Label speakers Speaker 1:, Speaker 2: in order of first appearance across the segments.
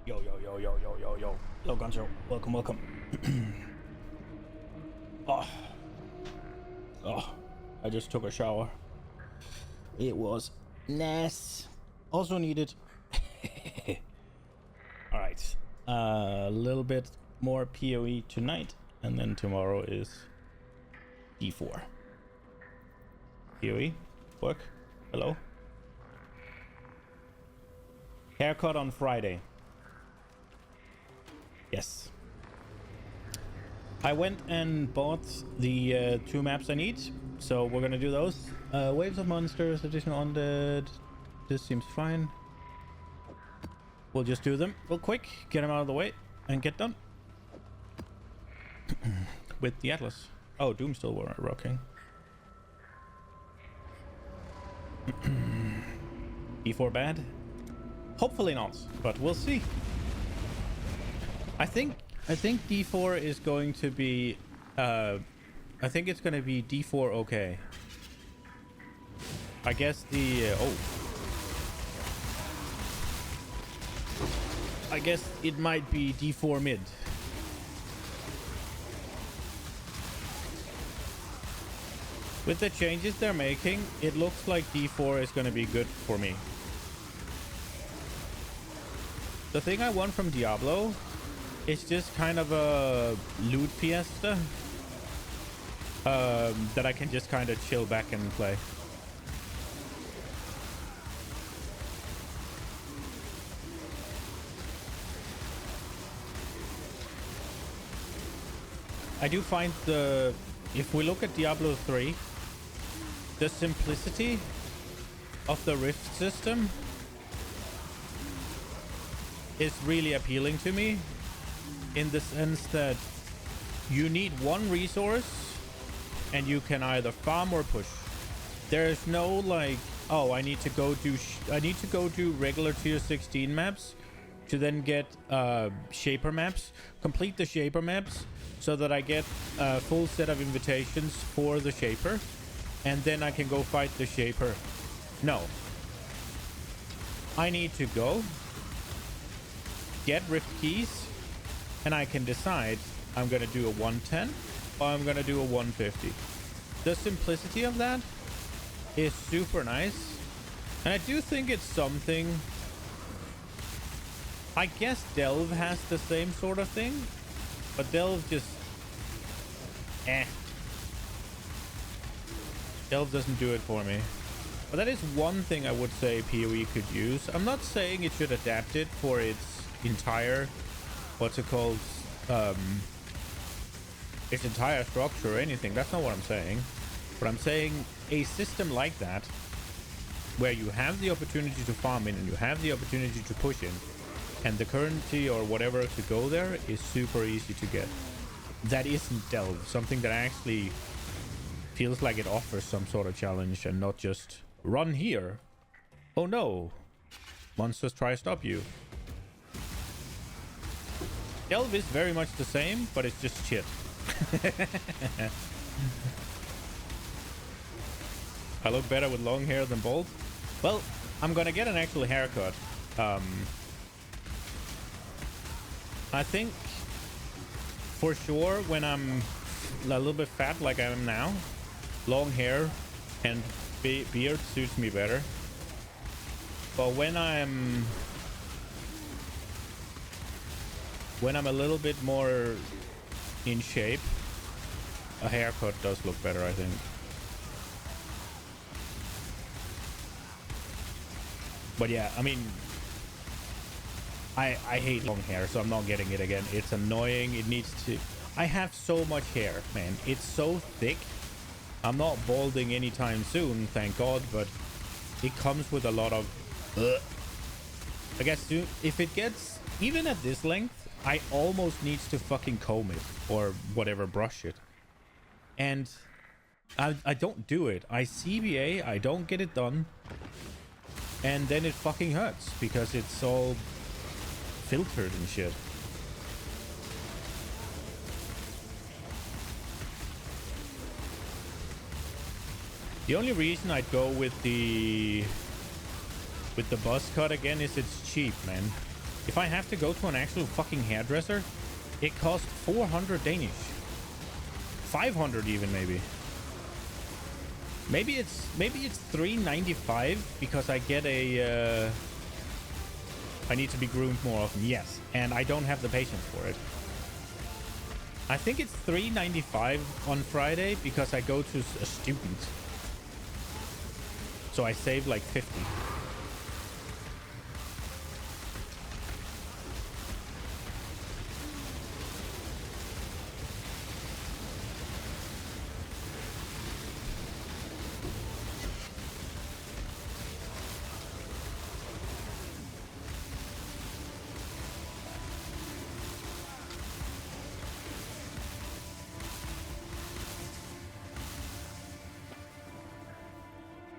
Speaker 1: Yo, yo, yo, yo, yo, yo, yo. Yo, Gonzo. Welcome, welcome. Oh, oh, I just took a shower. It was nice. Also needed. Alright. A little bit more PoE tonight. And then tomorrow is D4. PoE? Work? Hello? Haircut on Friday. Yes. I went and bought the 2 maps I need, so we're gonna do those. Waves of Monsters, additional undead. This seems fine. We'll just do them real quick, get them out of the way, and get done. With the Atlas. Oh, Doom's still rocking. E4 bad? Hopefully not, but we'll see. I think D4 is going to be I think it's going to be D4 okay. I guess the I guess it might be D4 mid. With the changes they're making, it looks like D4 is going to be good for me. The thing I want from Diablo is just kind of a loot fiesta that I can just kind of chill back and play. I do find if we look at Diablo 3, the simplicity of the Rift system is really appealing to me, in the sense that you need one resource and you can either farm or push. There's no like, oh, I need to go do regular tier 16 maps to then get shaper maps, complete the shaper maps so that I get a full set of invitations for the shaper, and then I can go fight the shaper. No, I need to go get Rift keys, and I can decide I'm gonna do a 110 or I'm gonna do a 150. The simplicity of that is super nice, and I do think it's something. I guess Delve has the same sort of thing, but Delve just Delve doesn't do it for me. But that is one thing I would say PoE could use. I'm not saying it should adapt it for its entire, what's it called, its entire structure or anything. That's not what I'm saying. But I'm saying a system like that, where you have the opportunity to farm in and you have the opportunity to push in, and the currency or whatever to go there is super easy to get. That isn't Delve, something that actually feels like it offers some sort of challenge and not just run here. Oh no, monsters try to stop you. Delve is very much the same, but it's just shit. I look better with long hair than bald. Well, I'm gonna get an actual haircut. I think for sure when I'm a little bit fat like I am now, long hair and beard suits me better. But when I'm a little bit more in shape, a haircut does look better, I think. But yeah, I mean, I hate long hair, so I'm not getting it again. It's annoying. It needs to... I have so much hair, man. It's so thick. I'm not balding anytime soon, thank God, but it comes with a lot of... I guess if it gets... Even at this length, I almost needs to fucking comb it or whatever, brush it. And I don't do it. I CBA, I don't get it done. And then it fucking hurts because it's all filtered and shit. The only reason I'd go with the buzz cut again is it's cheap, man. If I have to go to an actual fucking hairdresser, it costs 400 Danish. 500 even, maybe. Maybe it's 395 because I get a I need to be groomed more often. Yes, and I don't have the patience for it. I think it's 395 on Friday because I go to a student. So I save like 50.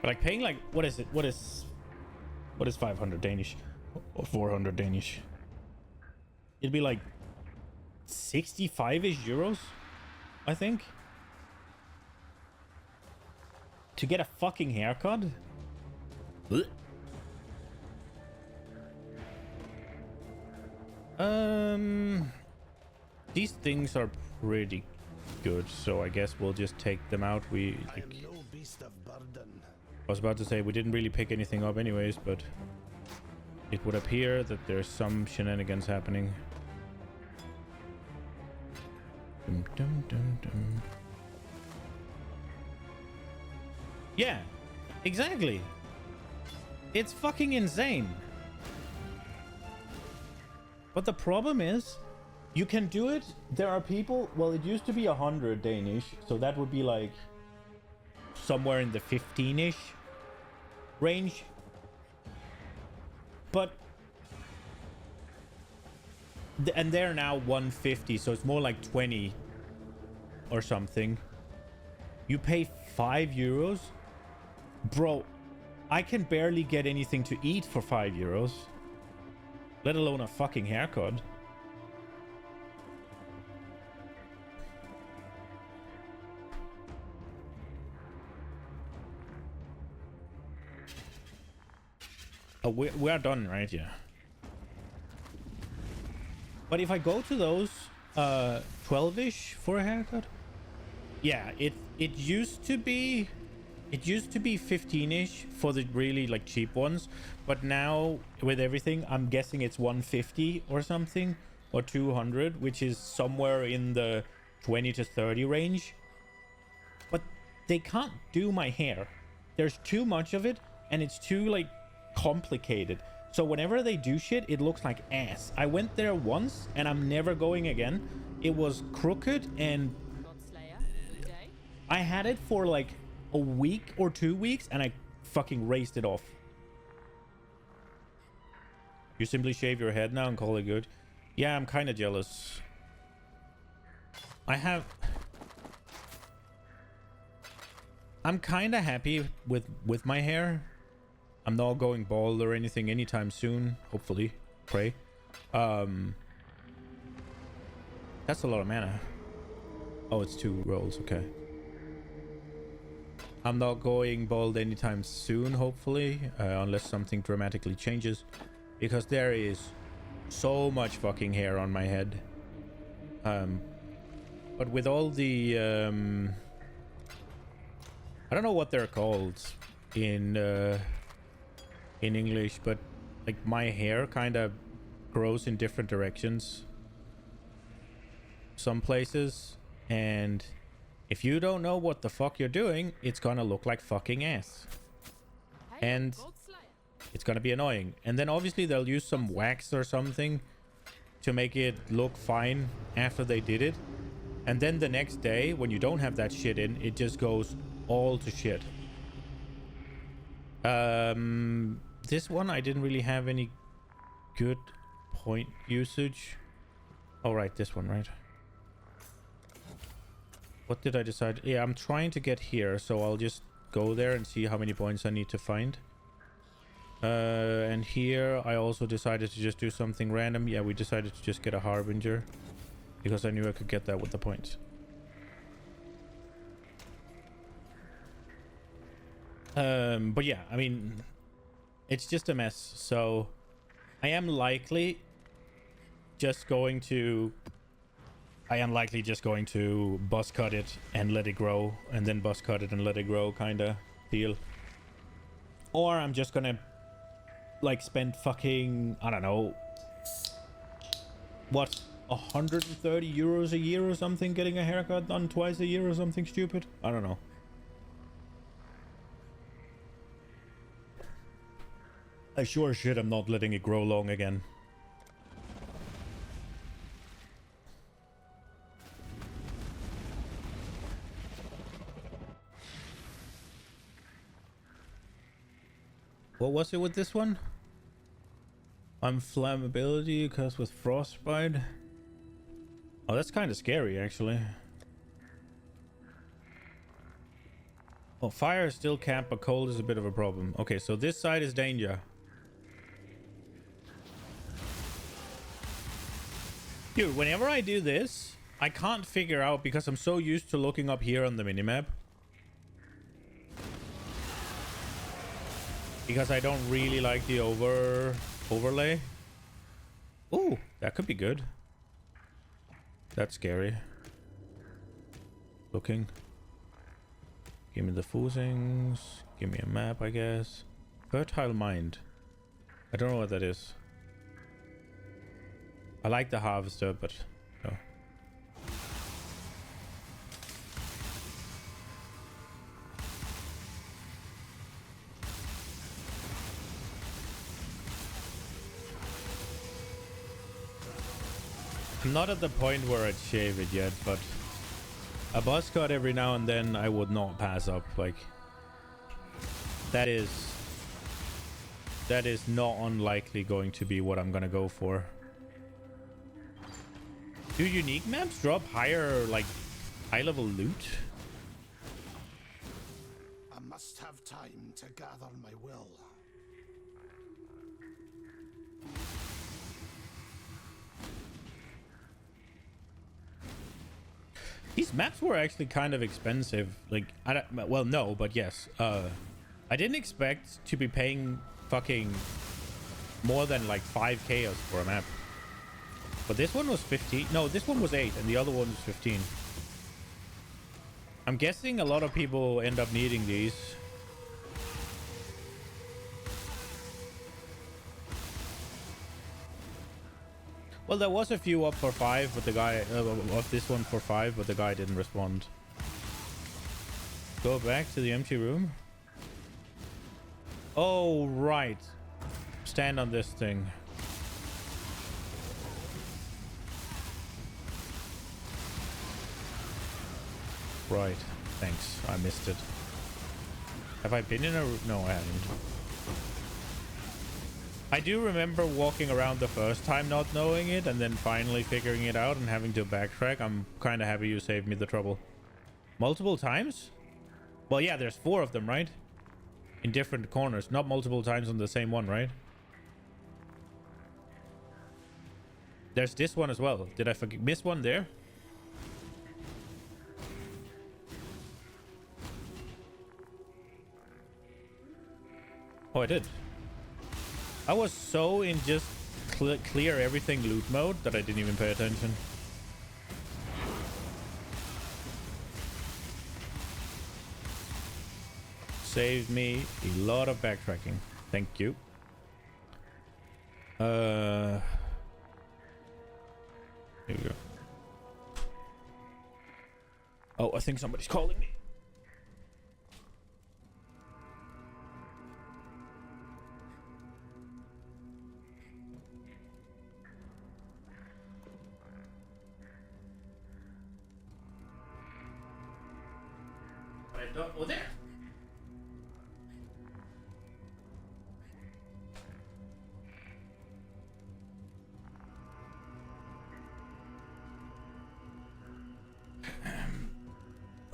Speaker 1: But like paying like, what is it? What is 500 Danish or 400 Danish? It'd be like 65-ish euros, I think. To get a fucking haircut? Blech. These things are pretty good, so I guess we'll just take them out. We like, I was about to say we didn't really pick anything up anyways, but it would appear that there's some shenanigans happening. Dum, dum, dum, dum. Yeah, exactly. It's fucking insane. But the problem is, you can do it. There are people, well, it used to be 100 Danish, so that would be like somewhere in the 15-ish range. But and they're now 150, so it's more like 20 or something. You pay 5 euros? Bro, I can barely get anything to eat for 5 euros, let alone a fucking haircut. Oh, we are done, right? Yeah. But if I go to those 12-ish for a haircut, yeah, it used to be 15-ish for the really like cheap ones, but now with everything, I'm guessing it's 150 or something, or 200, which is somewhere in the 20 to 30 range. But they can't do my hair. There's too much of it, and it's too like complicated. So whenever they do shit, it looks like ass. I went there once and I'm never going again. It was crooked, and I had it for like a week or 2 weeks and I fucking raised it off. You simply shave your head now and call it good. Yeah, I'm kind of jealous. I'm kind of happy with my hair. I'm not going bald or anything anytime soon, hopefully. Pray. That's a lot of mana. Oh, it's 2 rolls, okay. I'm not going bald anytime soon, hopefully, unless something dramatically changes, because there is so much fucking hair on my head. But with all the I don't know what they're called in English, but like my hair kind of grows in different directions some places, and if you don't know what the fuck you're doing, it's gonna look like fucking ass, and it's gonna be annoying. And then obviously they'll use some wax or something to make it look fine after they did it, and then the next day when you don't have that shit in, it just goes all to shit. This one I didn't really have any good point usage. All right, this one, right? What did I decide? Yeah, I'm trying to get here, so I'll just go there and see how many points I need to find. And here I also decided to just do something random. Yeah, we decided to just get a Harbinger because I knew I could get that with the points. But yeah, I mean, it's just a mess. So I am likely just going to... I am likely just going to buzz cut it and let it grow, and then buzz cut it and let it grow kind of deal. Or I'm just gonna like spend fucking, I don't know, what, 130 euros a year or something getting a haircut done twice a year or something stupid. I don't know. I sure as shit I'm not letting it grow long again. What was it with this one? Unflammability occurs with frostbite. Oh, that's kind of scary, actually. Oh, fire is still capped, but cold is a bit of a problem. Okay, so this side is danger. Dude, whenever I do this, I can't figure out, because I'm so used to looking up here on the minimap. Because I don't really like the overlay. Ooh, that could be good. That's scary. Looking. Give me the fusings. Give me a map, I guess. Fertile Mind. I don't know what that is. I like the harvester, but no. I'm not at the point where I'd shave it yet, but a buzz cut every now and then I would not pass up. Like, that is not unlikely going to be what I'm gonna go for. Do unique maps drop higher, like, high-level loot?
Speaker 2: I must have time to gather my will.
Speaker 1: These maps were actually kind of expensive. Like, I don't, well, no, but yes. I didn't expect to be paying fucking more than like 5 chaos for a map. But this one was 15. No, this one was 8 and the other one was 15. I'm guessing a lot of people end up needing these. Well, there was a few up for 5, but the guy of this one for 5, but the guy didn't respond. Go back to the empty room. Oh, right. Stand on this thing. Right. Thanks. I missed it. Have I been in a... No, I haven't. I do remember walking around the first time not knowing it and then finally figuring it out and having to backtrack. I'm kind of happy you saved me the trouble. Multiple times? Well, yeah, there's 4 of them, right? In different corners. Not multiple times on the same one, right? There's this one as well. Did I miss one there? Oh, I did. I was so in just clear everything loot mode that I didn't even pay attention. Saved me a lot of backtracking. Thank you. Here we go. Oh, I think somebody's calling me. Oh, there.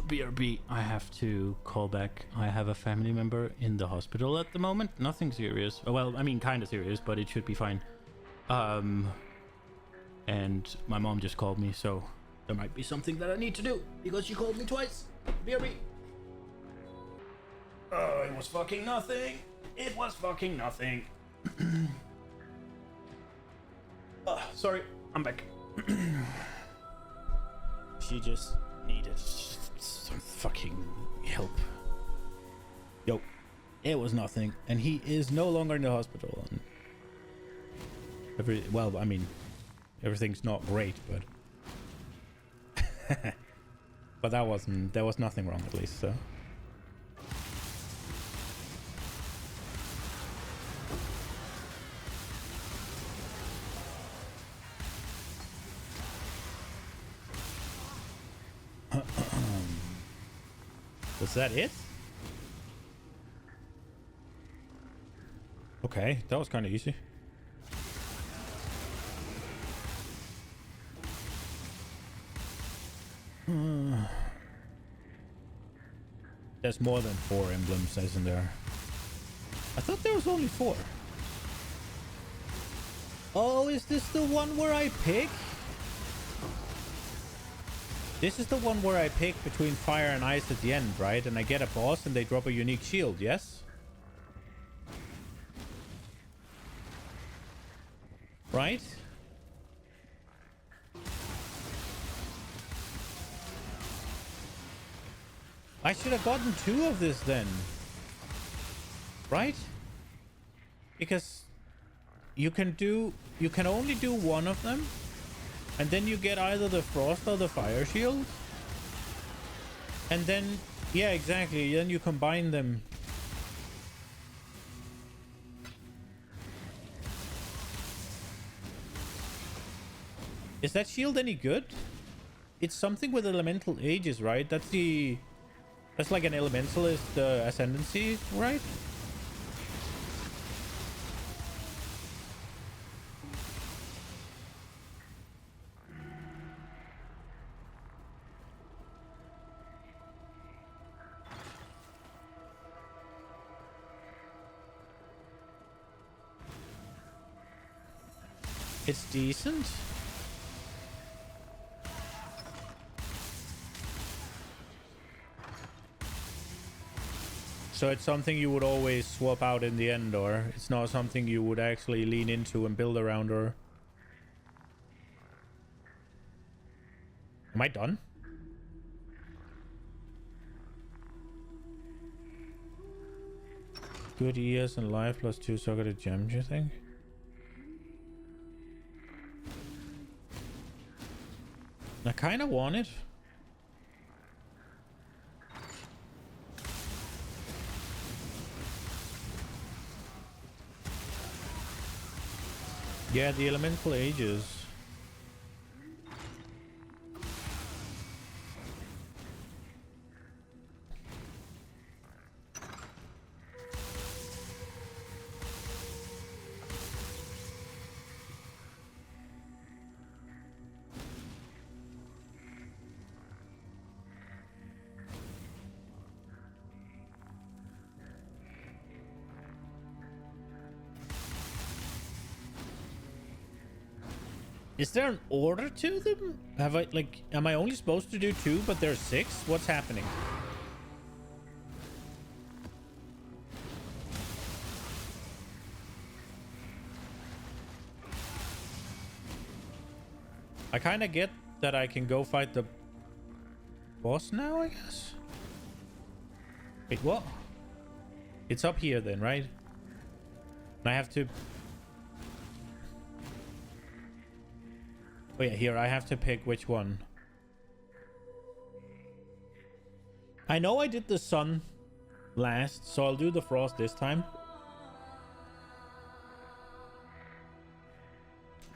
Speaker 1: BRB, I have to call back. I have a family member in the hospital at the moment. Nothing serious. Well, I mean, kind of serious, but it should be fine. And my mom just called me, so there might be something that I need to do because she called me twice. BRB. Oh, it was fucking nothing. It was fucking nothing. Sorry. I'm back. She just needed some fucking help. Yo, it was nothing, and he is no longer in the hospital. And well, I mean, everything's not great, but but there was nothing wrong at least. So. Was that it? Okay, that was kind of easy. There's more than 4 emblems, isn't there? I thought there was only 4. Oh, is this the one where I pick? This is the one where I pick between fire and ice at the end, right? And I get a boss and they drop a unique shield, yes? Right? I should have gotten 2 of this then. Right? Because you can only do 1 of them. And then you get either the frost or the fire shield. And then, yeah, exactly. Then you combine them. Is that shield any good? It's something with elemental ages, right? That's like an elementalist ascendancy, right? It's decent. So it's something you would always swap out in the end, or it's not something you would actually lean into and build around, or... Am I done? Good ears and life plus 2 socketed gems, you think? I kind of want it. Yeah, the elemental ages. Is there an order to them? Have I, like, am I only supposed to do 2, but there's 6? What's happening? I kind of get that I can go fight the boss now, I guess. Wait, what? It's up here then, right? And I have to... Oh yeah, here, I have to pick which one. I know I did the sun last, so I'll do the frost this time.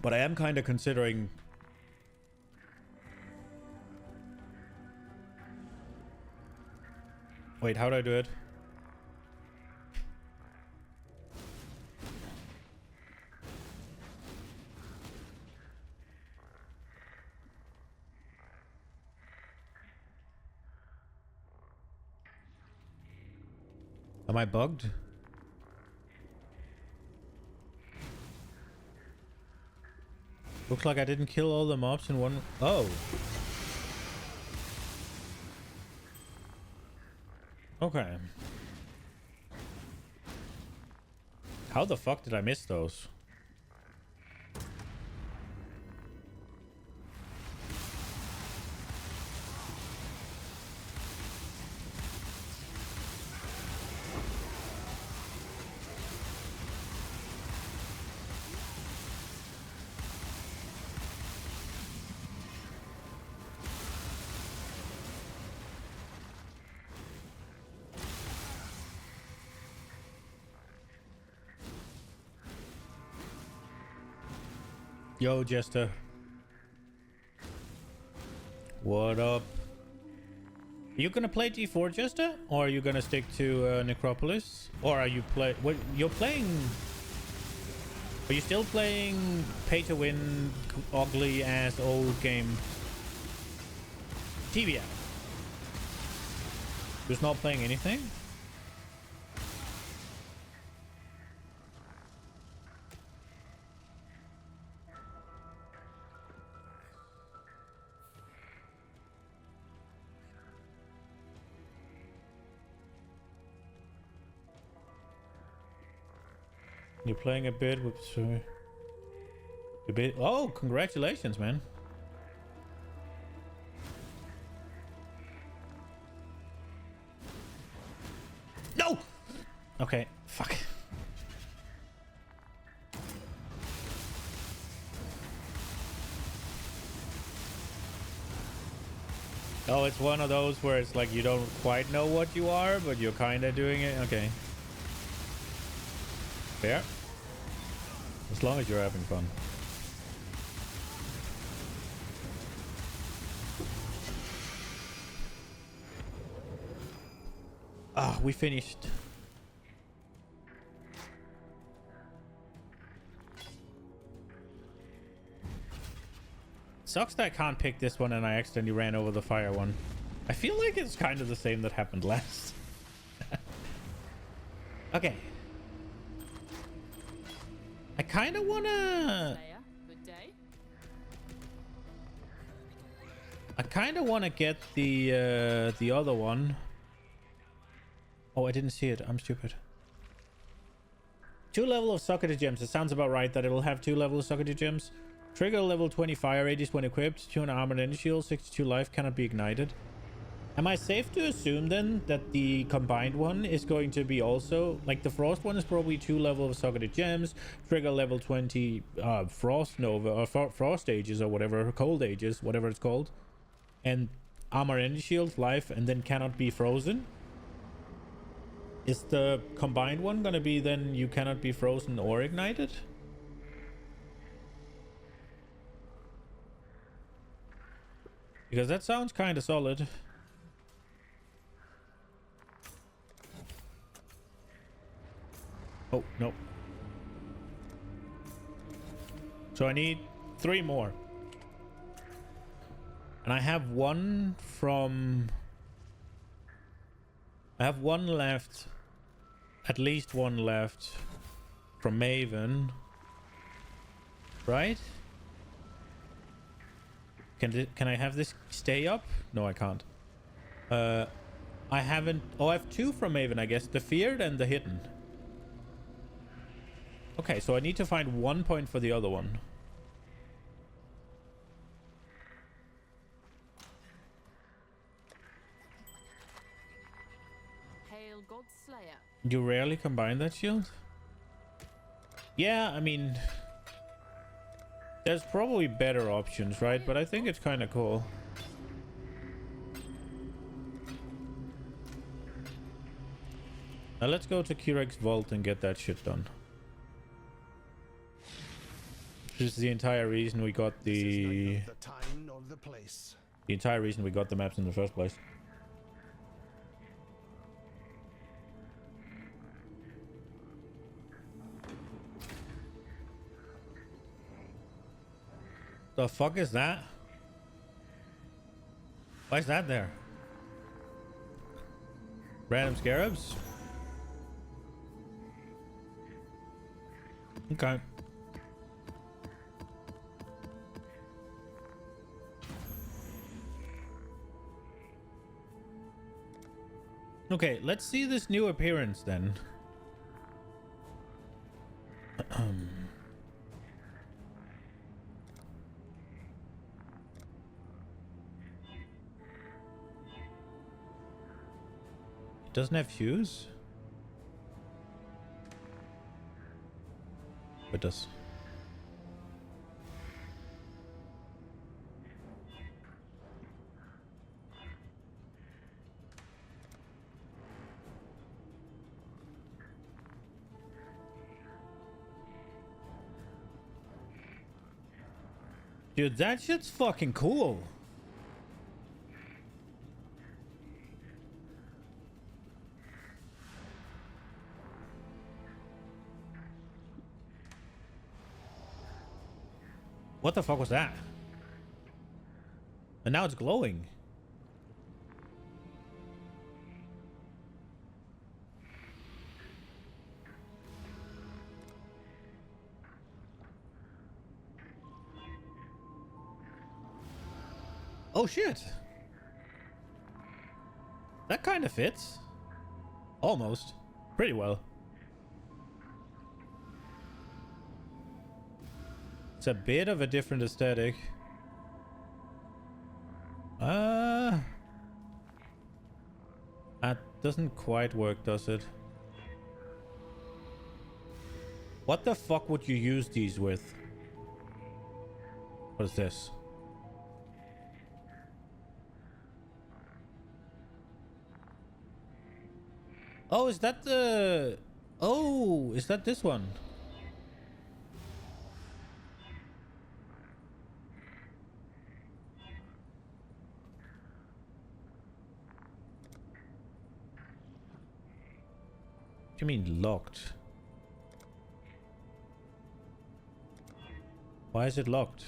Speaker 1: But I am kind of considering... Wait, how do I do it? Am I bugged? Looks like I didn't kill all the mobs in one... Oh. Okay. How the fuck did I miss those? Yo, Jester. What up? Are you gonna play D4, Jester? Or are you gonna stick to Necropolis? Or are you what you're playing? Are you still playing pay to win, ugly ass old game? TBL. Who's not playing anything? You're playing a bit with a bit. Oh, congratulations, man. No. Okay. Fuck. Oh, it's one of those where it's like you don't quite know what you are, but you're kind of doing it. Okay. Fair. As long as you're having fun. Ah, we finished. Sucks that I can't pick this one and I accidentally ran over the fire one. I feel like it's kind of the same that happened last. Okay. I kind of wanna... I kind of want to get the other one. Oh, I didn't see it. I'm stupid. 2 level of socketed gems. It sounds about right that it'll have 2 level of socketed gems. Trigger level 20 fire radius when equipped. 2 armored energy shield. 62 life. Cannot be ignited. Am I safe to assume then that the combined one is going to be also... Like the frost one is probably 2 level of socketed gems. Trigger level 20 frost nova or frost ages or whatever. Cold ages. Whatever it's called. And armor energy shield life and then cannot be frozen. Is the combined one gonna be then you cannot be frozen or ignited? Because that sounds kind of solid. Oh, no. So I need 3 more. And I have one from... I have one left. At least one left from Maven. Right? Can I have this stay up? No, I can't. I haven't... Oh, I have 2 from Maven, I guess. The Feared and the Hidden. Okay, so I need to find 1 point for the other one.
Speaker 3: Hail God Slayer.
Speaker 1: You rarely combine that shield? Yeah, I mean... There's probably better options, right? But I think it's kind of cool. Now let's go to Kirek's vault and get that shit done. This is the entire reason we got the
Speaker 2: time nor the place.
Speaker 1: The entire reason we got the maps in the first place. The fuck is that? Why is that there? Random scarabs? Okay. Okay, let's see this new appearance then. It doesn't have shoes? It does. Dude, that shit's fucking cool. What the fuck was that? And now it's glowing. Oh shit. That kind of fits. Almost. Pretty well. It's a bit of a different aesthetic. That doesn't quite work, does it? What the fuck would you use these with? What is this? Oh, is that the... Oh, is that this one? What do you mean locked? Why is it locked?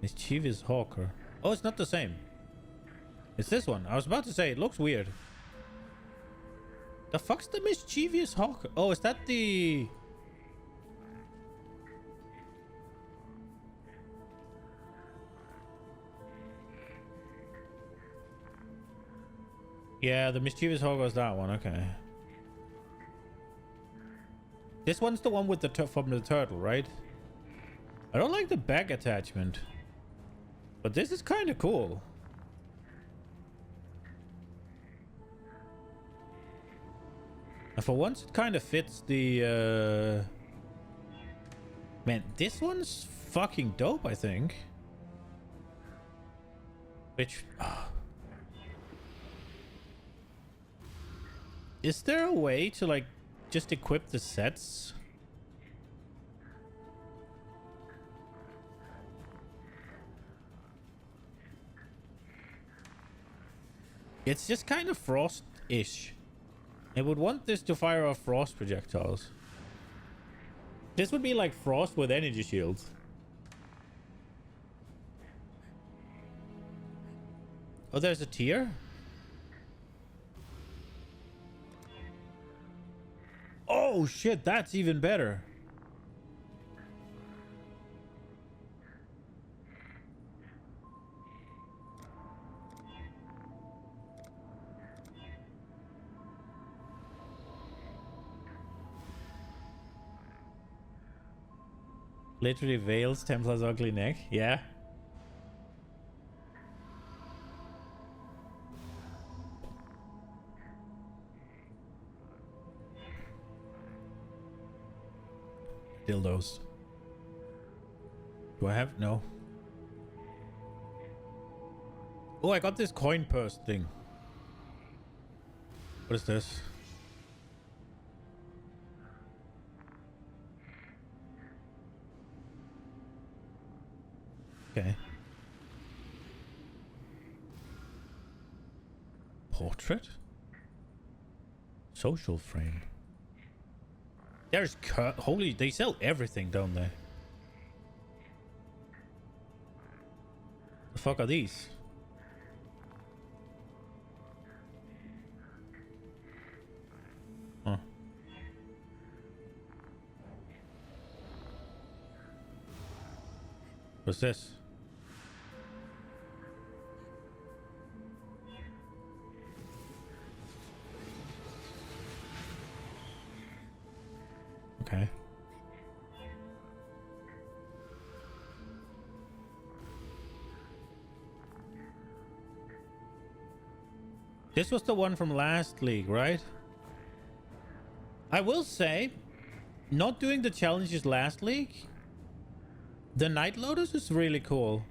Speaker 1: Mischievous Hawker. Oh, it's not the same. It's this one. I was about to say, it looks weird. The fuck's the Mischievous Hawker? Oh, is that the... Yeah, the Mischievous Hawker is that one. Okay. This one's the one with the from the turtle, right? I don't like the back attachment. But this is kind of cool. And for once, it kind of fits the... Man, this one's fucking dope, I think. Which... Is there a way to, like, just equip the sets? It's just kind of frost-ish. I would want this to fire off frost projectiles. This would be like frost with energy shields. Oh, there's a tier? Oh shit, that's even better. Literally veils Templar's ugly neck. Yeah. Dildos. Do I have? No. Oh, I got this coin purse thing. What is this? Okay. Portrait? Social frame. There's holy, they sell everything down there. The fuck are these? Huh. What's this? Okay. This was the one from last league, right? I will say, not doing the challenges last league, the Night Lotus is really cool.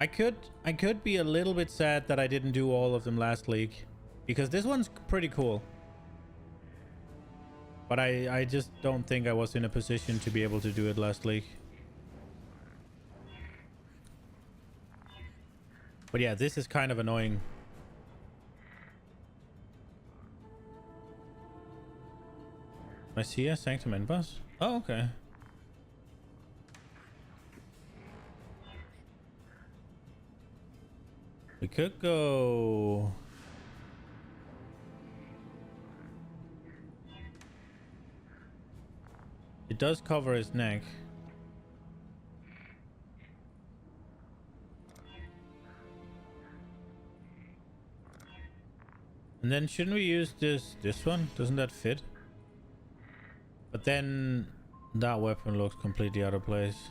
Speaker 1: I could be a little bit sad that I didn't do all of them last league, because this one's pretty cool. But I just don't think I was in a position to be able to do it last league. But yeah, this is kind of annoying. I see a Sanctum Enbus. Oh, okay. We could go... It does cover his neck. And then shouldn't we use this one? Doesn't that fit? But then that weapon looks completely out of place.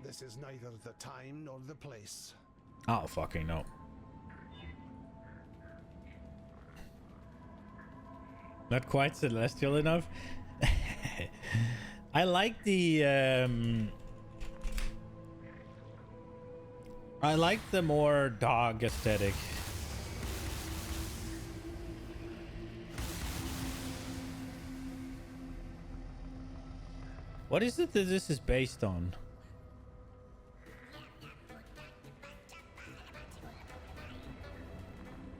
Speaker 2: This is neither the time nor the place.
Speaker 1: Oh, fucking no. Not quite celestial enough. I like the I like the more dog aesthetic. What is it that this is based on?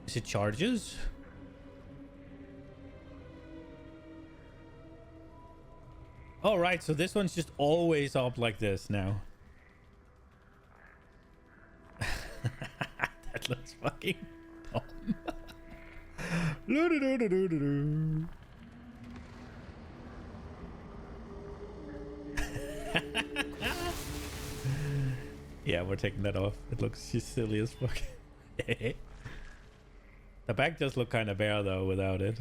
Speaker 1: Is it charges? Oh, right. So this one's just always up like this now. That looks fucking dumb. Yeah, we're taking that off. It looks just silly as fuck. The back does look kind of bare though without it.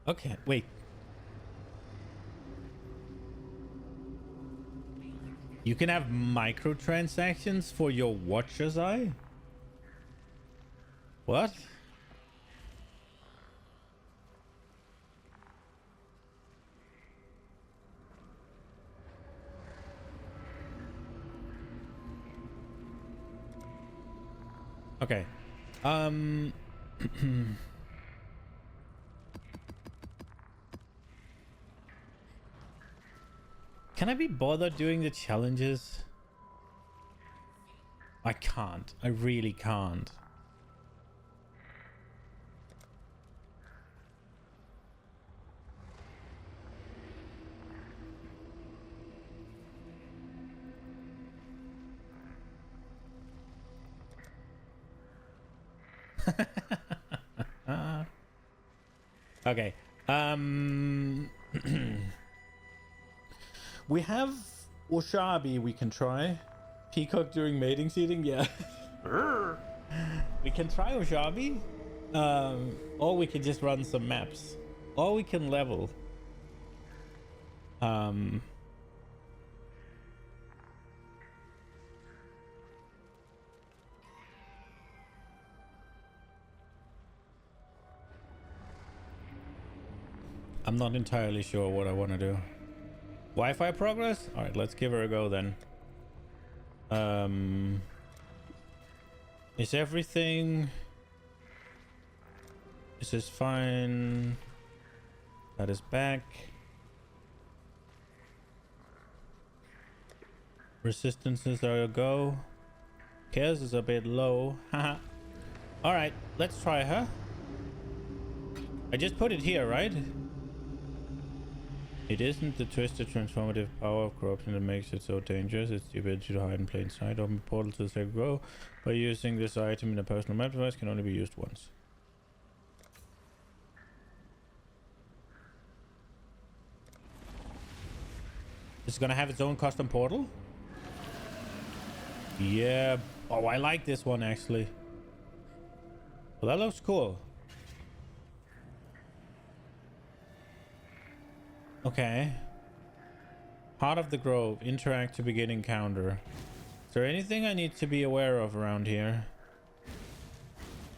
Speaker 1: Okay, wait. You can have microtransactions for your Watcher's Eye? What? Okay. Can I be bothered doing the challenges? I can't. I really can't. Okay. We have Washabi we can try. Peacock during mating seating, yeah. We can try Washabi. Or we can just run some maps. Or we can level. I'm not entirely sure what I want to do. Wi-Fi progress? All right, let's give her a go then. Is everything... Is this fine? That is back. Resistances are a go. Chaos is a bit low. Haha. All right, let's try her. I just put it here, right? It isn't the twisted transformative power of corruption that makes it so dangerous. It's the ability to hide in plain sight. Open portal to the second row by using this item in a personal map device can only be used once. It's gonna have its own custom portal? Yeah. Oh, I like this one actually. Well, that looks cool. Okay. Heart of the Grove. Interact to begin encounter. Is there anything I need to be aware of around here?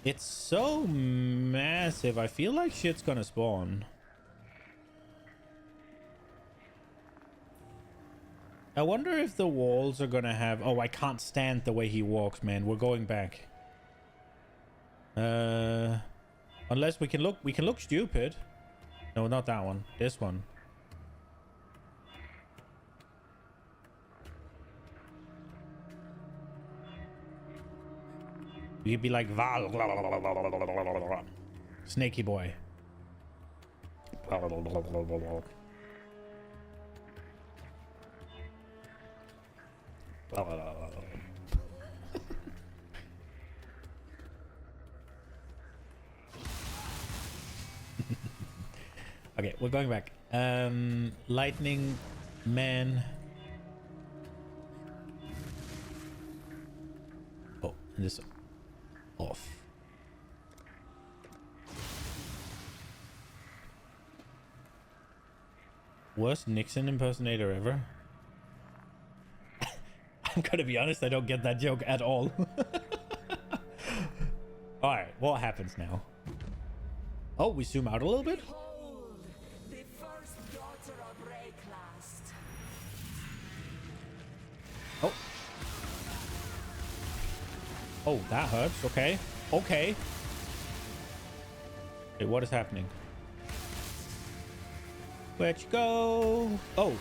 Speaker 1: It's so massive. I feel like shit's gonna spawn. I wonder if the walls are gonna have... Oh, I can't stand the way he walks, man. We're going back. Unless we can look stupid. No, not that one. This one. You could be like Val. Snaky boy. Okay, we're going back. Lightning man. Oh, and this off. Worst Nixon impersonator ever. I'm gonna be honest, I don't get that joke at all. Alright, what happens now? Oh, we zoom out a little bit.
Speaker 4: Behold, the first daughter of Rayclast.
Speaker 1: Oh. Oh, that hurts. Okay. Okay. Wait, what is happening? Where'd you go? Oh.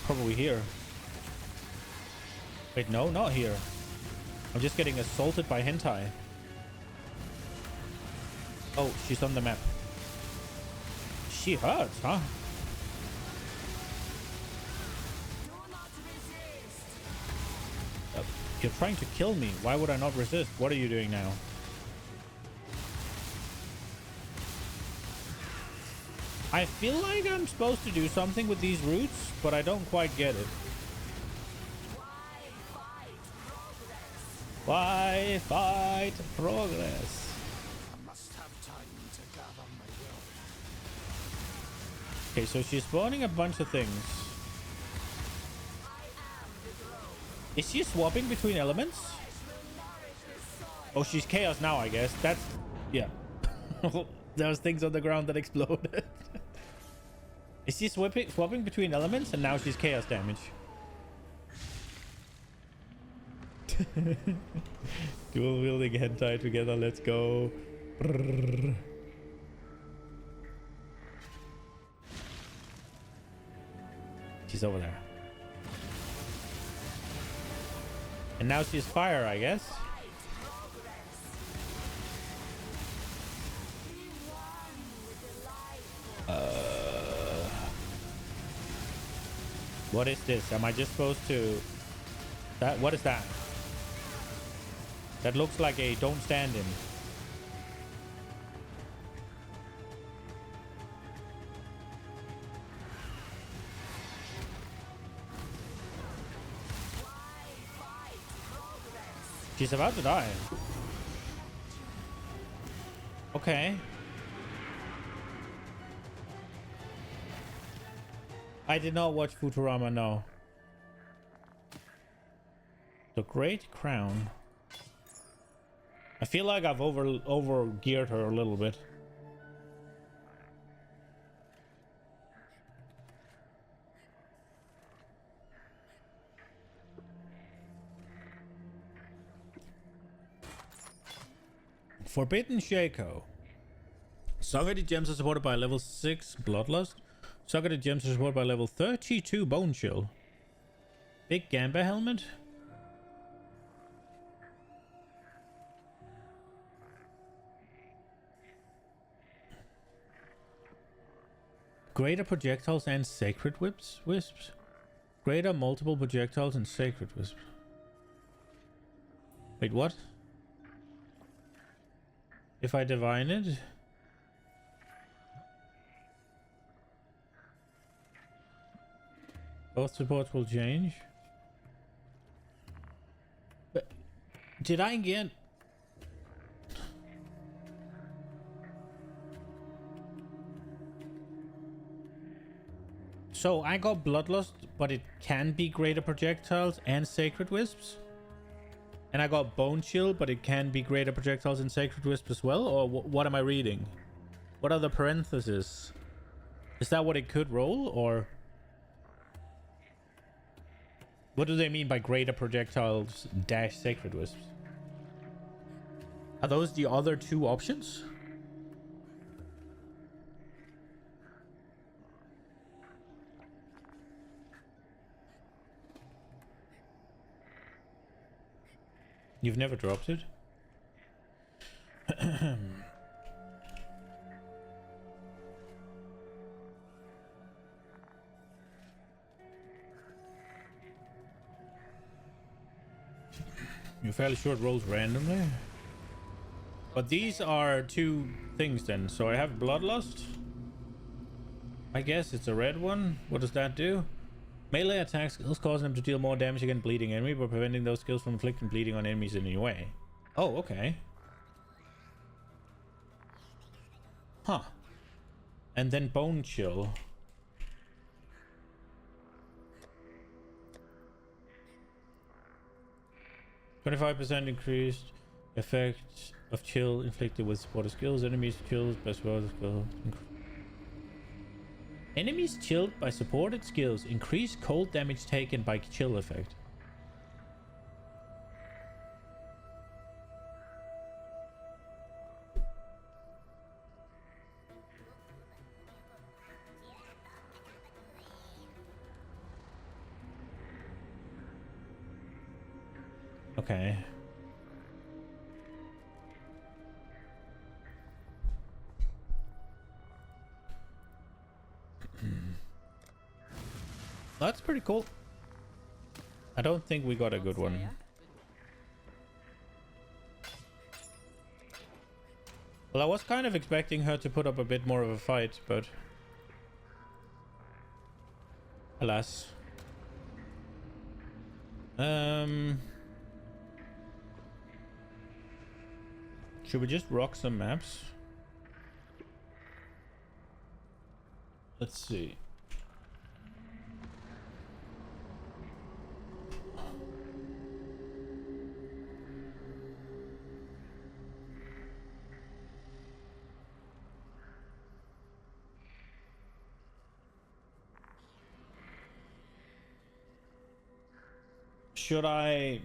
Speaker 1: Probably here. Wait, no, not here. I'm just getting assaulted by hentai. Oh, she's on the map. She hurts, huh?
Speaker 4: Do not resist.
Speaker 1: You're trying to kill me. Why would I not resist? What are you doing now? I feel like I'm supposed to do something with these roots, but I don't quite get it. Why fight progress?
Speaker 2: I must have time to gather my will.
Speaker 1: Okay, so she's spawning a bunch of things. Is she swapping between elements? Oh, she's chaos now, I guess. That's... yeah. There's things on the ground that exploded. Is she swapping between elements and now she's chaos damage? Dual wielding hentai together, let's go. Brrr. She's over there. And now she's fire, I guess. What is this? Am I just supposed to... that? What is that? That looks like a don't stand in. She's about to die. Okay. I did not watch Futurama, no. The Great Crown. I feel like I've over geared her a little bit. Forbidden Shaco. Socketed gems are supported by level 6 Bloodlust. Socketed gems are supported by level 32 Bone Chill. Big Gamba helmet. Greater projectiles and sacred wisps. Greater multiple projectiles and sacred wisps. Wait, what? If I divine it? Both supports will change. But did I get... So I got Bloodlust, but it can be greater projectiles and sacred wisps? And I got Bone Chill, but it can be greater projectiles and sacred wisp as well? Or what am I reading? What are the parentheses? Is that what it could roll, or... What do they mean by greater projectiles dash sacred wisps? Are those the other two options? You've never dropped it? You're fairly sure it rolls randomly? But these are two things then. So I have Bloodlust. I guess it's a red one. What does that do? Melee attack skills causing them to deal more damage against bleeding enemy, but preventing those skills from inflicting bleeding on enemies in any way. Oh, okay. Huh. And then Bone Chill. 25% increased effect of chill inflicted with supported skills. Enemies chilled by supported skills. Enemies chilled by supported skills increase cold damage taken by chill effect. Okay. That's pretty cool. I don't think we got a good one. Well, I was kind of expecting her to put up a bit more of a fight, but alas. Should we just rock some maps? Let's see. Should I...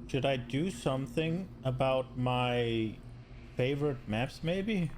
Speaker 1: Should I do something about my favorite maps, maybe?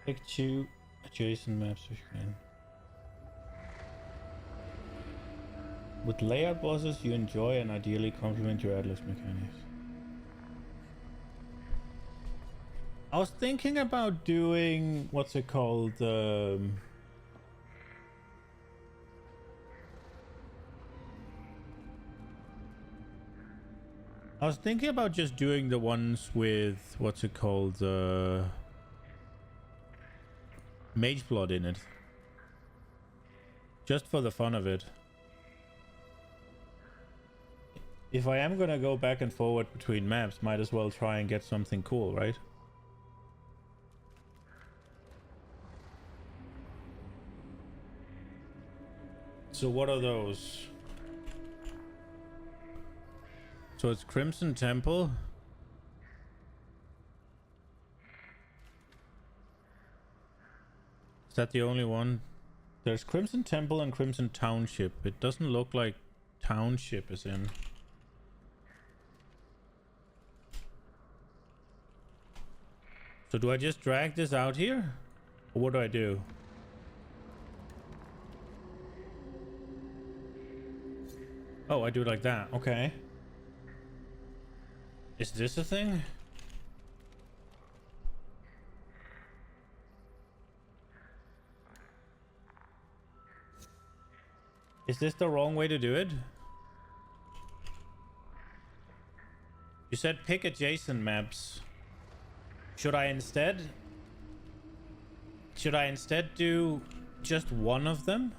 Speaker 1: Pick two adjacent maps if you can. With layout bosses you enjoy and ideally complement your Atlas mechanics. I was thinking about doing what's it called? I was thinking about just doing the ones with what's it called? Mage Blood in it. Just for the fun of it. If I am gonna go back and forward between maps, might as well try and get something cool, right? So what are those? So it's Crimson Temple. Is that the only one? There's Crimson Temple and Crimson Township. It doesn't look like Township is in. So do I just drag this out here? Or what do I do? Oh, I do it like that. Okay. Is this a thing? Is this the wrong way to do it? You said pick adjacent maps. Should I instead do just one of them?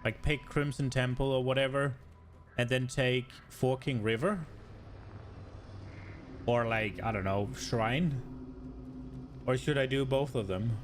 Speaker 1: Like pick Crimson Temple or whatever, and then take Forking River? Or like, I don't know, Shrine? Or should I do both of them?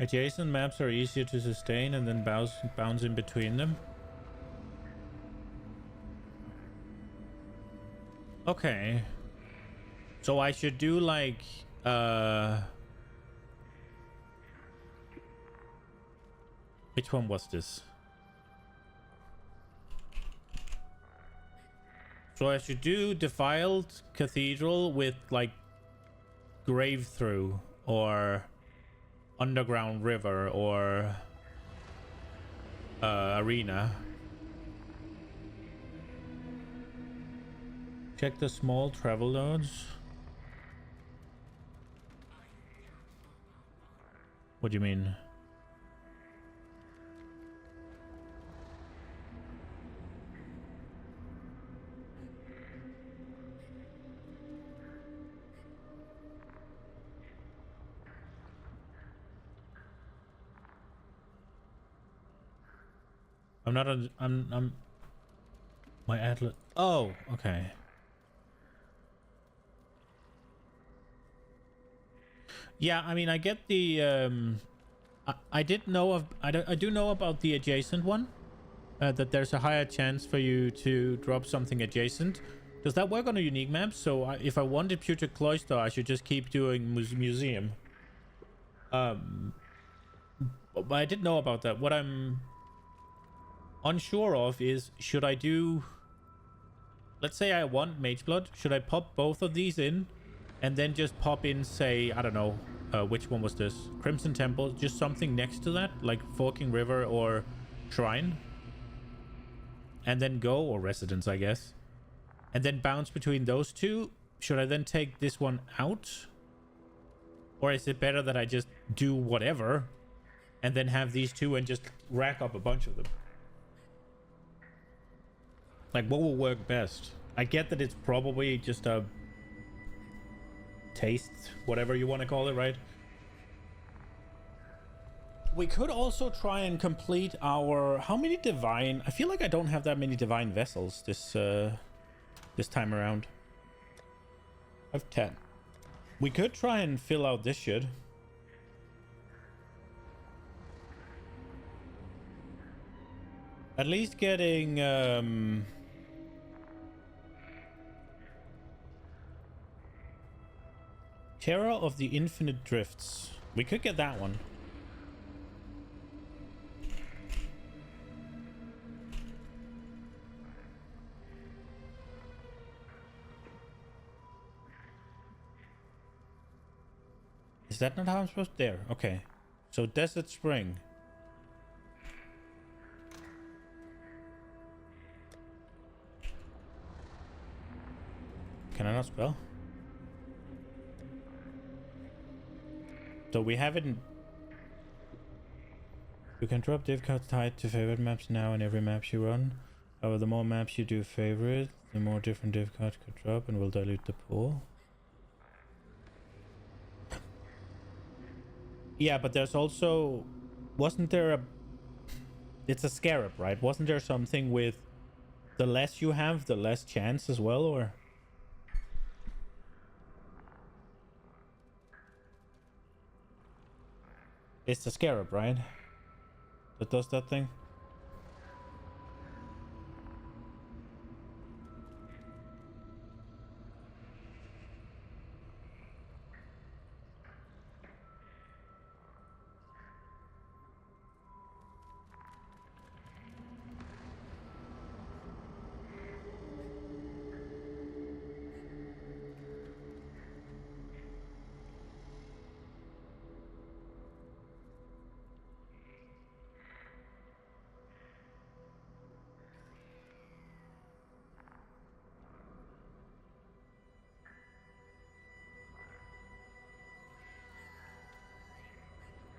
Speaker 1: Adjacent maps are easier to sustain and then bounce in between them. Okay. So I should do like which one was this? So I should do Defiled Cathedral with like Grave Through or Underground River or Arena. Check the small travel nodes. What do you mean? I'm my atlas. Oh, okay. Yeah, I mean, I get the I did know of I do know about the adjacent one, that there's a higher chance for you to drop something adjacent. Does that work on a unique map? So if I wanted Future Cloister, I should just keep doing museum. But I did know about that. What I'm unsure of is, should I do, let's say I want Mageblood, should I pop both of these in and then just pop in, say, I don't know, which one was this, Crimson Temple, just something next to that, like Forking River or Shrine, and then go, or Residence, I guess, and then bounce between those two? Should I then take this one out, or is it better that I just do whatever and then have these two and just rack up a bunch of them? Like, what will work best? I get that it's probably just a taste, whatever you want to call it, right? We could also try and complete our... How many divine... I feel like I don't have that many divine vessels this time around. I have 10. We could try and fill out this shit. At least getting... Terror of the Infinite Drifts. We could get that one. Is that not how I'm supposed to? There. Okay. So Desert Spring. Can I not spell? So we haven't... You can drop div cards tied to favorite maps now in every map you run. However, the more maps you do favorite, the more different div cards could drop and will dilute the pool. Yeah, but there's also... Wasn't there a... It's a scarab, right? Wasn't there something with the less you have, the less chance as well, or... It's the scarab, right? That does that thing?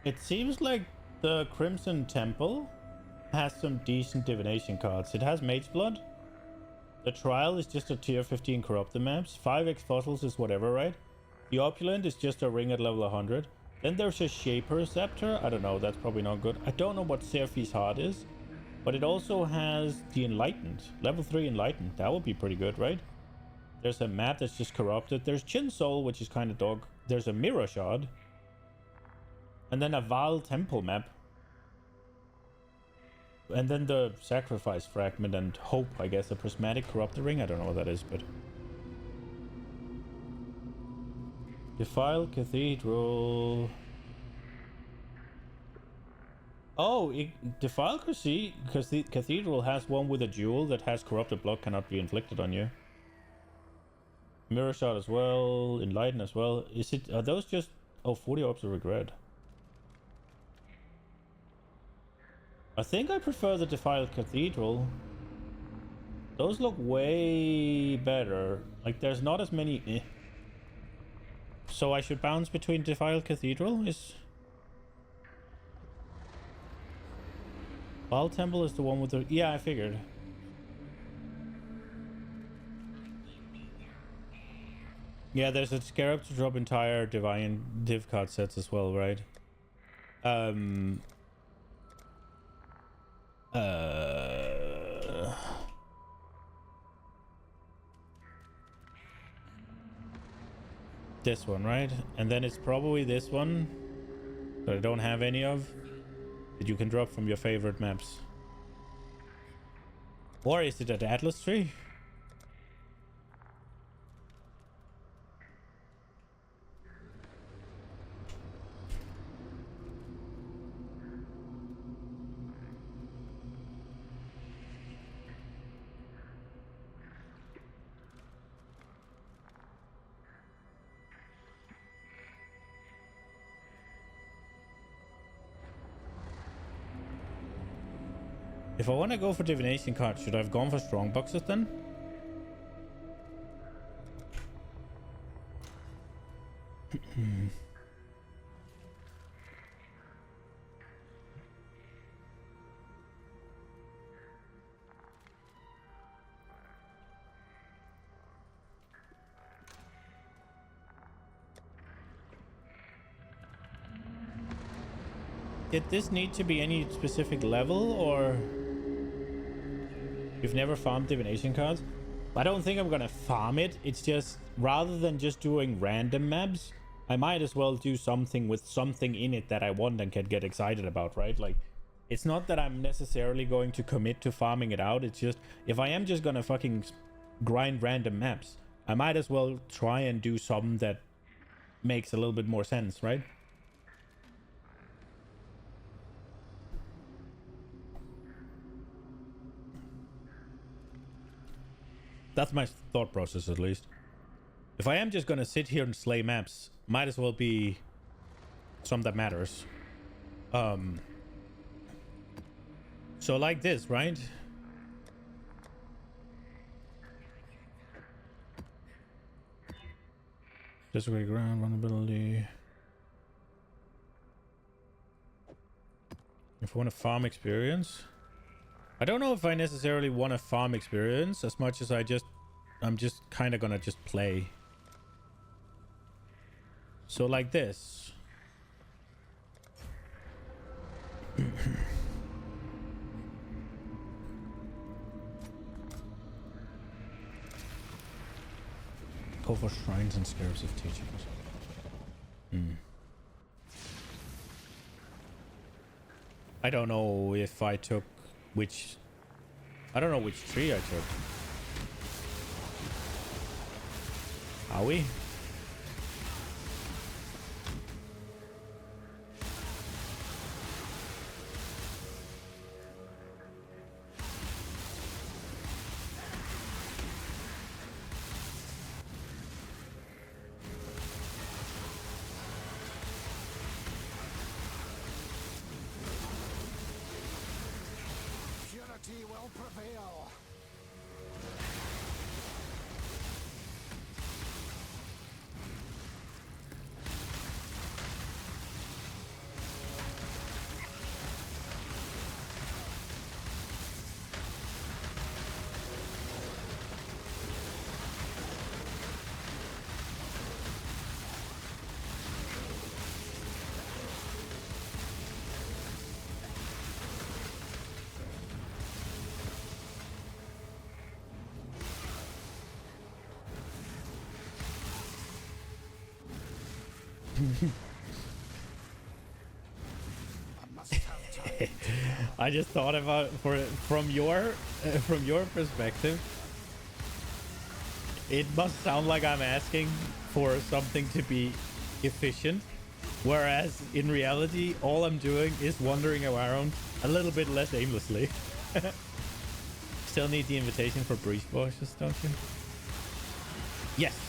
Speaker 1: It seems like the Crimson Temple has some decent divination cards. It has Mage Blood. The Trial is just a tier 15 Corrupted maps. 5x Fossils is whatever, right? The Opulent is just a ring at level 100. Then there's a Shaper Scepter. I don't know, that's probably not good. I don't know what Seraphi's Heart is. But it also has the Enlightened. Level 3 Enlightened. That would be pretty good, right? There's a map that's just corrupted. There's Chin Soul, which is kind of dog. There's a Mirror Shard. And then a Val Temple map. And then the Sacrifice Fragment and Hope, I guess. A Prismatic Corrupted Ring. I don't know what that is, but... Defile Cathedral... Oh, Defile Cathedral has one with a jewel that has Corrupted Blood cannot be inflicted on you. Mirror Shot as well, Enlighten as well. Are those just... Oh, 40 Orbs of Regret. I think I prefer the Defiled Cathedral. Those look way better. Like, there's not as many... So I should bounce between Defiled Cathedral? Val Temple is the one with the... Yeah, I figured. Yeah, there's a Scarab to drop entire Divine Div card sets as well, right? This one, right? And then it's probably this one that I don't have any of that you can drop from your favorite maps. Or is it at Atlas Tree? If I want to go for divination cards, should I have gone for strong boxes then? Did this need to be any specific level, or... You've never farmed divination cards? I don't think I'm gonna farm it. It's just, rather than just doing random maps, I might as well do something with something in it that I want and can get excited about, right? Like, it's not that I'm necessarily going to commit to farming it out. It's just, if I am just gonna fucking grind random maps, I might as well try and do something that makes a little bit more sense, right? That's my thought process, at least. If I am just gonna sit here and slay maps, might as well be some that matters. So like this, right? Desecrated ground, vulnerability. If I want to farm experience, I don't know if I necessarily want to farm experience as much as I'm just kind of gonna just play. So like this. Go for shrines and scarabs of teachings. I don't know if I took which... I don't know which tree I took. Are we?
Speaker 2: Purity will prevail. must have time.
Speaker 1: I just thought about from your perspective. It must sound like I'm asking for something to be efficient, whereas in reality, all I'm doing is wandering around a little bit less aimlessly. Still need the invitation for breeze bushes, don't you? Yes.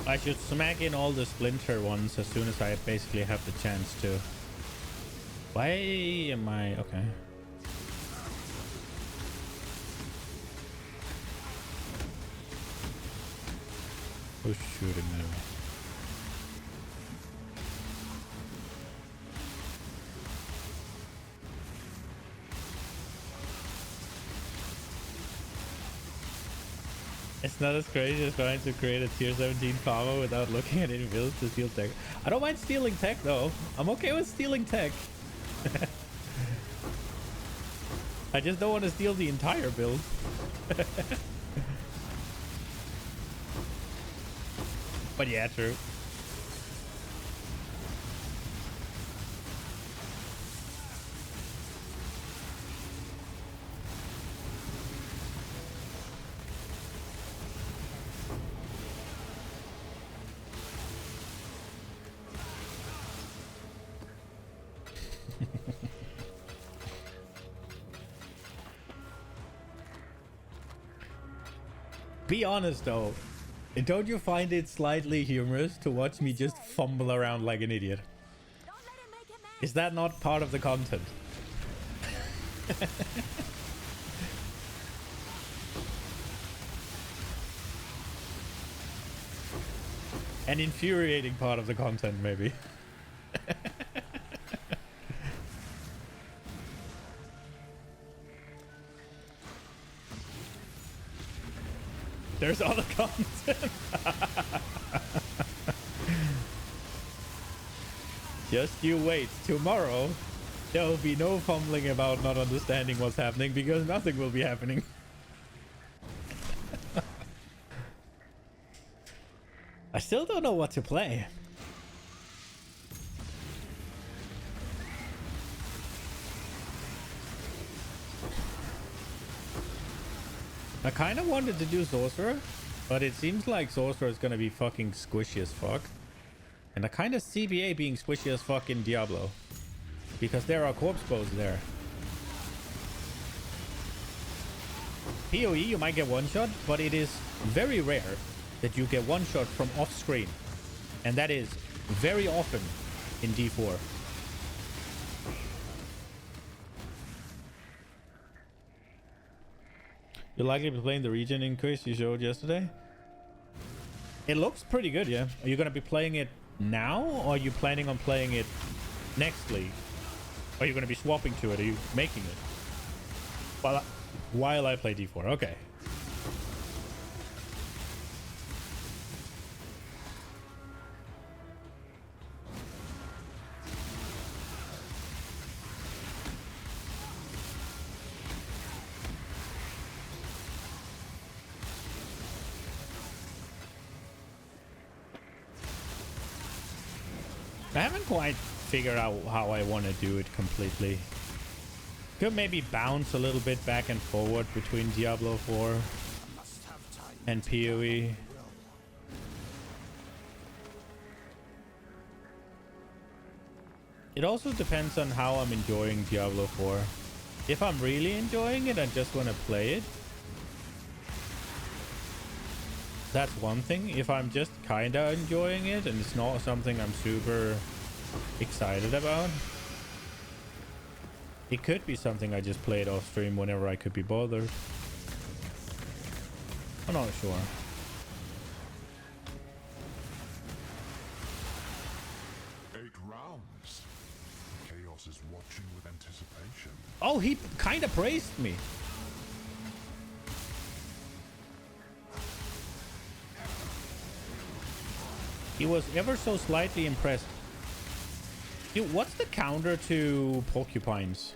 Speaker 1: I should smack in all the splinter ones as soon as I basically have the chance to. Why am I... Okay. Who's shooting at me? It's not as crazy as trying to create a tier 17 farmer without looking at any builds to steal tech. I don't mind stealing tech though. I'm okay with stealing tech. I just don't want to steal the entire build. But yeah, true. Be honest though, don't you find it slightly humorous to watch me just fumble around like an idiot? Is that not part of the content? An infuriating part of the content, maybe. There's other content. Just you wait. Tomorrow, there will be no fumbling about not understanding what's happening because nothing will be happening. I still don't know what to play. I kind of wanted to do Sorcerer, but it seems like Sorcerer is going to be fucking squishy as fuck. And I kind of CBA being squishy as fuck in Diablo. Because there are corpse bows there. PoE you might get one shot, but it is very rare that you get one shot from off screen. And that is very often in D4. You're likely to be playing the regen increase you showed yesterday? It looks pretty good, yeah. Are you going to be playing it now, or are you planning on playing it next league? Are you going to be swapping to it? Are you making it? While I play D4, okay. I haven't quite figured out how I want to do it completely. Could maybe bounce a little bit back and forward between Diablo 4 and PoE. It also depends on how I'm enjoying Diablo 4. If I'm really enjoying it and just want to play it, that's one thing. If I'm just kinda enjoying it and it's not something I'm super excited about, it could be something I just played off stream whenever I could be bothered. I'm not sure.
Speaker 5: boss is watching with anticipation.
Speaker 1: Oh, he kind of praised me. He was ever so slightly impressed. Dude, what's the counter to porcupines?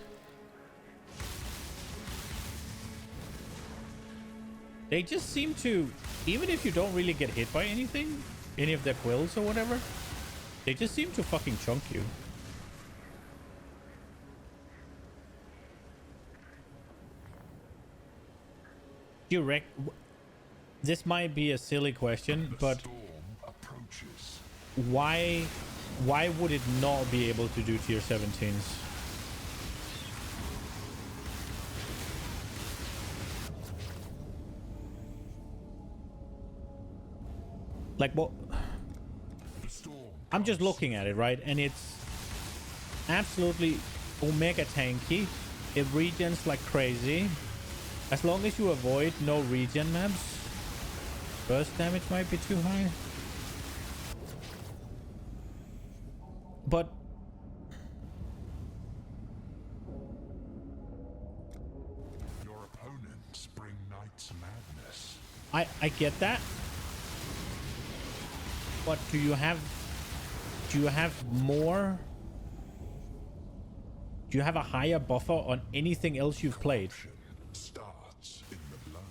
Speaker 1: They just seem to, even if you don't really get hit by anything, any of their quills or whatever, they just seem to fucking chunk you. Do you this might be a silly question, but why would it not be able to do tier 17s? Like what? I'm just looking at it, right? And it's absolutely omega tanky. It regens like crazy. As long as you avoid no regen maps. Burst damage might be too high. But
Speaker 5: your opponents bring Knight's madness.
Speaker 1: I get that. But do you have more? Do you have a higher buffer on anything else you've played?
Speaker 5: Starts in the blood.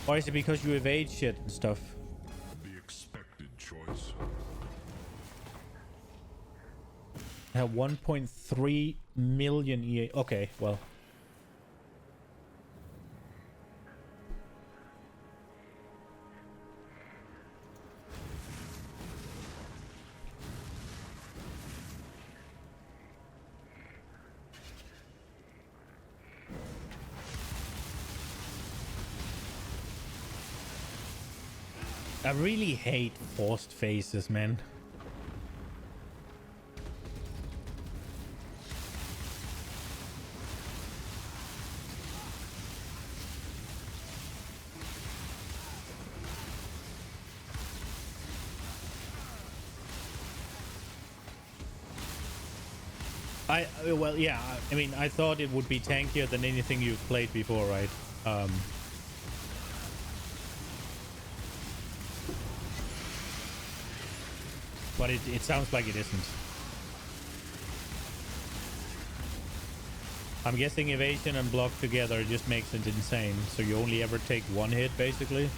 Speaker 1: Or is it because you evade shit and stuff?
Speaker 5: The expected choice.
Speaker 1: I have 1.3 million EA. Okay, well. I really hate forced phases, man. Well, yeah, I mean, I thought it would be tankier than anything you've played before, right? But it sounds like it isn't. I'm guessing evasion and block together just makes it insane. So you only ever take one hit, basically.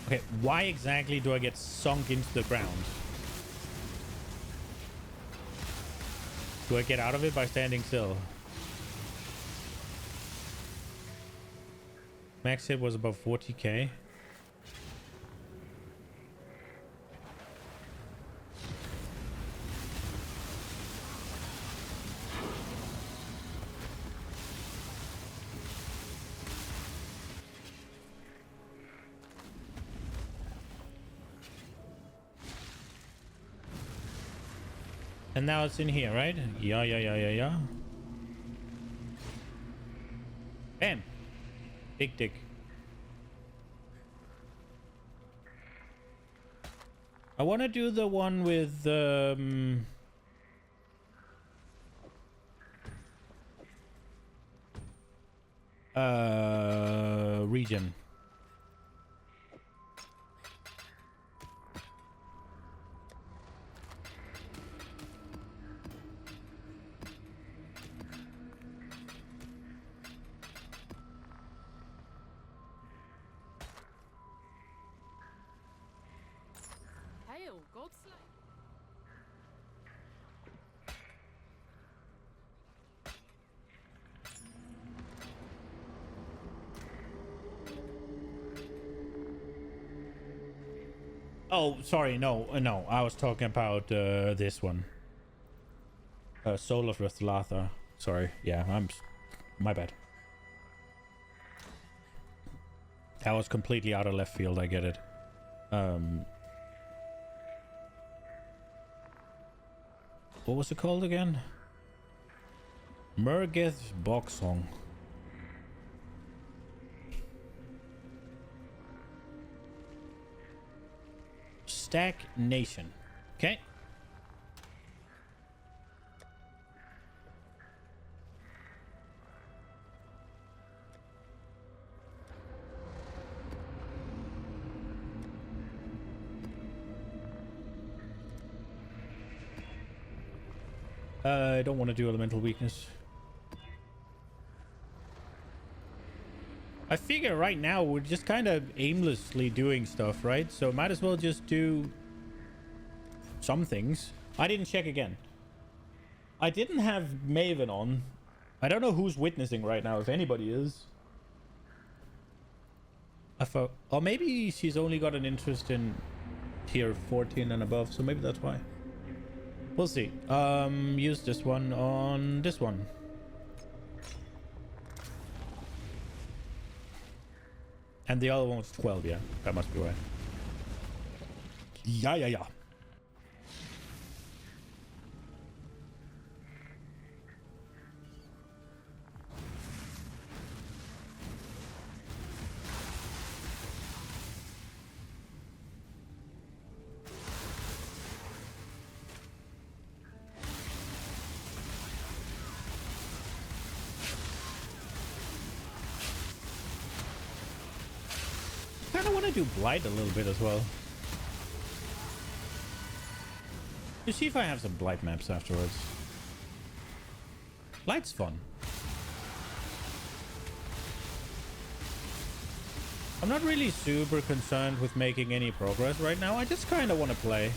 Speaker 1: Okay, why exactly do I get sunk into the ground? Do I get out of it by standing still? Max hit was above 40k. And now it's in here, right? Yeah. Bam! Big dick. I want to do the one with region.
Speaker 3: Hail, Godslayer.
Speaker 1: Oh, sorry, no, I was talking about this one. Soul of Rathalatha. Sorry, yeah, my bad. That was completely out of left field, I get it. What was it called again? Mergeth's Bog Song. Stagnation. Okay. I don't want to do elemental weakness. I figure right now we're just kind of aimlessly doing stuff, right? So might as well just do some things. I didn't check again. I didn't have Maven on. I don't know who's witnessing right now, if anybody is. I thought, or maybe she's only got an interest in tier 14 and above, so maybe that's why. We'll see. Use this one on this one. And the other one was 12, yeah. That must be right. Yeah. I want to do Blight a little bit as well. To see if I have some Blight maps afterwards. Blight's fun. I'm not really super concerned with making any progress right now. I just kind of want to play.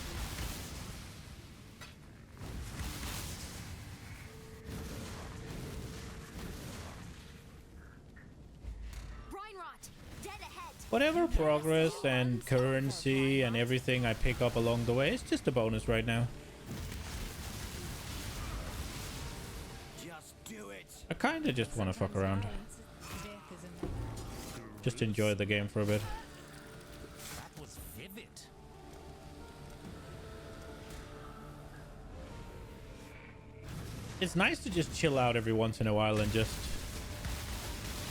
Speaker 1: Whatever progress and currency and everything I pick up along the way, it's just a bonus right now.
Speaker 2: Just do it.
Speaker 1: I kind of just want to fuck around. Just enjoy the game for a bit.
Speaker 2: That was vivid.
Speaker 1: It's nice to just chill out every once in a while and just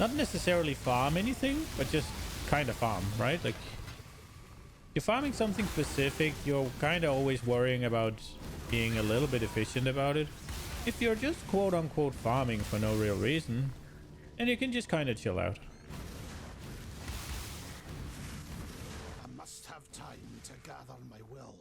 Speaker 1: not necessarily farm anything, but just kind of farm, right? Like, you're farming something specific, you're kind of always worrying about being a little bit efficient about it. If you're just quote-unquote farming for no real reason, then you can just kind of chill out.
Speaker 2: I must have time to gather my will.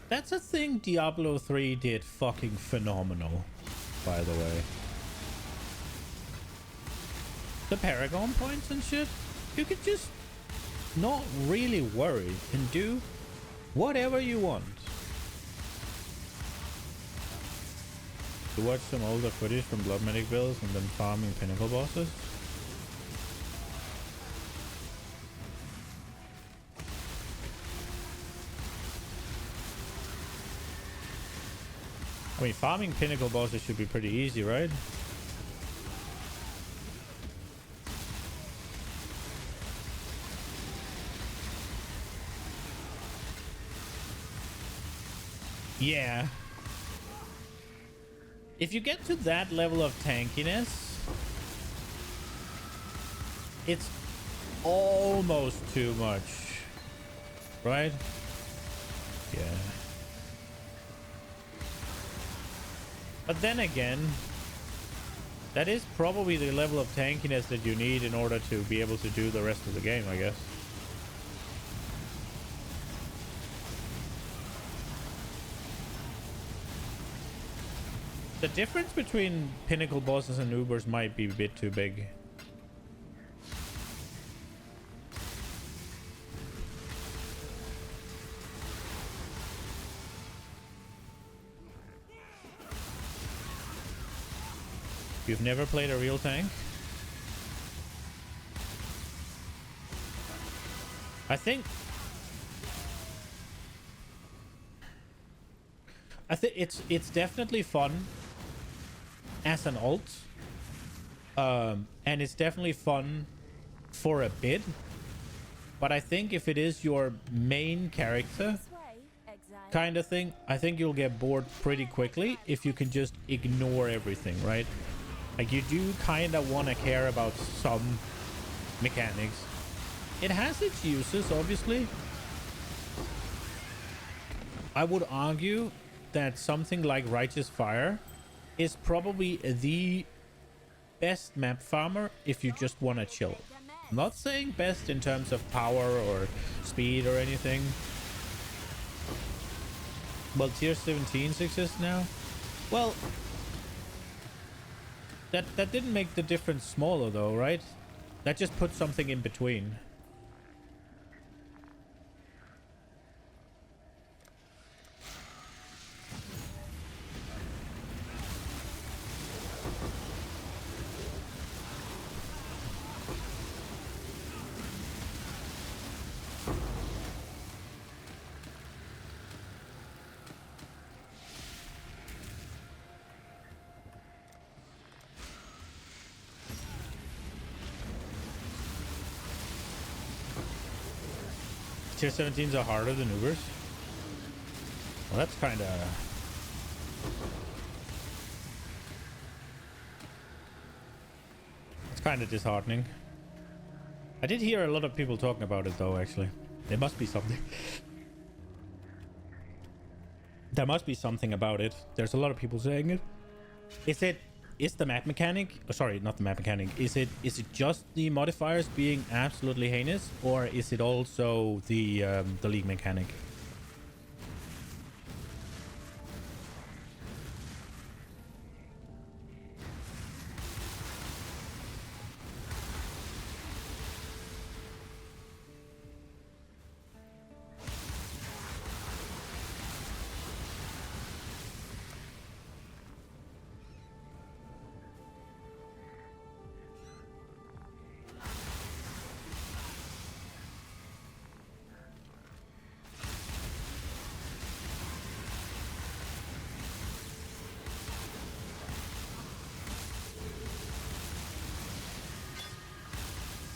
Speaker 1: That's a thing Diablo 3 did fucking phenomenal, by the way. The Paragon points and shit, you could just not really worry and do whatever you want. To watch some older footage from Blood Medic builds and then farming pinnacle bosses. I mean, farming pinnacle bosses should be pretty easy, right? Yeah. If you get to that level of tankiness, it's almost too much, right? Yeah. But then again, that is probably the level of tankiness that you need in order to be able to do the rest of the game, I guess. The difference between pinnacle bosses and Noobers might be a bit too big. You've never played a real tank? I think I think it's definitely fun as an alt. And it's definitely fun for a bit. But I think if it is your main character
Speaker 4: This way, Exile.
Speaker 1: kind of thing, I think you'll get bored pretty quickly if you can just ignore everything, right? Like, you do kind of want to care about some mechanics. It has its uses, obviously. I would argue that something like Righteous Fire is probably the best map farmer if you just want to chill. I'm not saying best in terms of power or speed or anything. Well, tier 17s exist now. Well, that didn't make the difference smaller though, right? That just put something in between. Tier 17s are harder than Ubers. Well, that's kind of... It's kind of disheartening. I did hear a lot of people talking about it, though, actually. There must be something. There must be something about it. There's a lot of people saying it. Is the map mechanic... Oh, sorry, not the map mechanic. Is it just the modifiers being absolutely heinous? Or is it also the league mechanic?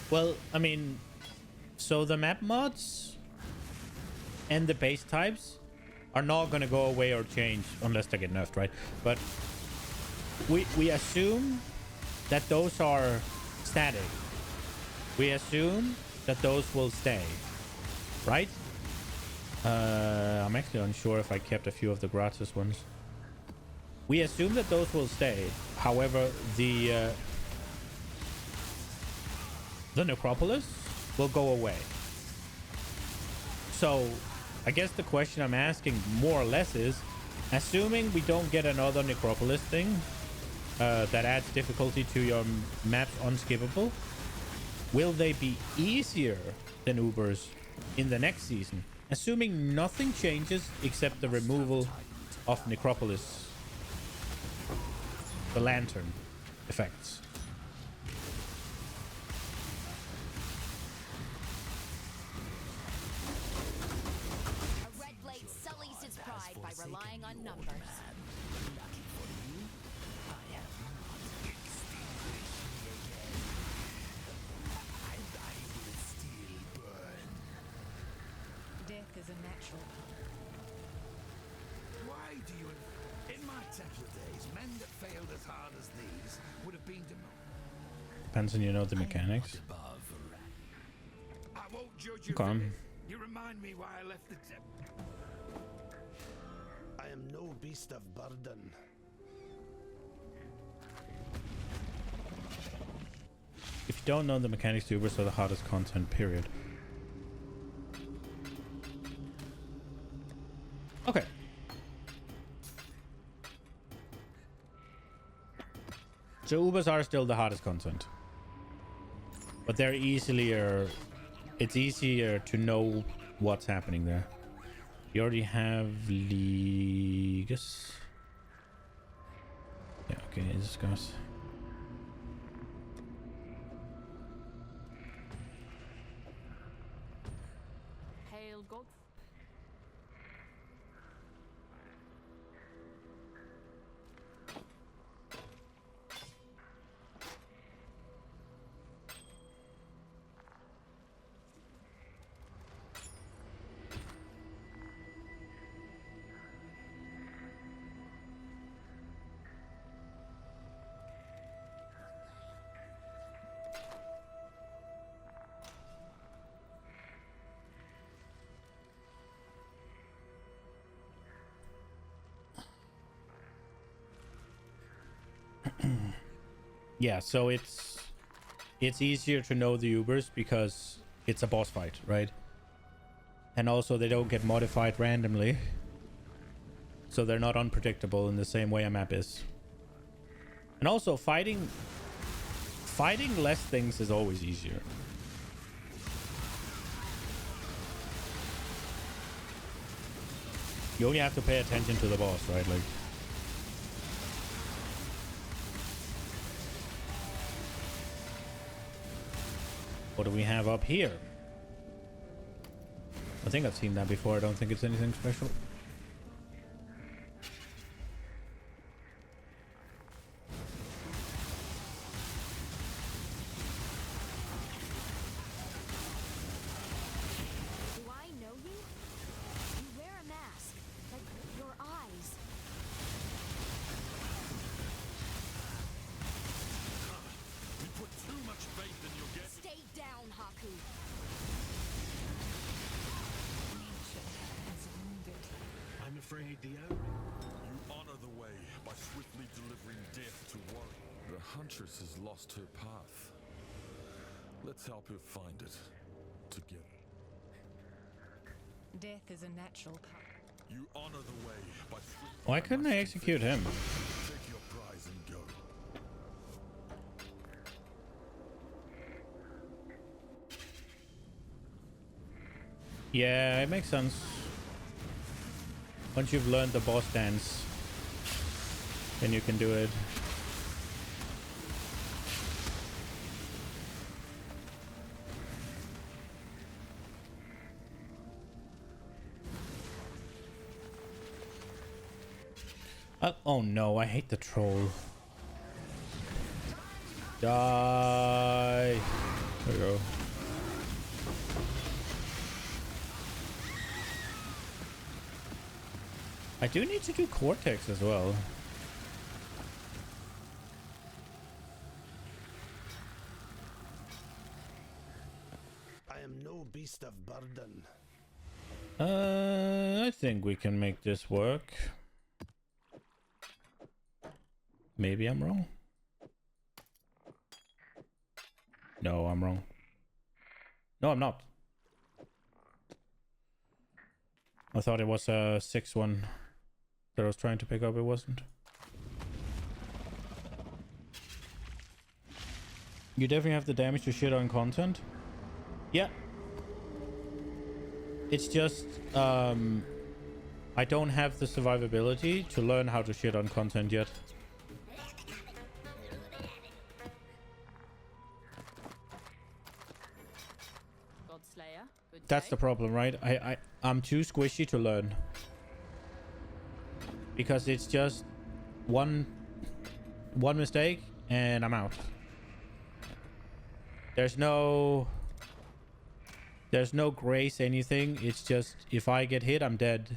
Speaker 1: Well, I mean, so the map mods and the base types are not going to go away or change unless they get nerfed, right? But we assume that those are static. We assume that those will stay, right? I'm actually unsure if I kept a few of the gratis ones. We assume that those will stay. However, the Necropolis will go away. So I guess the question I'm asking more or less is, assuming we don't get another Necropolis thing that adds difficulty to your maps unskippable, will they be easier than Ubers in the next season? Assuming nothing changes except the removal of Necropolis, the lantern effects.
Speaker 4: Relying on numbers.
Speaker 6: Death is a natural.
Speaker 2: Why do you... In my Templar days, men that failed as hard as these would have been demoted.
Speaker 1: Depends on, you know, the mechanics.
Speaker 2: I won't judge you.
Speaker 1: Okay.
Speaker 2: You remind me why I left the I am no beast of burden.
Speaker 1: If you don't know the mechanics, the Ubers are the hardest content, period. Okay. So Ubers are still the hardest content. But they're easier... It's easier to know what's happening there. You already have Leagus. Yeah, okay, discuss.
Speaker 3: Hail God.
Speaker 1: Yeah, so it's easier to know the Ubers because it's a boss fight, right? And also they don't get modified randomly. So they're not unpredictable in the same way a map is. And also fighting less things is always easier. You only have to pay attention to the boss, right? Like, what do we have up here? I think I've seen that before. I don't think it's anything special.
Speaker 7: Do I know you? You wear a mask, like your eyes.
Speaker 2: You put too much faith in your guess.
Speaker 7: Stay down, Haku.
Speaker 6: Nature has wounded.
Speaker 8: I'm afraid the
Speaker 2: You honor the way by swiftly delivering death to one.
Speaker 9: The Huntress has lost her path. Let's help her find it. Together.
Speaker 6: Death is a natural part.
Speaker 2: You honor the way by swiftly...
Speaker 1: Why couldn't I execute him?
Speaker 2: Take your prize and go.
Speaker 1: Yeah, it makes sense. Once you've learned the boss dance, then you can do it. Oh no, I hate the troll. Die. There we go. I do need to do Cortex as well.
Speaker 8: I am no beast of burden.
Speaker 1: I think we can make this work. Maybe I'm wrong. No, I'm wrong. No, I'm not. I thought it was a 6-1 that I was trying to pick up. It wasn't. You definitely have the damage to shit on content. Yeah. It's just, I don't have the survivability to learn how to shit on content yet.
Speaker 3: Godslayer. Good
Speaker 1: That's
Speaker 3: day.
Speaker 1: the problem, right? I'm too squishy to learn. Because it's just one mistake and I'm out. There's no grace anything. It's just if I get hit, I'm dead.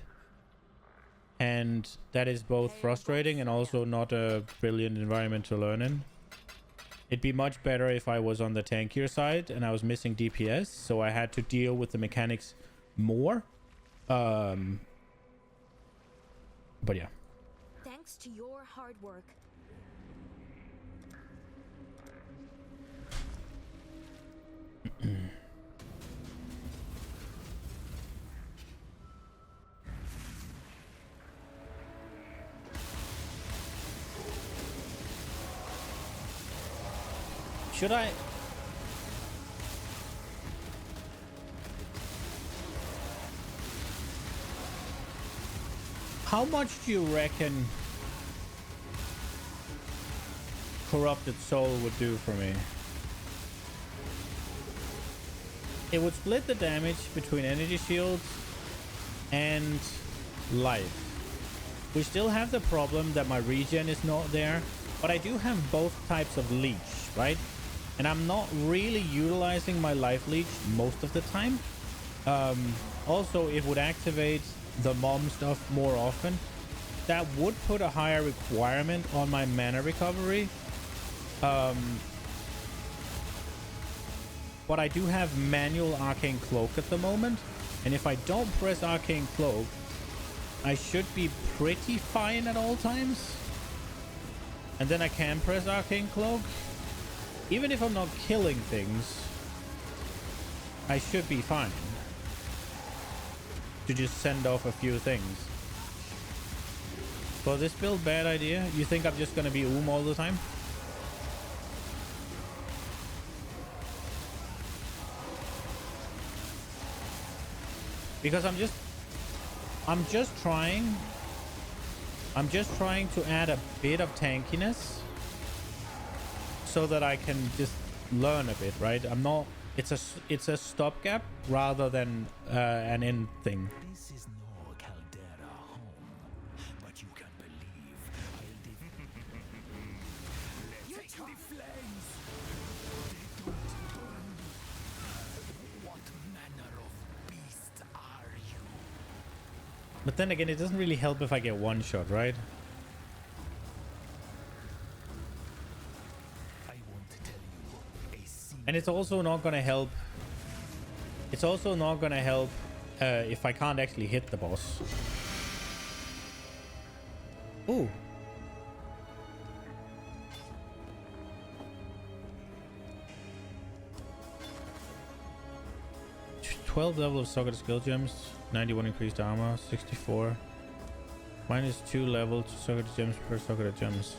Speaker 1: And that is both frustrating and also not a brilliant environment to learn in. It'd be much better if I was on the tankier side and I was missing DPS, so I had to deal with the mechanics more. But yeah.
Speaker 7: Thanks to your hard work.
Speaker 1: Should I? How much do you reckon Corrupted Soul would do for me? It would split the damage between energy shields and life. We still have the problem that my regen is not there, but I do have both types of leech, right? And I'm not really utilizing my life leech most of the time. Also, it would activate the mom stuff more often. That would put a higher requirement on my mana recovery. But I do have manual Arcane Cloak at the moment. And if I don't press Arcane Cloak, I should be pretty fine at all times. And then I can press Arcane Cloak. Even if I'm not killing things, I should be fine to just send off a few things. For this build, bad idea. You think I'm just gonna be all the time? Because I'm just trying to add a bit of tankiness so that I can just learn a bit, right? I'm not, it's a stopgap rather than an end thing.
Speaker 2: This is no Caldera home, but you can believe I'll take the flames. They don't burn me. What manner of beast are you?
Speaker 1: But then again, it doesn't really help if I get one shot, right?
Speaker 2: I want to tell you a secret.
Speaker 1: And it's also not gonna help. It's also not gonna help if I can't actually hit the boss. Ooh. $12 level of socket skill gems, 91 increased armor, 64. Minus 2 level to socket gems per socket gems.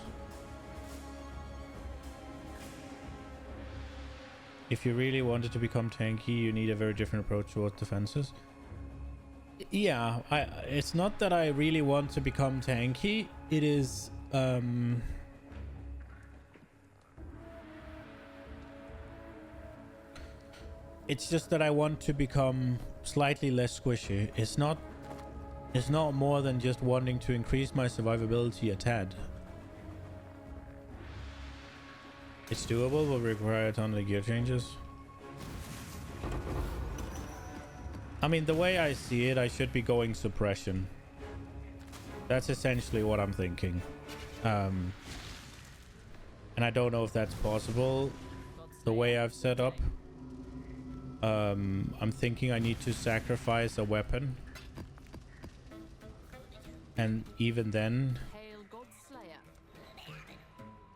Speaker 1: If you really wanted to become tanky, you need a very different approach towards defenses. Yeah, it's not that I really want to become tanky. It is it's just that I want to become slightly less squishy. It's not more than just wanting to increase my survivability a tad. It's doable, but require a ton of gear changes. I mean, the way I see it, I should be going suppression. That's essentially what I'm thinking. And I don't know if that's possible the way I've set up. I'm thinking I need to sacrifice a weapon. And even then,
Speaker 3: Hail God Slayer.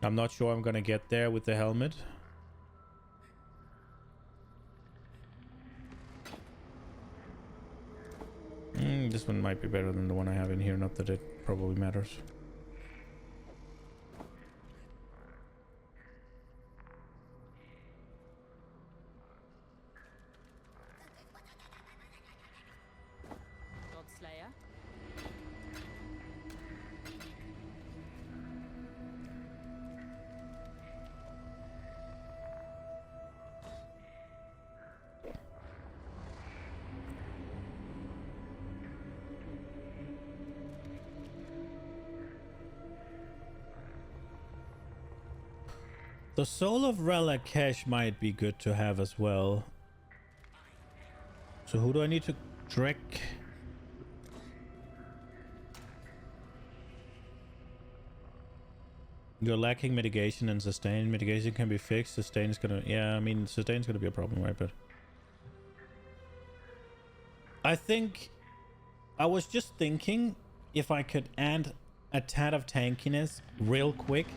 Speaker 1: I'm not sure I'm gonna get there with the helmet. This one might be better than the one I have in here, not that it probably matters.
Speaker 3: God Slayer.
Speaker 1: The Soul of Relakesh might be good to have as well. So who do I need to trick? You're lacking mitigation and sustain. Mitigation can be fixed. Sustain is gonna... Yeah, I mean, sustain is gonna be a problem, right? But I think... I was just thinking if I could add a tad of tankiness real quick.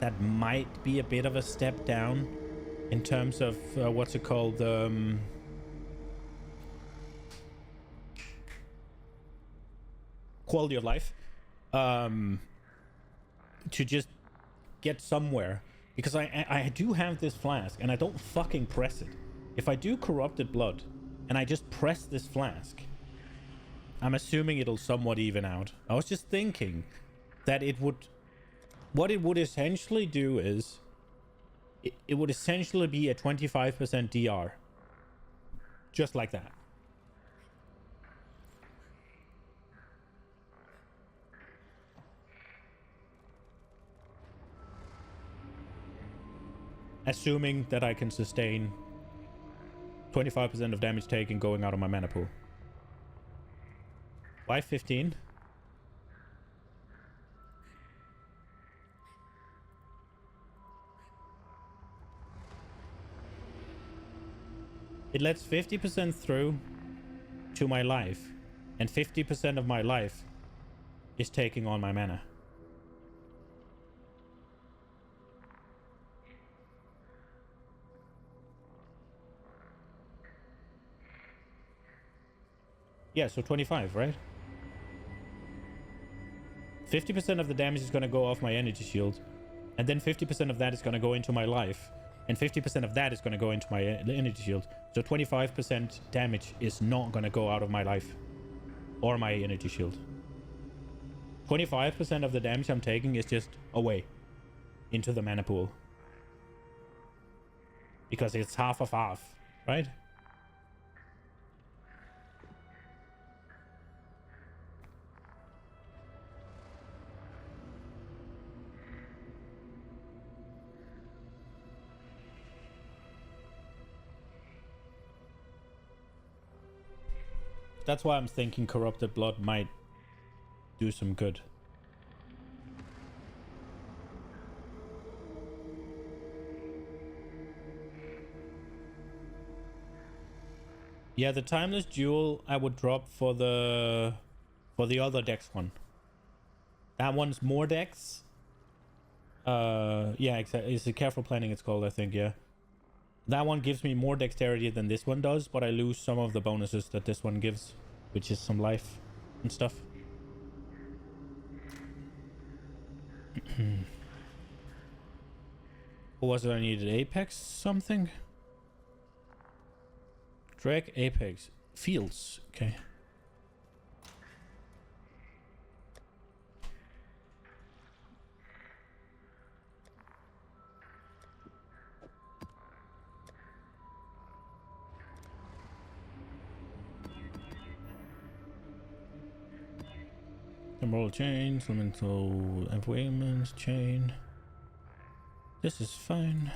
Speaker 1: That might be a bit of a step down in terms of what's it called, quality of life, to just get somewhere, because I do have this flask and I don't fucking press it. If I do corrupted blood and I just press this flask, I'm assuming it'll somewhat even out. I was just thinking that it would... What it would essentially do is, it would essentially be a 25% DR. Just like that. Assuming that I can sustain 25% of damage taken going out of my mana pool. Why 15? It lets 50% through to my life, and 50% of my life is taking on my mana. Yeah, so 25, right? 50% of the damage is going to go off my energy shield. And then 50% of that is going to go into my life. And 50% of that is going to go into my energy shield. So 25% damage is not going to go out of my life. Or my energy shield. 25% of the damage I'm taking is just away. Into the mana pool. Because it's half of half, right? That's why I'm thinking Corrupted Blood might do some good. Yeah, the Timeless Jewel I would drop for the other Dex one. That one's more Dex. Yeah, exactly. It's a Careful Planning it's called, I think, yeah. That one gives me more dexterity than this one does, but I lose some of the bonuses that this one gives, which is some life and stuff. What was it I needed? Apex something? Drag Apex. Fields. Okay. Emerald chain, elemental envoyments, chain. This is fine.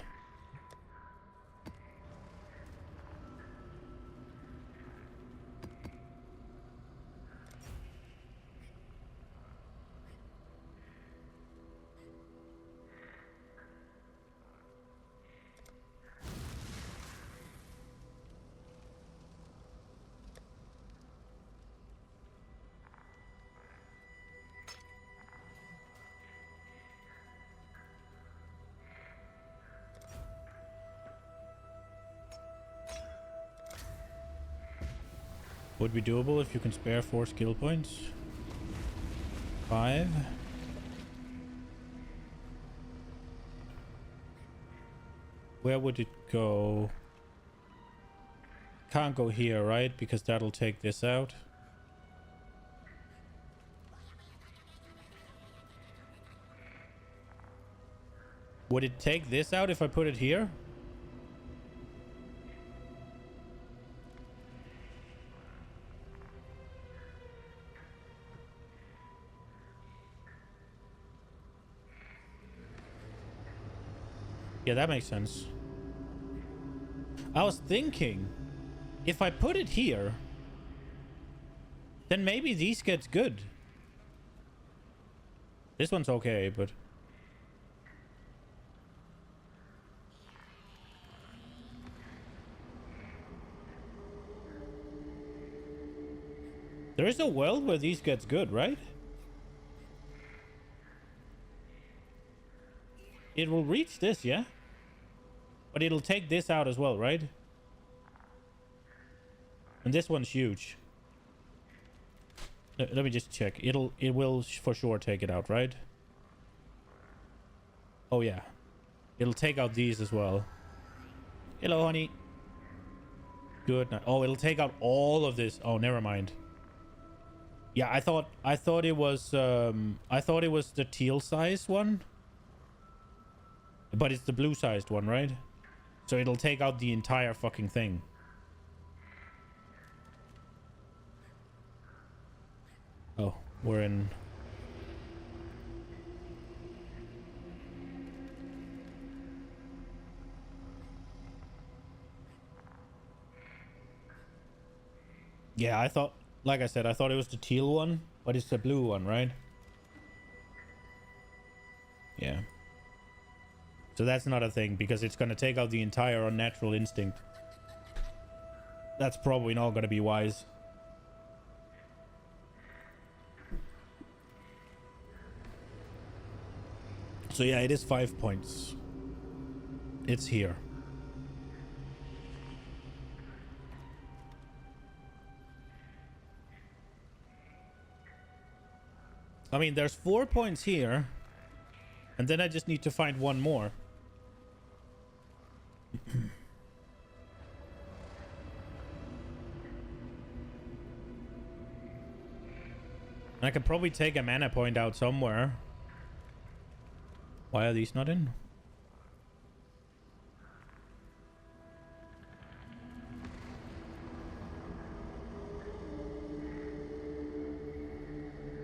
Speaker 1: Would be doable if you can spare 4 skill points. 5. Where would it go? Can't go here, right? Because that'll take this out. Would it take this out if I put it here? Yeah, that makes sense. I was thinking, if I put it here, then maybe these gets good. This one's okay, but... There is a world where these gets good, right? It will reach this, yeah? But it'll take this out as well, right? And this one's huge. Let me just check. It will for sure take it out, right? Oh yeah. It'll take out these as well. Hello, honey. Good night. Oh, it'll take out all of this. Oh, never mind. Yeah, I thought it was the teal size one. But it's the blue sized one, right? So it'll take out the entire fucking thing. Oh, we're in... Yeah, I thought... Like I said, I thought it was the teal one, but it's the blue one, right? Yeah. So that's not a thing, because it's going to take out the entire unnatural instinct. That's probably not going to be wise. So yeah, it is 5 points. It's here. I mean, there's 4 points here. And then I just need to find one more. I could probably take a mana point out somewhere. Why are these not in?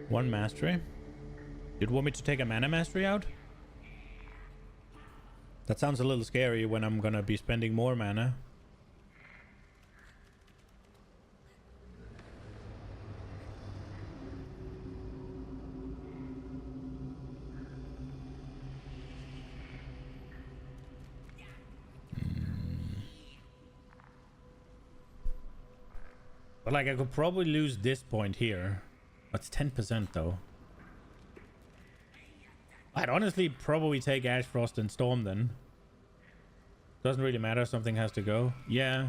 Speaker 1: One mastery. You'd want me to take a mana mastery out? That sounds a little scary when I'm gonna be spending more mana. But like I could probably lose this point here. That's 10% though. I'd honestly probably take Ash, Frost, and Storm then. Doesn't really matter. Something has to go. Yeah.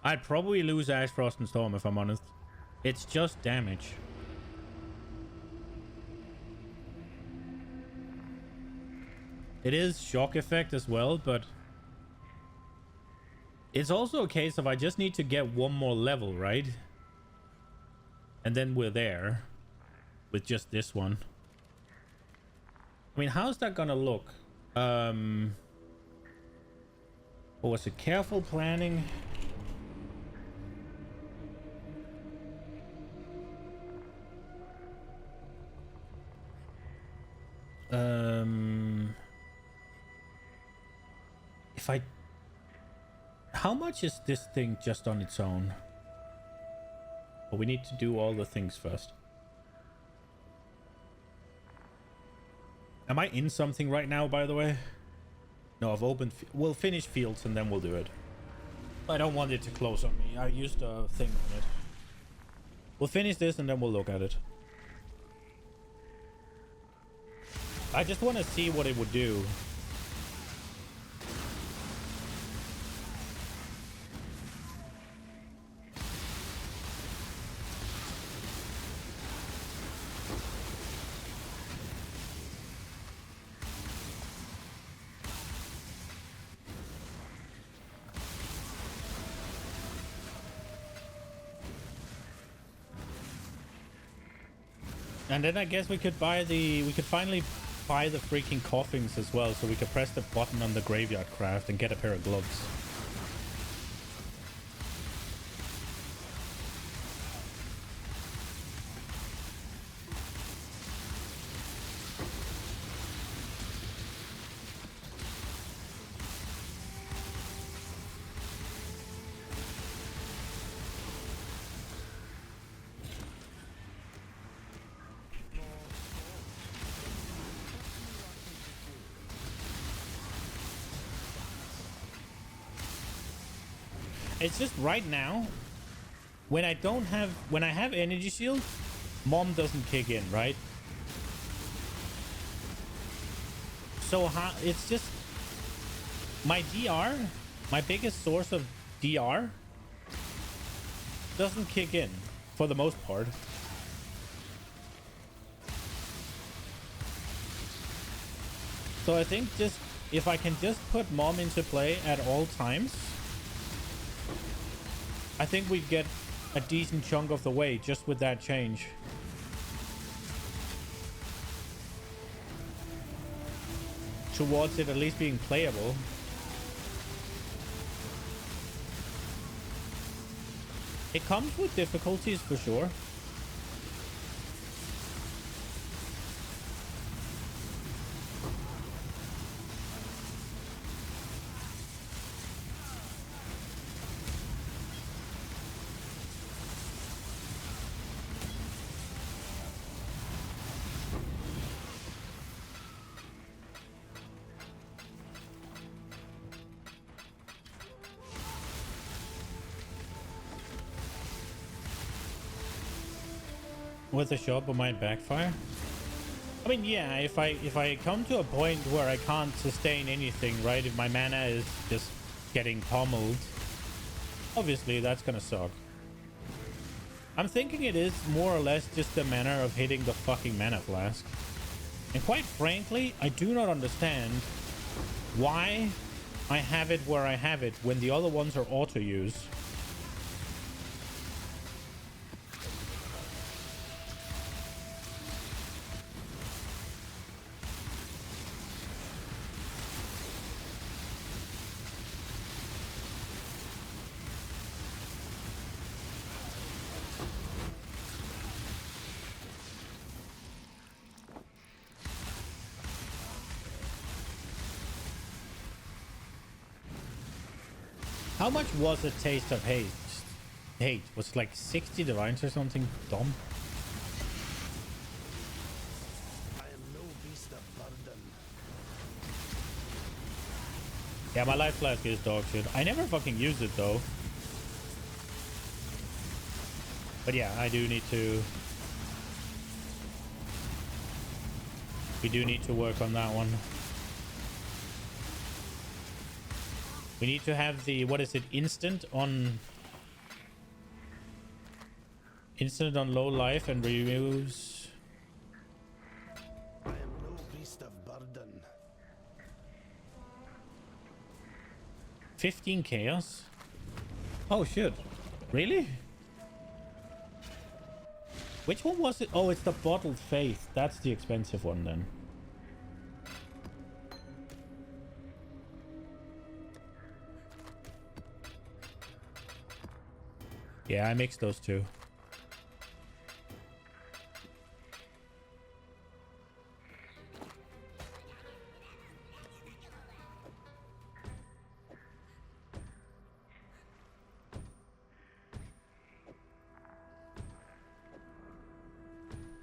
Speaker 1: I'd probably lose Ash, Frost, and Storm if I'm honest. It's just damage. It is shock effect as well, but... it's also a case of I just need to get one more level, right? And then we're there. With just this one. I mean, how's that gonna look? What was it? Careful planning. If I... how much is this thing just on its own? But we need to do all the things first. Am I in something right now, by the way? No, I've opened... we'll finish fields and then we'll do it. I don't want it to close on me. I used a thing on it. We'll finish this and then we'll look at it. I just want to see what it would do. And then I guess we could buy the... we could finally buy the freaking coffins as well, so we could press the button on the graveyard craft and get a pair of gloves. It's just right now, when I don't have... when I have energy shield, mom doesn't kick in, right? So it's just... my DR, my biggest source of DR, doesn't kick in, for the most part. So I think just... if I can just put mom into play at all times... I think we get a decent chunk of the way just with that change. Towards it at least being playable. It comes with difficulties for sure. With a shop, it might backfire. I mean, yeah, if I come to a point where I can't sustain anything, right? If my mana is just getting pummeled, obviously that's gonna suck. I'm thinking it is more or less just a matter of hitting the fucking mana flask. And quite frankly, I do not understand why I have it where I have it when the other ones are auto use. How much was a Taste of Hate? Hate was it like 60 divines or something dumb?
Speaker 8: I am no beast of burden.
Speaker 1: Yeah, my life flask is dog shit. I never fucking used it though. But yeah, I do need to. We do need to work on that one. We need to have the, what is it, instant on low life and removes.
Speaker 8: I am no beast of burden.
Speaker 1: 15 chaos? Oh shit. Really? Which one was it? Oh, it's the Bottled Faith. That's the expensive one then. Yeah, I mixed those two.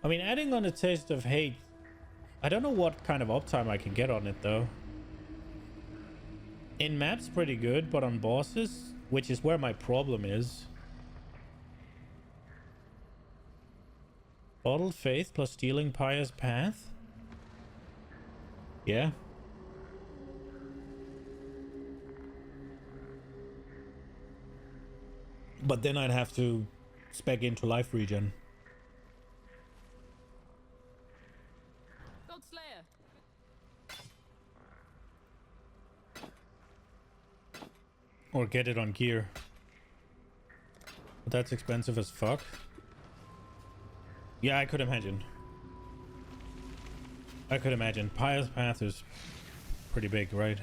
Speaker 1: I mean, adding on a Taste of Hate, I don't know what kind of uptime I can get on it though. In maps pretty good, but on bosses, which is where my problem is. Bottled Faith plus Stealing Pious Path? Yeah. But then I'd have to spec into life regen.
Speaker 3: God Slayer.
Speaker 1: Or get it on gear. But that's expensive as fuck. Yeah, I could imagine. I could imagine. Pious Path is pretty big, right?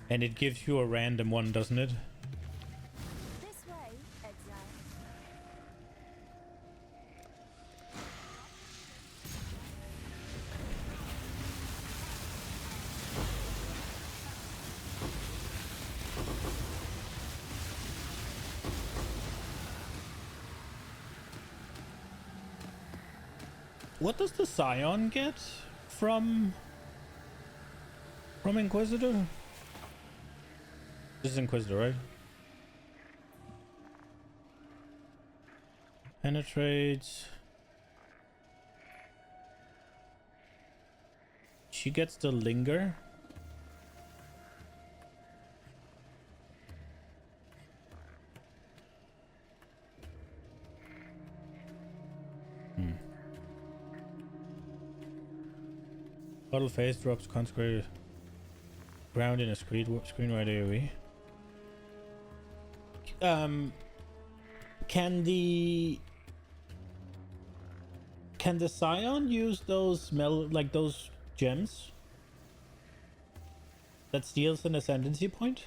Speaker 1: And it gives you a random one, doesn't it?
Speaker 7: This way, Exile.
Speaker 1: What does the Scion get from Inquisitor? This is Inquisitor, right? Penetrates. She gets the Linger. Bottle Face drops consecrated ground in a screen wide AoE. Can the Scion use those those gems that steals an ascendancy point?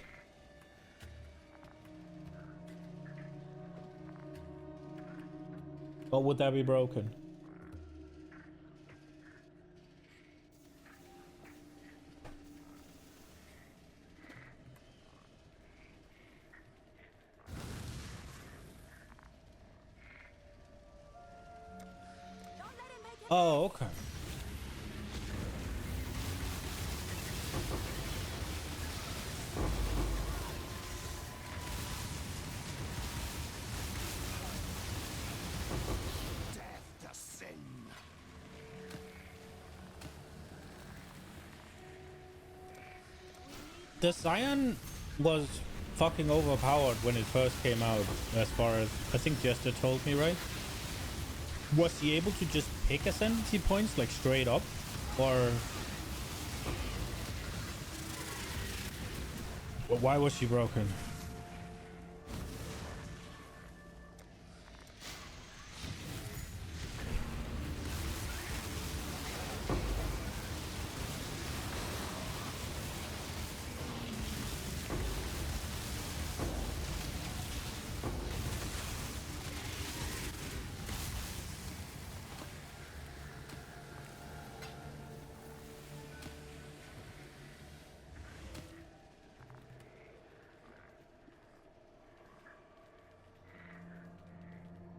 Speaker 1: Or would that be broken? Oh, okay.
Speaker 8: Death to sin.
Speaker 1: The Scion was fucking overpowered when it first came out, as far as I think Jester told me, right? Was he able to just pick ascendancy points like straight up? Or why was she broken?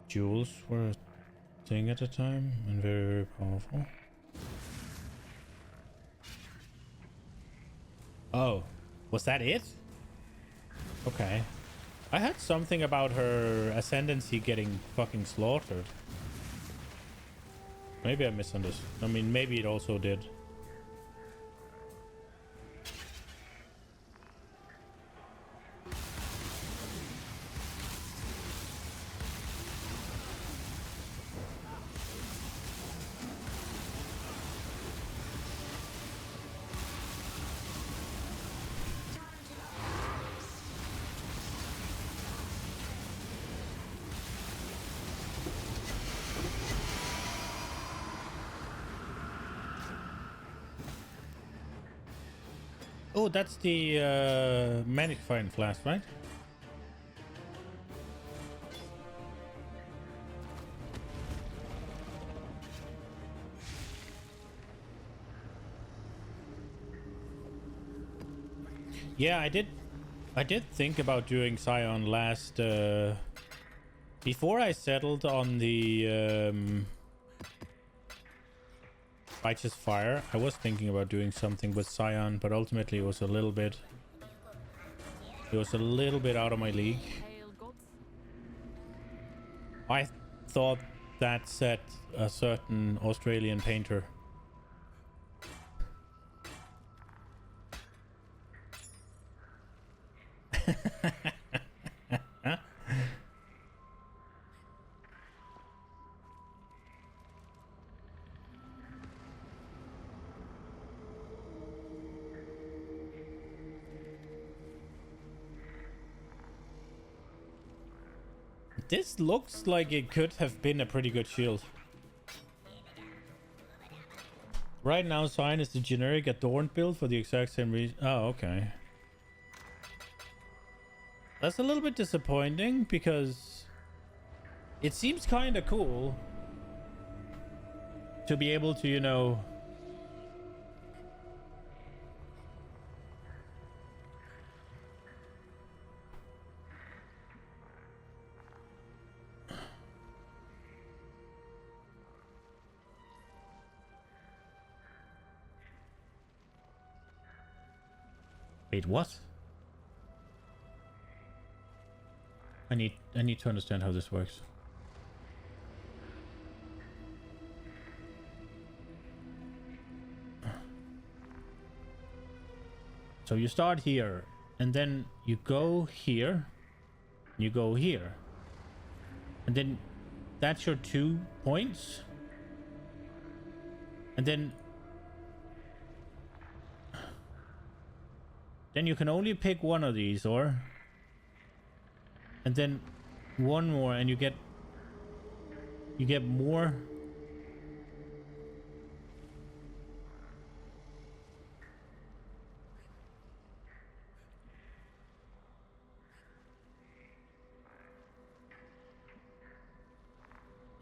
Speaker 1: Jewels were a thing at the time and very, very powerful. Oh, was that it? Okay. I heard something about her ascendancy getting fucking slaughtered. Maybe I misunderstood. I mean, maybe it also did. Oh, that's the Magnifying Flask, right? Yeah, I did think about doing Scion last before I settled on the Righteous Fire. I was thinking about doing something with Scion, but ultimately it was a little bit out of my league.
Speaker 3: Hail gods.
Speaker 1: I thought that set a certain Australian painter. This looks like it could have been a pretty good shield. Right now, Sign is the generic Adorned build for the exact same reason. Oh, okay. That's a little bit disappointing because it seems kind of cool to be able to, you know... Wait, what? I need to understand how this works. So you start here, and then you go here, you go here, and then that's your 2 points, and then you can only pick one of these, or and then one more, and you get more.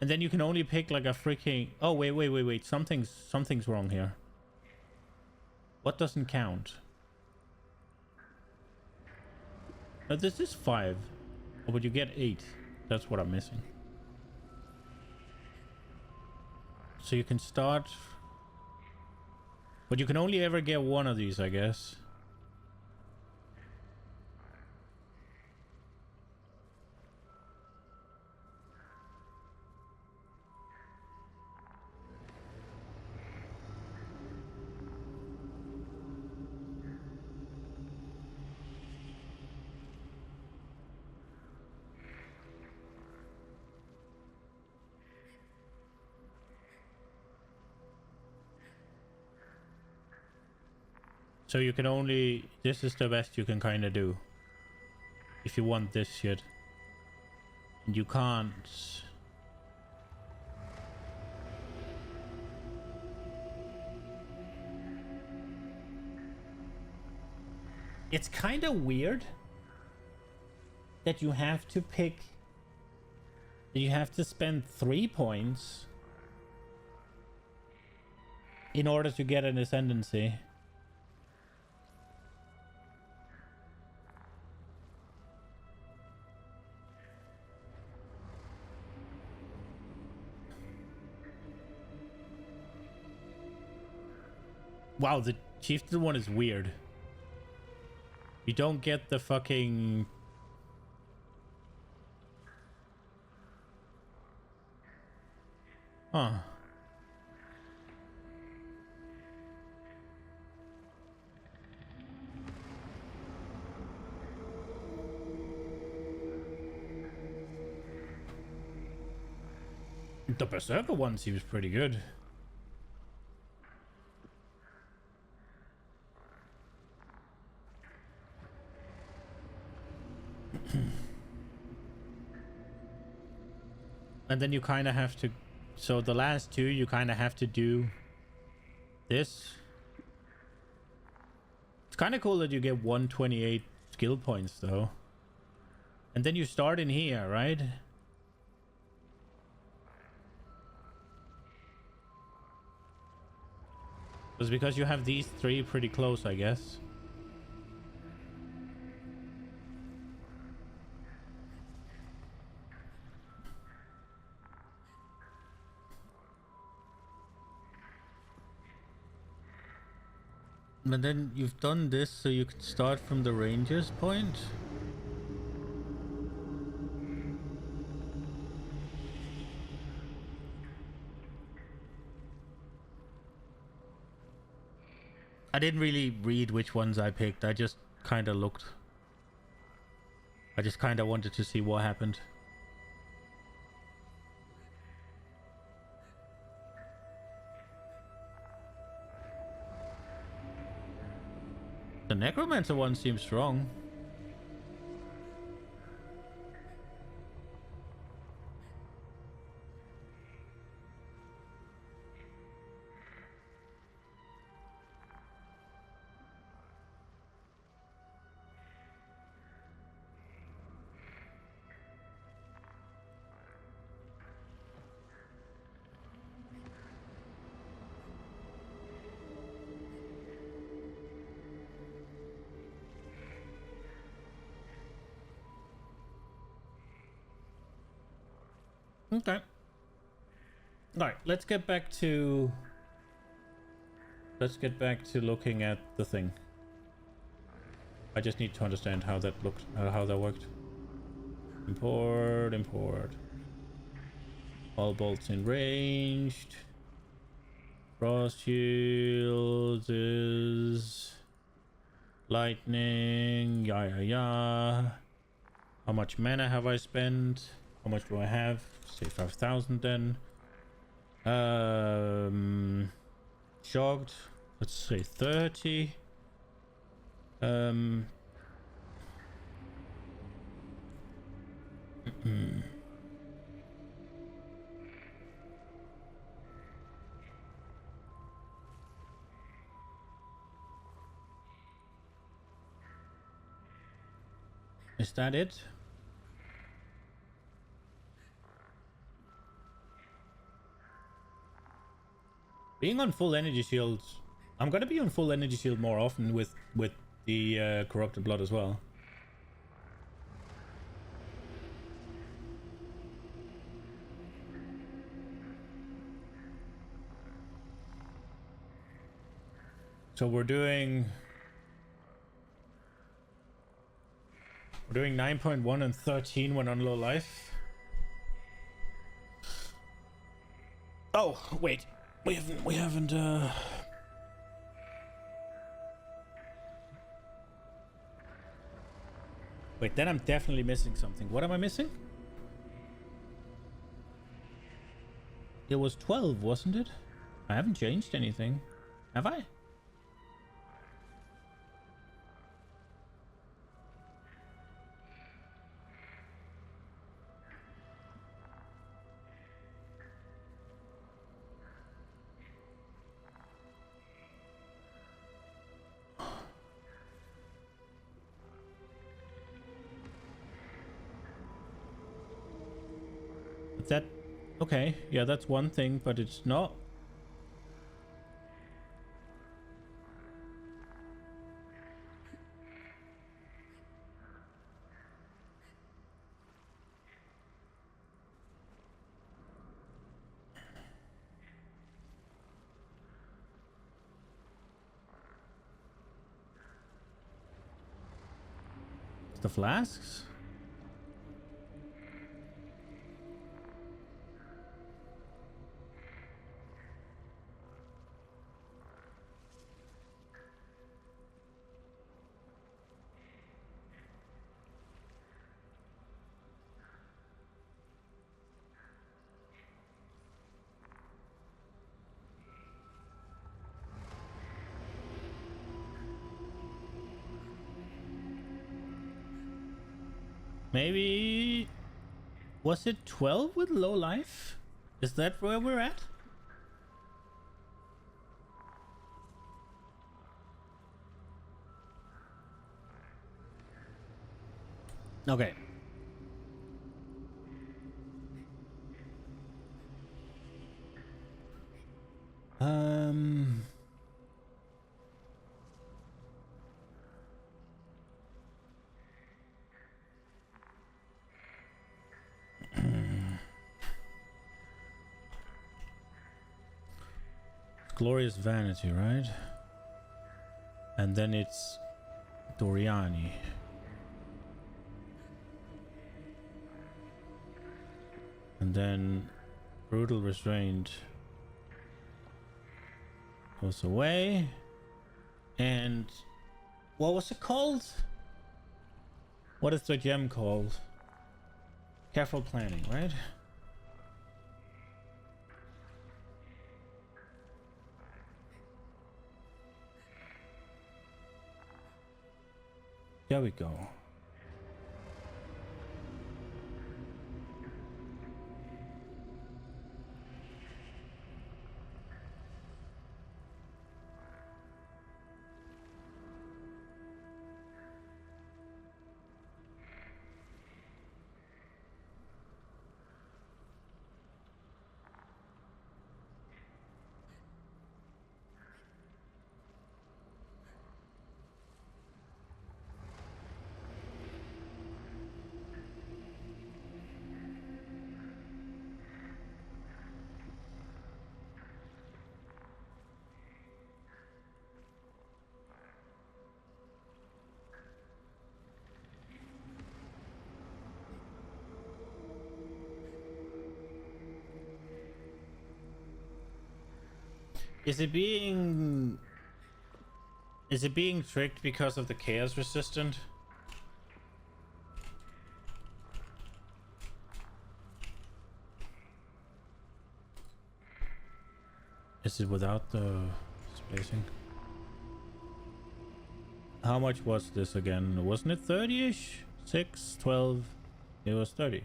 Speaker 1: And then you can only pick like a freaking... Oh, wait. Something's wrong here. What doesn't count? No, this is 5. Oh, but you get 8. That's what I'm missing. So you can start... But you can only ever get one of these, I guess. So you can only... This is the best you can kind of do. If you want this shit. And you can't... It's kind of weird that you have to pick... that you have to spend 3 points in order to get an ascendancy. Wow, the chieftain one is weird. You don't get the fucking... Huh. The Berserker one seems pretty good. And then you kind of have to... So the last two, you kind of have to do this. It's kind of cool that you get 128 skill points, though. And then you start in here, right? It's because you have these three pretty close, I guess. But then you've done this so you can start from the ranger's point. I didn't really read which ones I picked. I just kind of looked. I just kind of wanted to see what happened. The Necromancer one seems strong. Okay. Alright, let's get back to looking at the thing. I just need to understand how that looked, how that worked. Import. All bolts in ranged. Frost shields is lightning. Yeah. How much mana have I spent? How much do I have? Say 5,000 then. Shocked. Let's say 30. Is that it? Being on full energy shields, I'm gonna be on full energy shield more often with the corrupted blood as well. So we're doing 9.1 and 13 when on low life. Oh wait. We haven't, Wait, then I'm definitely missing something. What am I missing? It was 12, wasn't it? I haven't changed anything. Have I? That... Okay, yeah, that's one thing, but it's not. The flasks? Maybe... Was it 12 with low life? Is that where we're at? Okay. Glorious Vanity, right? And then it's Doriani. And then Brutal Restraint goes away. And what was it called? What is the gem called? Careful Planning, right? There we go. Is it being tricked because of the chaos resistant? Is it without the spacing? How much was this again? Wasn't it 30-ish? 6, 12. It was 30.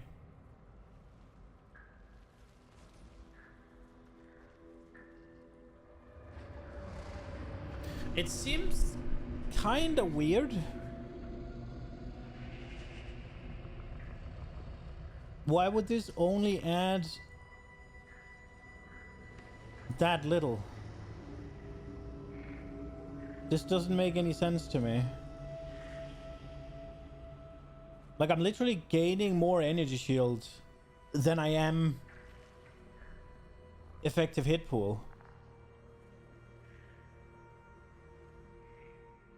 Speaker 1: It seems kinda weird. Why would this only add that little? This doesn't make any sense to me. Like, I'm literally gaining more energy shield than I am effective hit pool.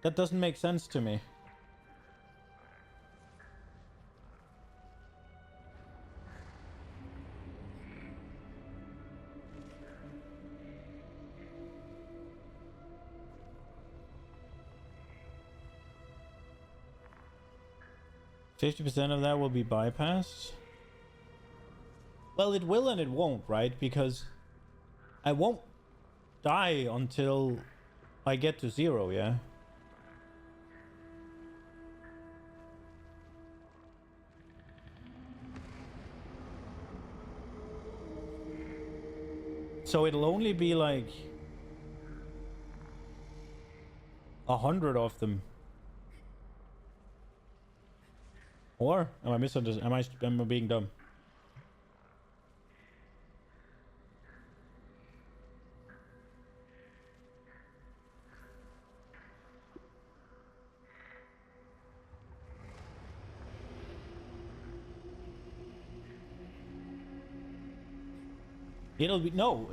Speaker 1: That doesn't make sense to me. %50 of that will be bypassed. Well, it will and it won't, right? Because I won't die until I get to 0, yeah? So it'll only be like 100 of them. Or am I misunderstanding? Am I being dumb? It'll be no,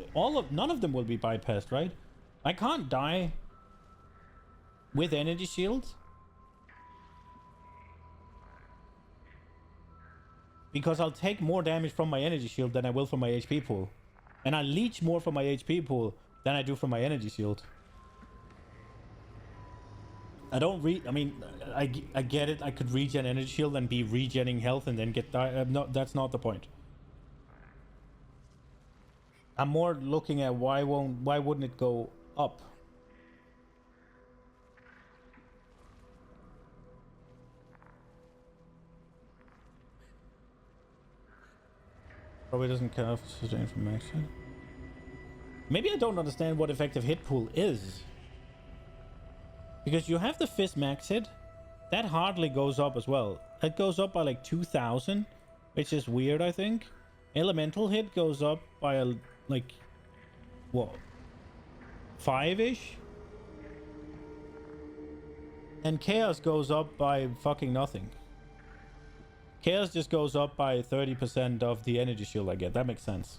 Speaker 1: none of them will be bypassed, right? I can't die with energy shield because I'll take more damage from my energy shield than I will from my HP pool, and I leech more from my HP pool than I do from my energy shield. I mean, I get it. I could regen energy shield and be regenning health and then get die. No, that's not the point. I'm more looking at why wouldn't it go up? Probably doesn't cut off sustain from max. Maybe I don't understand what effective hit pool is. Because you have the fist max hit. That hardly goes up as well. It goes up by like 2,000, which is weird, I think. Elemental hit goes up by like, what? 5-ish? And chaos goes up by fucking nothing. Chaos just goes up by 30% of the energy shield I get. That makes sense.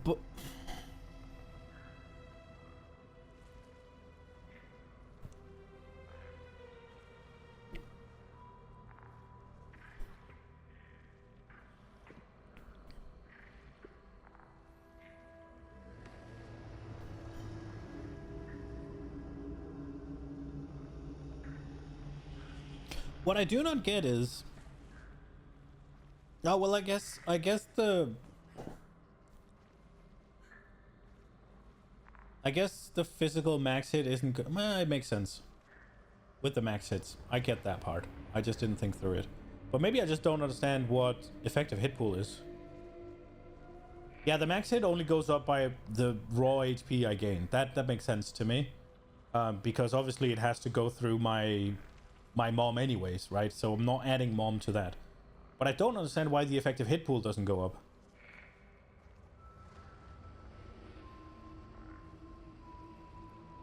Speaker 1: But what I do not get is, oh well, I guess the physical max hit isn't good. Well, it makes sense with the max hits. I get that part. I just didn't think through it. But maybe I just don't understand what effective hit pool is. Yeah, the max hit only goes up by the raw HP I gain. That makes sense to me. Because obviously it has to go through my mom anyways, right? So I'm not adding mom to that. But I don't understand why the effective hit pool doesn't go up.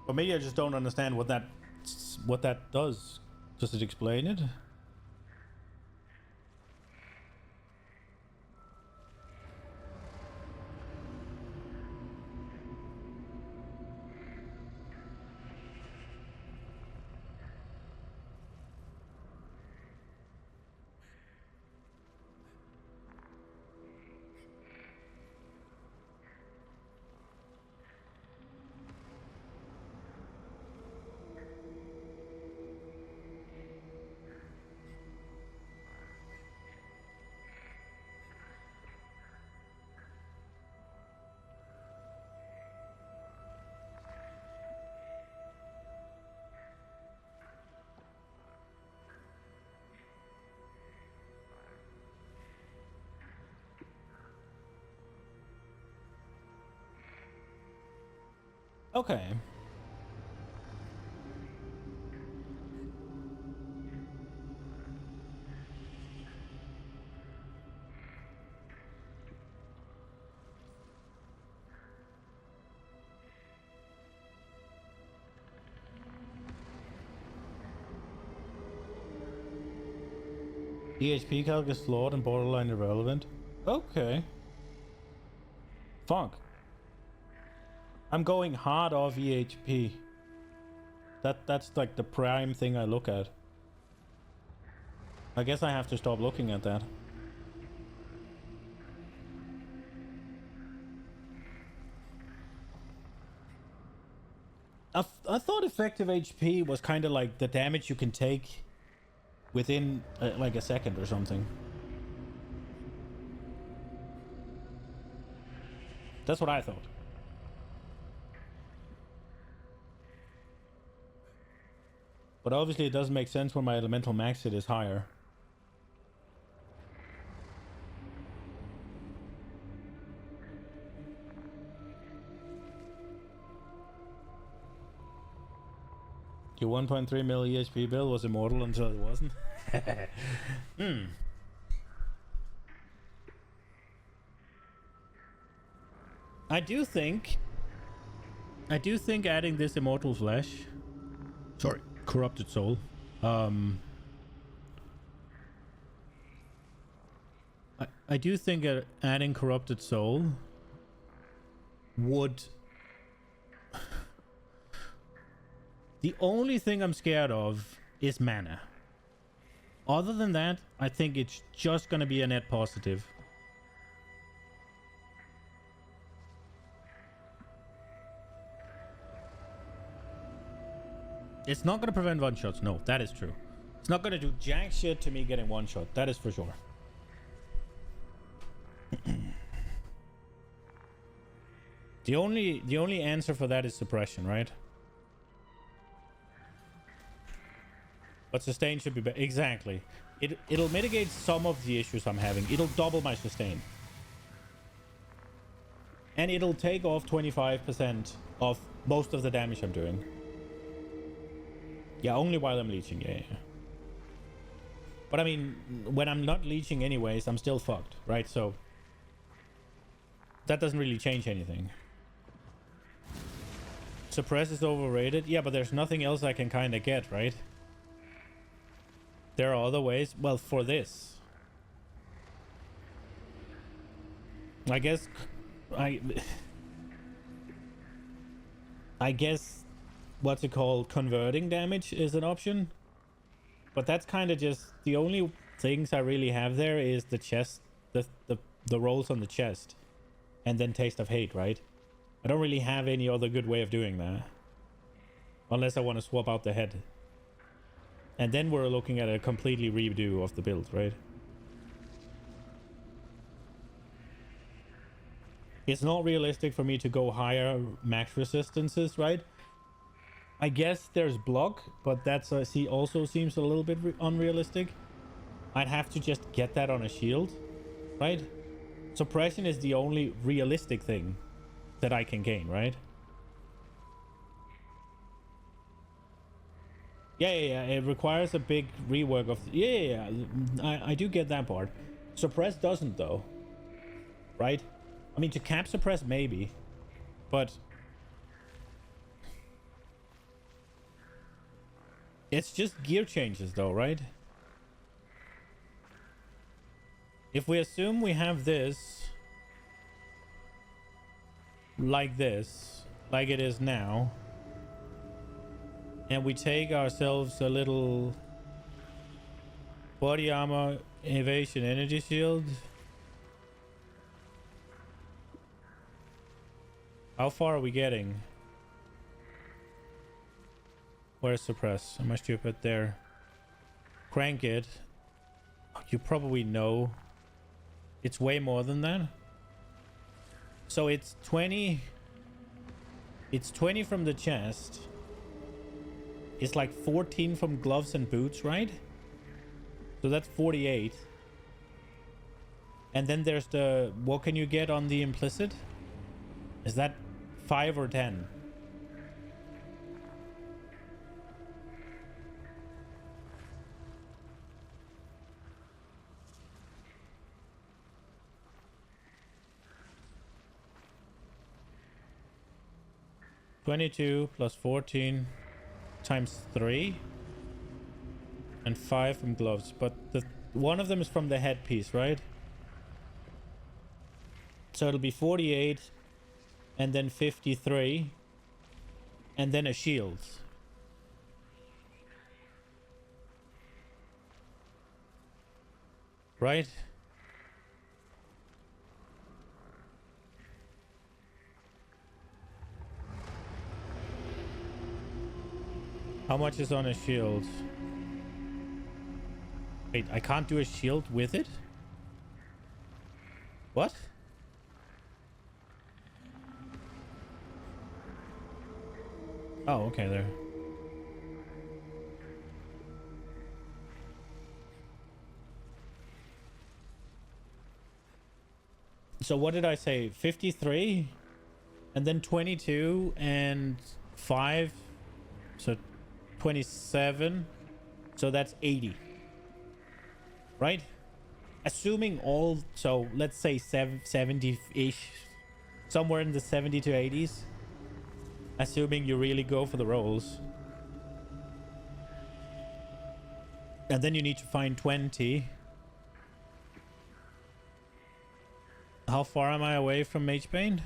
Speaker 1: Or maybe I just don't understand what that does. Does it explain it? Okay. EHP calc is flawed and borderline irrelevant. Okay. Fuck. I'm going hard off EHP. That's like the prime thing I look at. I guess I have to stop looking at that. I thought effective HP was kind of like the damage you can take within like a second or something. That's what I thought. But obviously it doesn't make sense when my elemental max hit is higher. Your 1.3 mil EHP bill was immortal until it wasn't. I do think adding this immortal flesh, sorry, corrupted soul, I do think adding Corrupted Soul would... The only thing I'm scared of is mana. Other than that, I think it's just gonna be a net positive. It's not gonna prevent one-shots, no, that is true. It's not gonna do jack shit to me getting one-shot, that is for sure. The only answer for that is suppression, right? But sustain should be better. Exactly. It'll mitigate some of the issues I'm having. It'll double my sustain. And it'll take off 25% of most of the damage I'm doing. Yeah, only while I'm leeching. Yeah. But I mean, when I'm not leeching anyways, I'm still fucked, right? So that doesn't really change anything. Suppress is overrated. Yeah, but there's nothing else I can kind of get, right? There are other ways. Well, for this, I guess I guess what's it called, converting damage is an option, but that's kind of just the only things I really have there is the chest, the rolls on the chest, and then Taste of Hate, right? I don't really have any other good way of doing that, unless I want to swap out the head. And then we're looking at a completely redo of the build, right? It's not realistic for me to go higher max resistances, right? I guess there's block, but that's also seems a little bit unrealistic. I'd have to just get that on a shield, right? Suppression is the only realistic thing that I can gain, right? Yeah, it requires a big rework of... Yeah, I do get that part. Suppress doesn't, though. Right? I mean, to cap suppress, maybe. But... it's just gear changes, though, right? If we assume we have this... like this. Like it is now... and we take ourselves a little body armor, evasion, energy shield. How far are we getting? Where's suppress? Am I stupid there? Crank it. You probably know. It's way more than that. So it's 20. It's 20 from the chest. It's like 14 from gloves and boots, right? So that's 48. And then there's the... what can you get on the implicit? Is that 5 or 10? $22 plus 14 times 3 and 5 from gloves, but the one of them is from the headpiece, right? So it'll be 48 and then 53 and then a shield, right? How much is on a shield? Wait, I can't do a shield with it? What? Oh, okay, there. So what did I say? 53? And then 22 and 5. So 27. So that's 80. Right? Assuming all... so let's say 70-ish. Somewhere in the 70 to 80s. Assuming you really go for the rolls. And then you need to find 20. How far am I away from Mage Bane?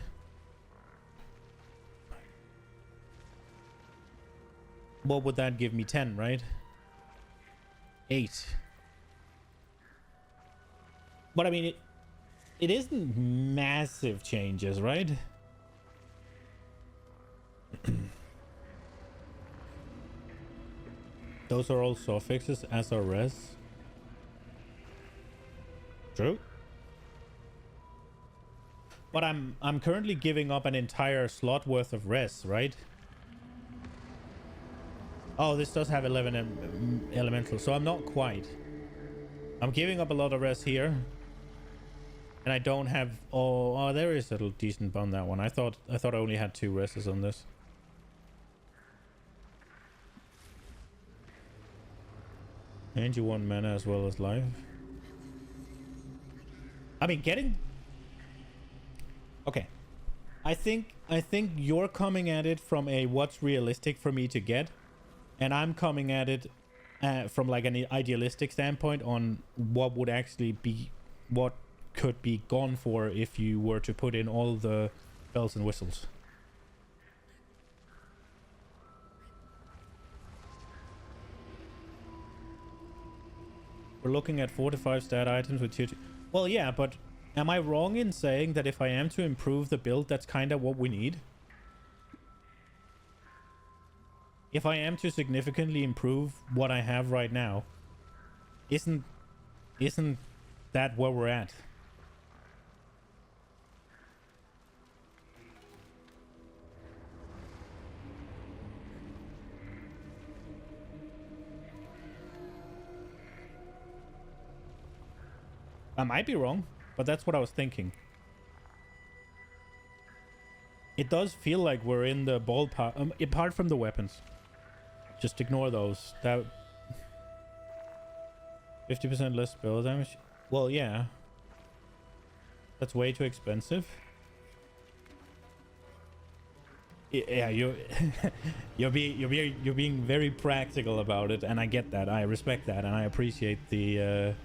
Speaker 1: What would that give me? 10, right? 8. But I mean, it isn't massive changes, right? Those are all suffixes, as are res. True. But I'm currently giving up an entire slot worth of res, right? Oh, this does have 11 elemental, so I'm not quite. I'm giving up a lot of res here. And I don't have... Oh, there is a decent bump on that one. I thought I only had 2 reses on this. And you want mana as well as life. I mean, getting... Okay. I think you're coming at it from a what's realistic for me to get. And I'm coming at it from like an idealistic standpoint on what would actually be... What could be gone for if you were to put in all the bells and whistles. We're looking at 4 to 5 stat items with tier 2. Well, yeah, but am I wrong in saying that if I am to improve the build, that's kind of what we need? If I am to significantly improve what I have right now, isn't that where we're at? I might be wrong, but that's what I was thinking. It does feel like we're in the ballpark, apart from the weapons. Just ignore those. That 50% less spell damage. Well, yeah. That's way too expensive. Yeah, you're being very practical about it, and I get that. I respect that, and I appreciate the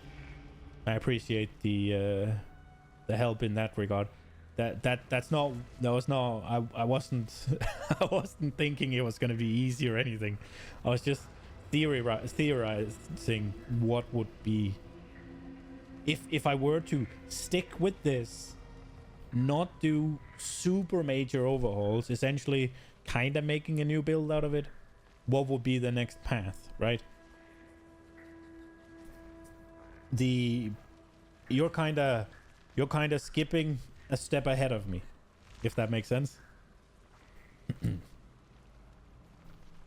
Speaker 1: help in that regard. I wasn't I wasn't thinking it was going to be easy or anything. I was just theorizing what would be if I were to stick with this, not do super major overhauls, essentially kind of making a new build out of it, what would be the next path, right? You're kind of skipping a step ahead of me, if that makes sense.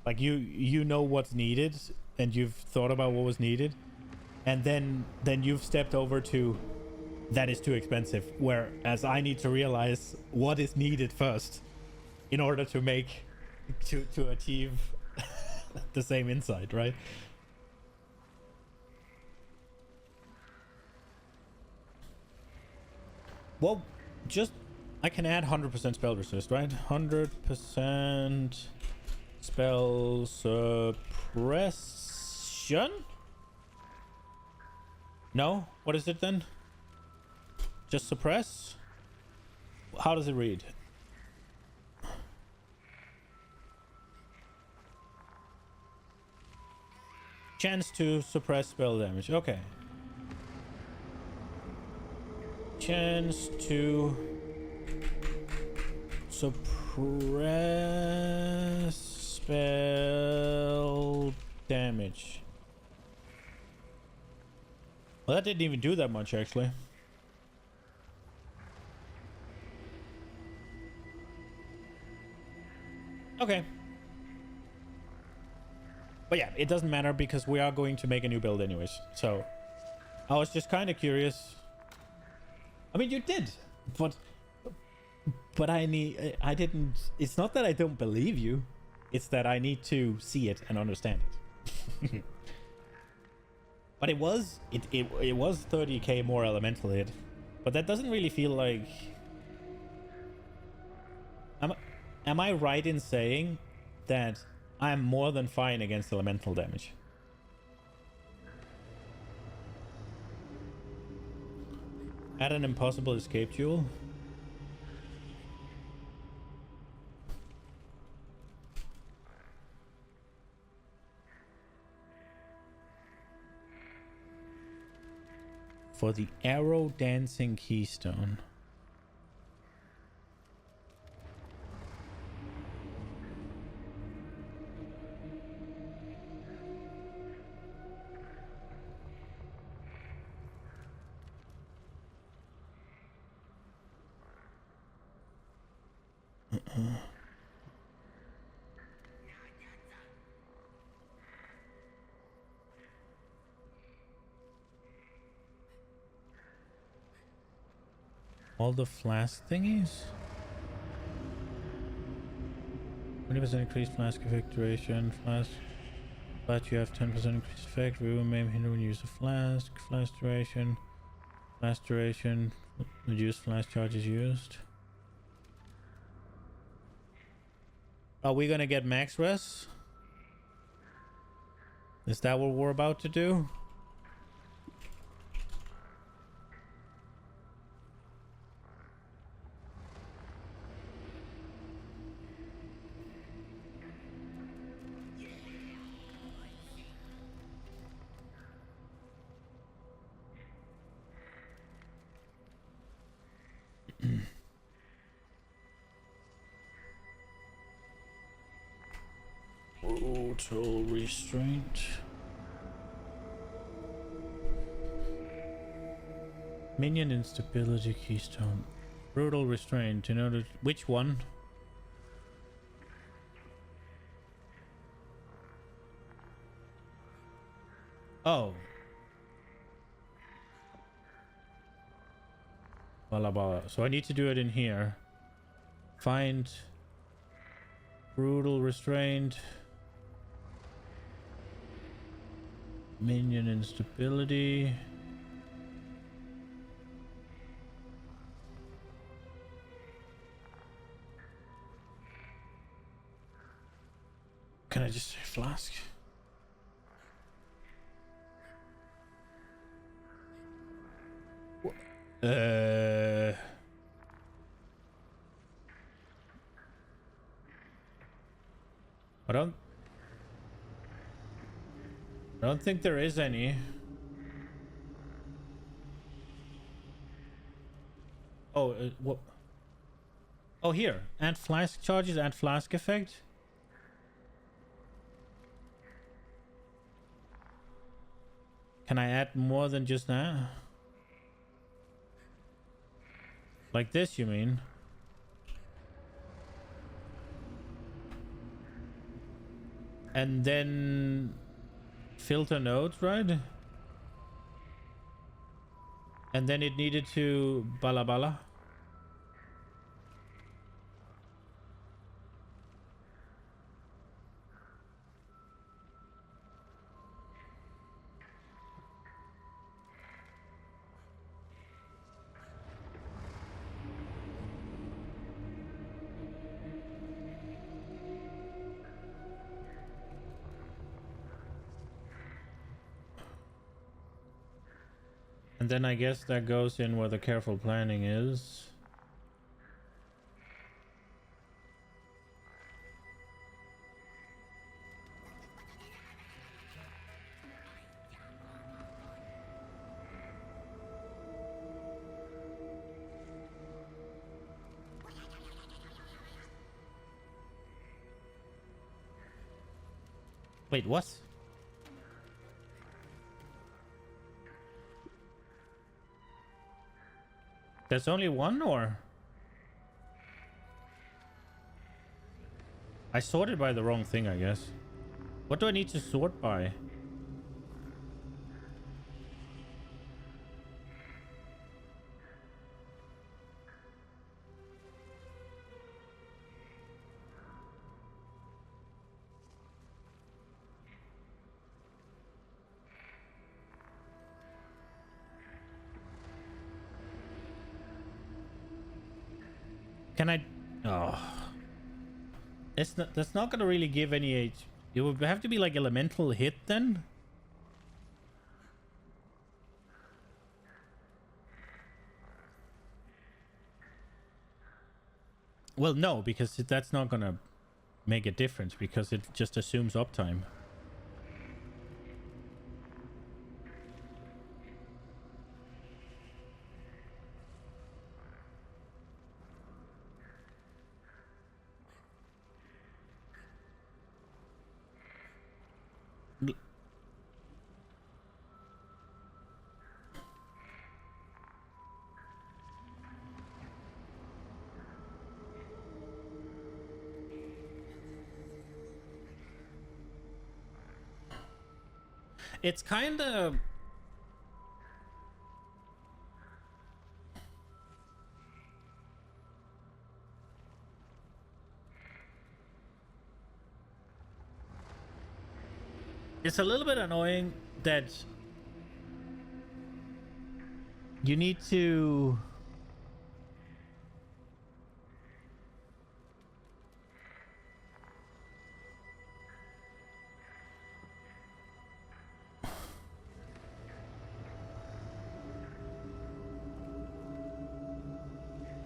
Speaker 1: Like you know what's needed, and you've thought about what was needed, and then you've stepped over to that is too expensive, whereas I need to realize what is needed first in order to make to achieve the same insight, right? Well, just I can add 100% spell resist, right? 100% spell suppression? No? What is it then? Just suppress? How does it read? Chance to suppress spell damage. Okay. Chance to suppress spell damage. Well, that didn't even do that much, actually. Okay. But yeah, it doesn't matter because we are going to make a new build anyways. So I was just kind of curious. I mean, you did, but I didn't. It's not that I don't believe you. It's that I need to see it and understand it. But it was 30k more elemental hit, but that doesn't really feel like. Am I right in saying that I'm more than fine against elemental damage? Add an impossible escape jewel. For the arrow dancing keystone. All the flask thingies? 20% increased flask effect duration. Flask. But you have 10% increased effect. Remove may hinder when you use a flask. Flask duration. Flask duration. Reduce flask charges used. Are we gonna get max res? Is that what we're about to do? Brutal restraint. Minion instability keystone. Brutal restraint. In order, which one? Oh. Blah, blah. So I need to do it in here. Find brutal restraint. Minion instability. Can I just say flask? I don't think there is any. Oh, what? Oh, here. Add flask charges, add flask effect. Can I add more than just that? Like this, you mean? And then filter nodes, right? And then it needed to bala bala. And then I guess that goes in where the careful planning is. Wait, what? There's only one, or? I sorted by the wrong thing, I guess. What do I need to sort by? Can I? Oh, it's not. That's not gonna really give any H. It would have to be like elemental hit then. Well, no, because that's not gonna make a difference because it just assumes uptime. It's kind of... It's a little bit annoying that you need to...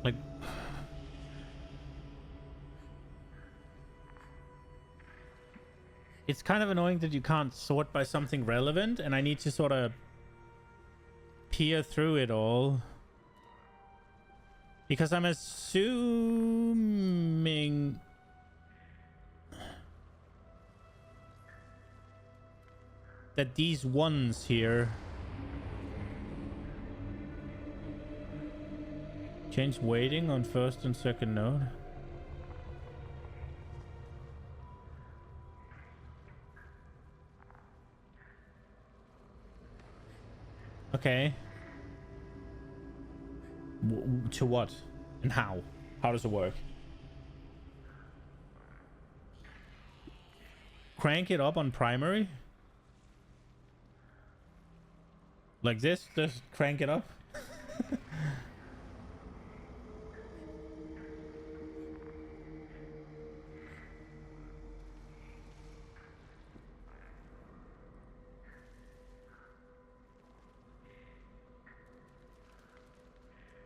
Speaker 1: Like... It's kind of annoying that you can't sort by something relevant, and I need to sort of peer through it all. Because I'm assuming... that these ones here... Change weighting on first and second node. Okay. To what? And how? How does it work? Crank it up on primary? Like this? Just crank it up?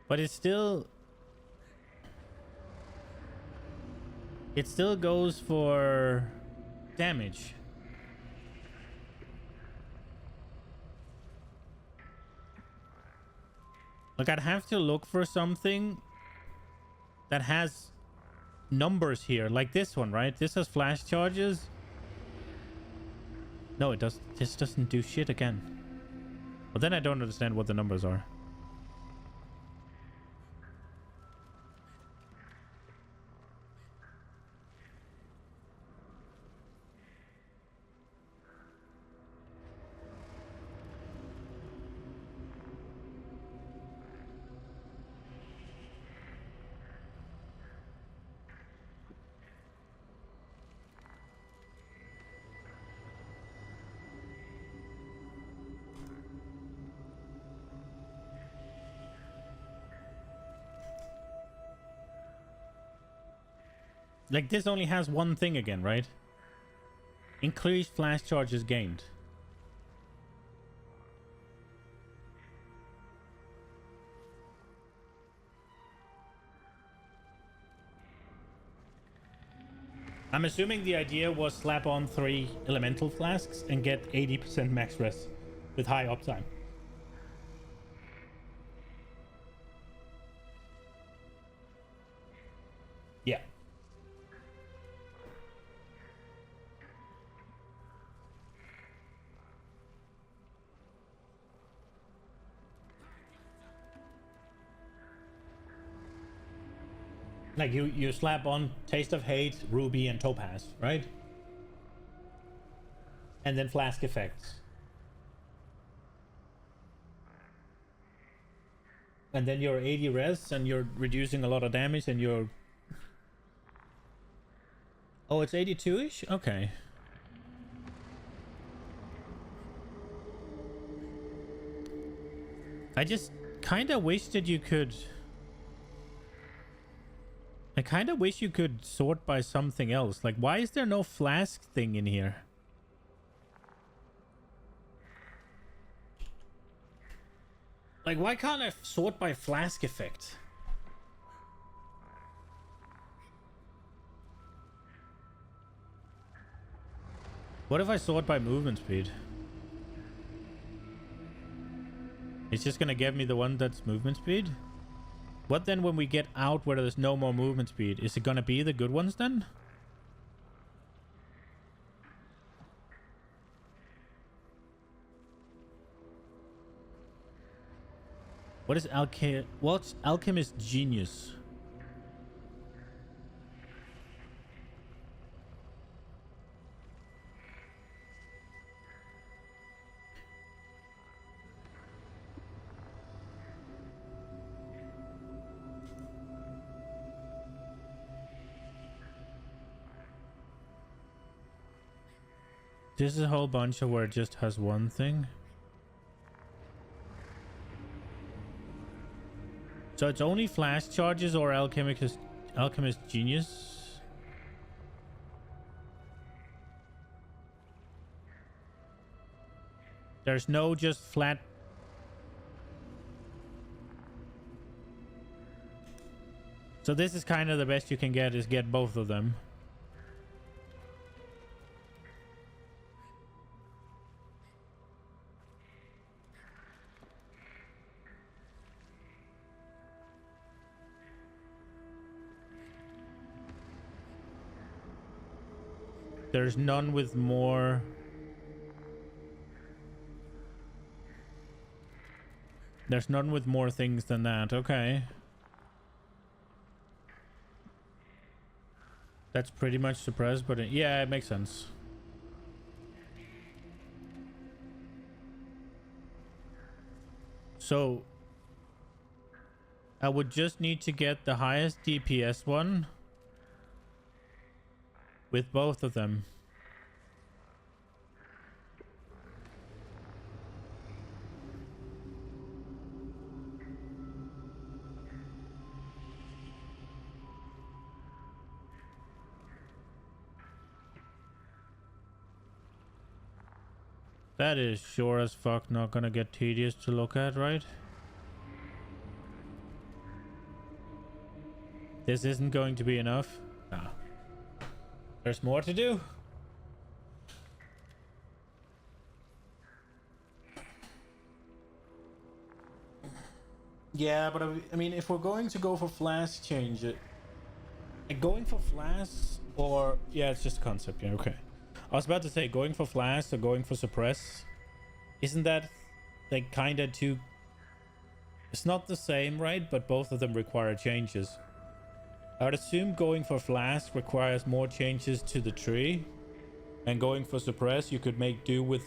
Speaker 1: But it still goes for damage. Like, I'd have to look for something that has numbers here, like this one, right? This has flash charges. No, it does. This doesn't do shit again. But then I don't understand what the numbers are. Like, this only has one thing again, right? Increased flash charges gained. I'm assuming the idea was slap on 3 elemental flasks and get 80% max res with high uptime. Yeah. Like, you slap on Taste of Hate, Ruby, and Topaz, right? And then flask effects. And then you're 80 res, and you're reducing a lot of damage, and you're... Oh, it's 82-ish? Okay. I just kind of wish that you could... I kind of wish you could sort by something else. Like, why is there no flask thing in here? Like, why can't I sort by flask effect? What if I sort by movement speed? It's just gonna give me the one that's movement speed? What then when we get out where there's no more movement speed? Is it gonna be the good ones then? What is what's Alchemist Genius? This is a whole bunch of where it just has one thing. So it's only flash charges or Alchemist Genius? There's no just flat. So this is kind of the best you can get, is get both of them. There's none with more. There's none with more things than that. Okay. That's pretty much suppressed, but yeah, it makes sense. So I would just need to get the highest DPS one with both of them. That is sure as fuck not gonna get tedious to look at, right? This isn't going to be enough. Nah. There's more to do. Yeah, but I mean, if we're going to go for flash, change it. Going for flash or... Yeah, it's just a concept. Yeah, okay. I was about to say, going for flash or going for suppress. Isn't that like kind of two... It's not the same, right? But both of them require changes. I would assume going for flash requires more changes to the tree, and going for suppress you could make do with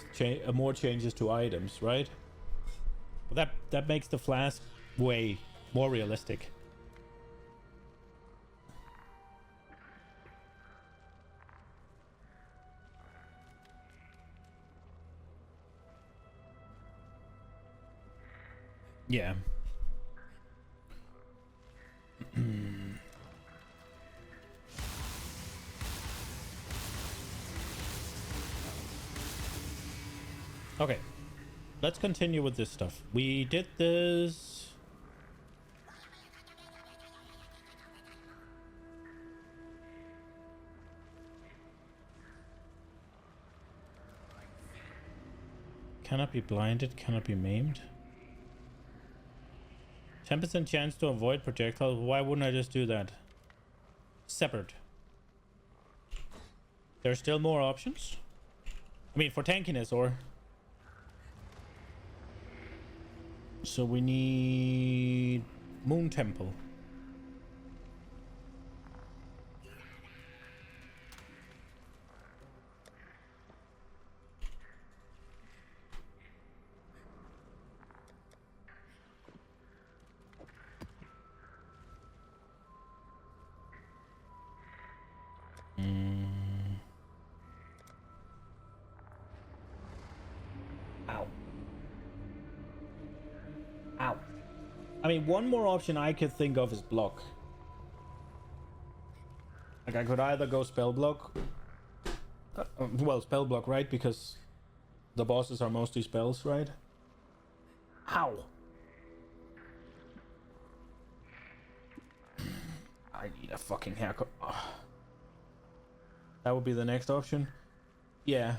Speaker 1: more changes to items, right? But that makes the flash way more realistic. Yeah. Okay, let's continue with this stuff. We did this. Cannot be blinded, cannot be maimed. 10% chance to avoid projectiles. Why wouldn't I just do that? Separate. There's still more options. I mean, for tankiness or... So we need Moon Temple. Ow. Ow. I mean, one more option I could think of is block. Like, I could either go spell block. Well, spell block, right? Because the bosses are mostly spells, right? Ow. I need a fucking haircut. That would be the next option. Yeah.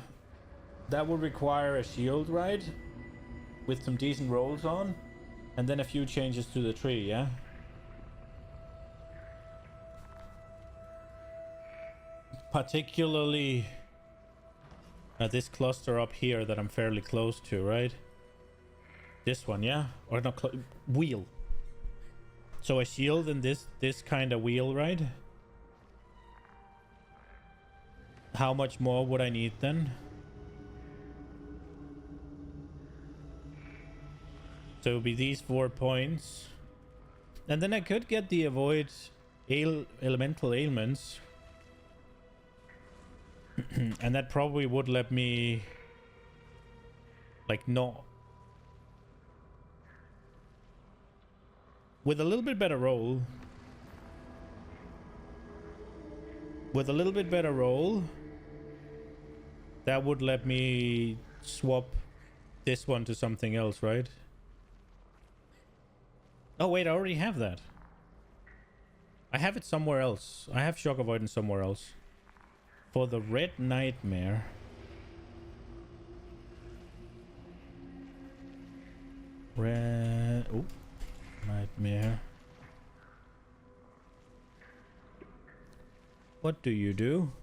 Speaker 1: That would require a shield, right? With some decent rolls on. And then a few changes to the tree, yeah? Particularly this cluster up here that I'm fairly close to, right? This one, yeah? Or not wheel. So a shield and this kind of wheel, right? How much more would I need then? So it would be these 4 points. And then I could get the avoid elemental ailments. And that probably would let me like not with a little bit better roll. With a little bit better roll, that would let me swap this one to something else, right? Oh wait, I already have that. I have it somewhere else. I have shock avoidance somewhere else. For the red nightmare. Red... Oh. Nightmare. What do you do?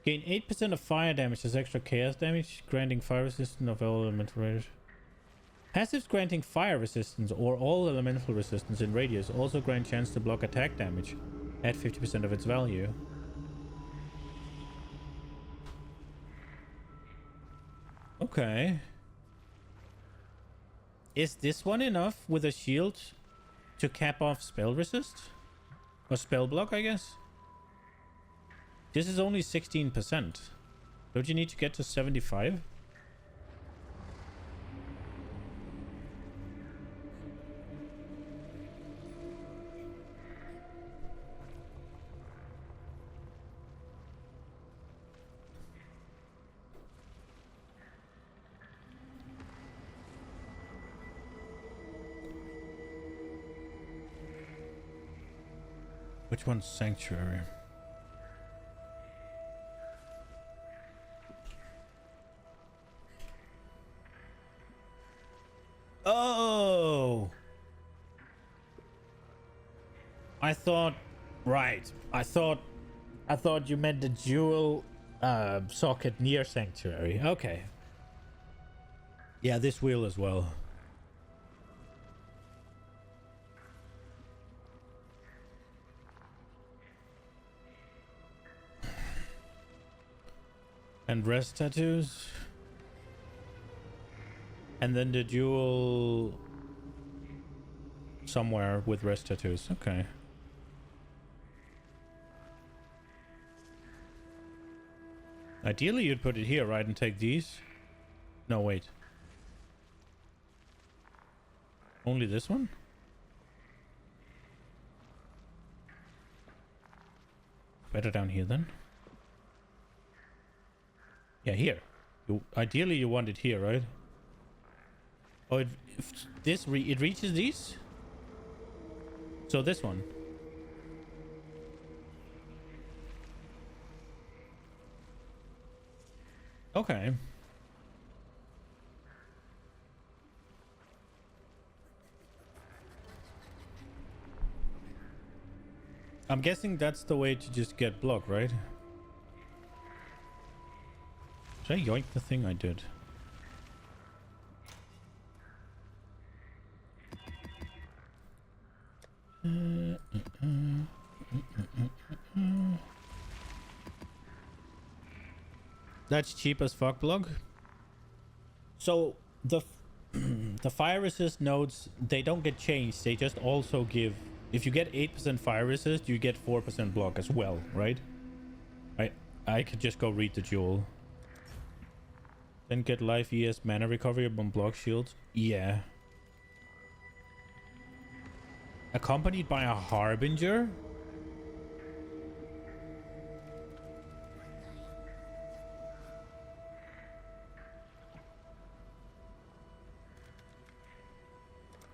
Speaker 1: Gain 8% of fire damage as extra chaos damage, granting fire resistance of all elemental radius. Passives granting fire resistance or all elemental resistance in radius also grant chance to block attack damage at 50% of its value. Okay. Is this one enough with a shield to cap off spell resist? Or spell block, I guess? This is only 16%. Don't you need to get to 75? Which one's Sanctuary? Oh! I thought... Right. I thought you meant the dual socket near Sanctuary. Okay. Yeah, this wheel as well. And rest tattoos. And then the dual somewhere with rest tattoos. Okay. Ideally you'd put it here, right? And take these. No, wait. Only this one? Better down here then. Yeah, here. Ideally you want it here, right? Oh, it reaches these? So this one. Okay. I'm guessing that's the way to just get block, right? Should I yoink the thing I did? That's cheap as fuck, blog. So the the fire resist nodes, they don't get changed. They just also give, if you get 8% fire resist, you get 4% block as well, right? I could just go read the jewel. Then get life ES mana recovery on block shields. Yeah. Accompanied by a harbinger?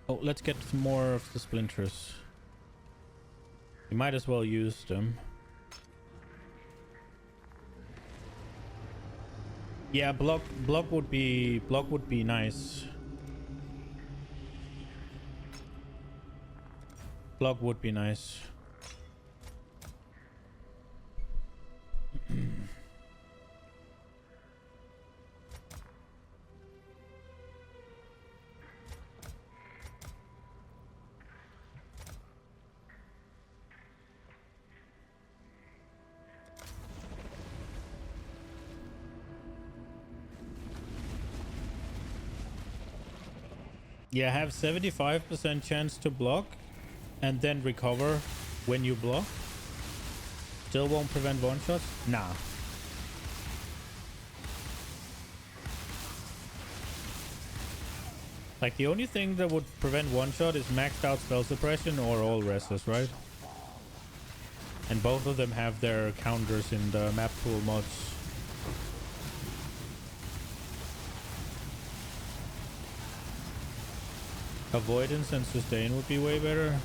Speaker 1: Oh, let's get some more of the splinters. You might as well use them. Yeah, block would be nice. Block would be nice. Yeah, have 75% chance to block and then recover when you block. Still won't prevent one shots? Nah. Like the only thing that would prevent one shot is maxed out spell suppression or all restless, right? And both of them have their counters in the map pool mods. Avoidance and sustain would be way better.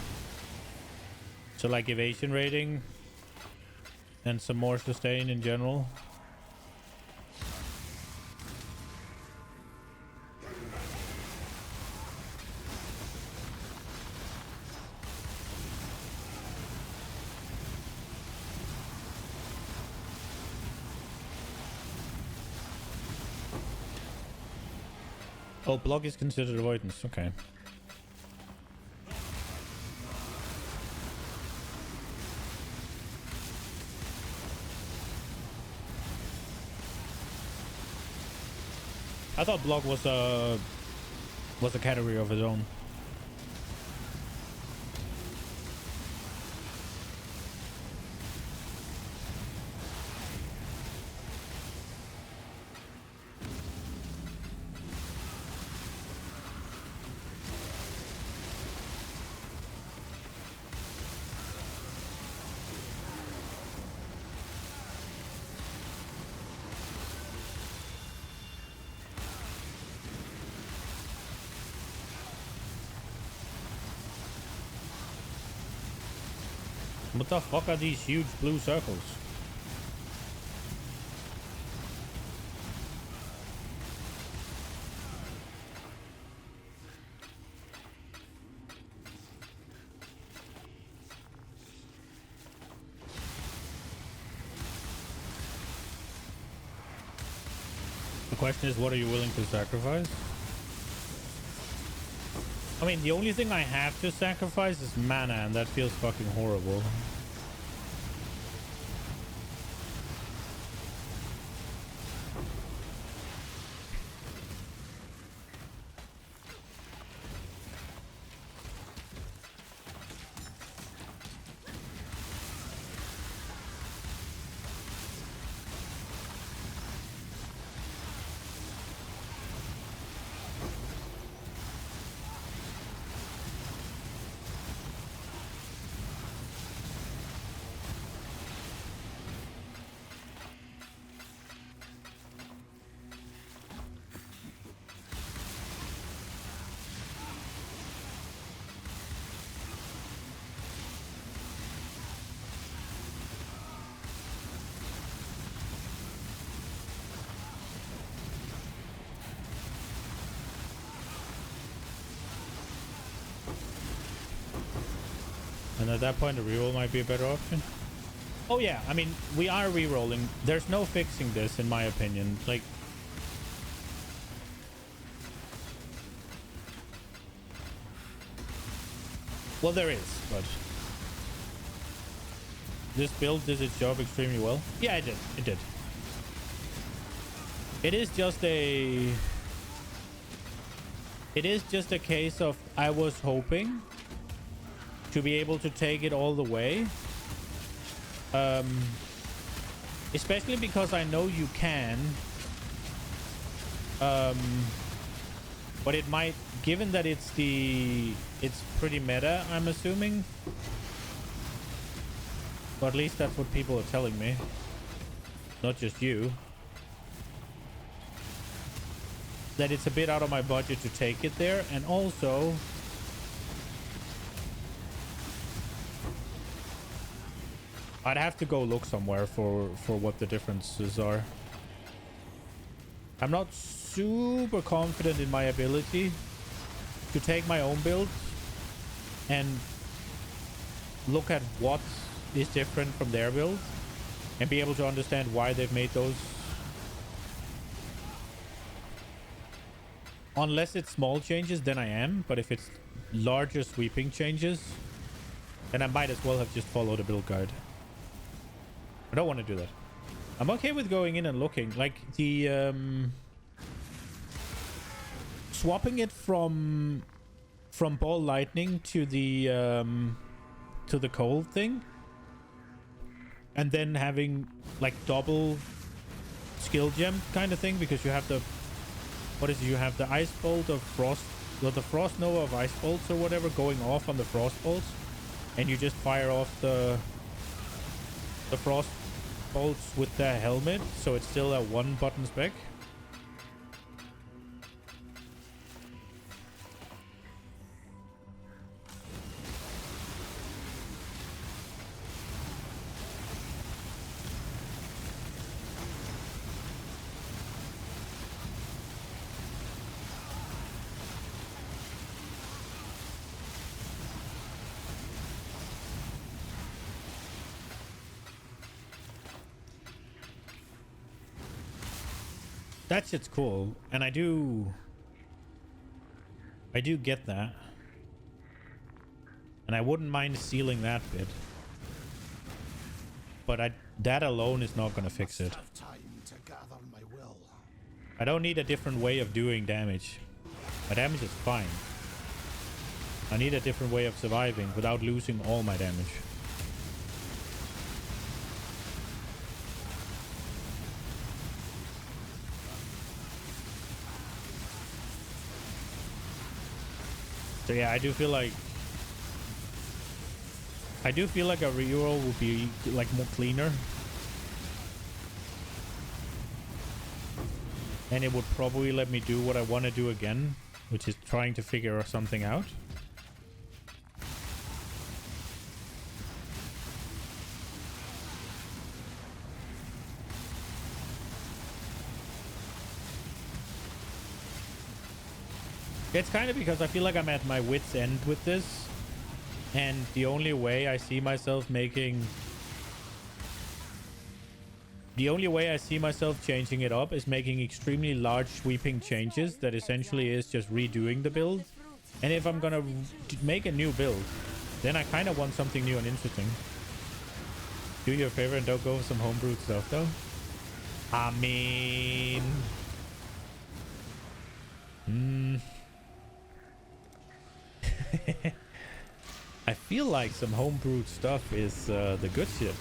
Speaker 1: So like evasion rating and some more sustain in general. Oh, block is considered avoidance. Okay. I thought block was a category of its own. What the fuck are these huge blue circles? The question is, what are you willing to sacrifice? I mean, the only thing I have to sacrifice is mana, and that feels fucking horrible. And at that point, a reroll might be a better option. Oh yeah, I mean, we are rerolling. There's no fixing this, in my opinion. Like, well, there is, but this build did its job extremely well. Yeah, it did. It did. It is just a case of I was hoping to be able to take it all the way, especially because I know you can, but it might, given that it's pretty meta, I'm assuming, or at least that's what people are telling me, not just you, that it's a bit out of my budget to take it there. And also, I'd have to go look somewhere for what the differences are. I'm not super confident in my ability to take my own build and look at what is different from their build and be able to understand why they've made those. Unless it's small changes, then I am. But if it's larger sweeping changes, then I might as well have just followed a build guide. I don't want to do that. I'm okay with going in and looking. Like the swapping it from ball lightning to the cold thing, and then having like double skill gem kind of thing, because you have the, what is it? You have the ice bolt of frost, or the frost nova of ice bolts or whatever going off on the frost bolts, and you just fire off the frost bolts with the helmet, so it's still a 1 button spec. That shit's cool, and I do get that, and I wouldn't mind sealing that bit, but that alone is not gonna fix it.
Speaker 8: Have time to gather my will.
Speaker 1: I don't need a different way of doing damage. My damage is fine. I need a different way of surviving without losing all my damage. So yeah, I do feel like a reroll would be like more cleaner, and it would probably let me do what I want to do again, which is trying to figure something out. It's kind of because I feel like I'm at my wit's end with this, and the only way I see myself changing it up is making extremely large sweeping changes that essentially is just redoing the build. And if I'm gonna make a new build, then I kind of want something new and interesting. Do your favor and don't go for some homebrewed stuff though. I mean, I feel like some homebrewed stuff is the good shit.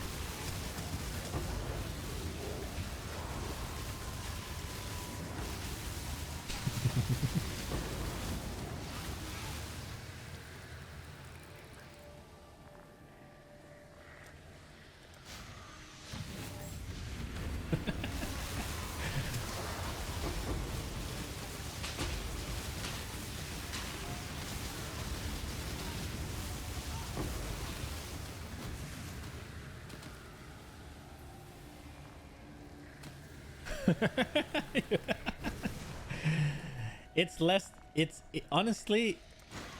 Speaker 1: Honestly,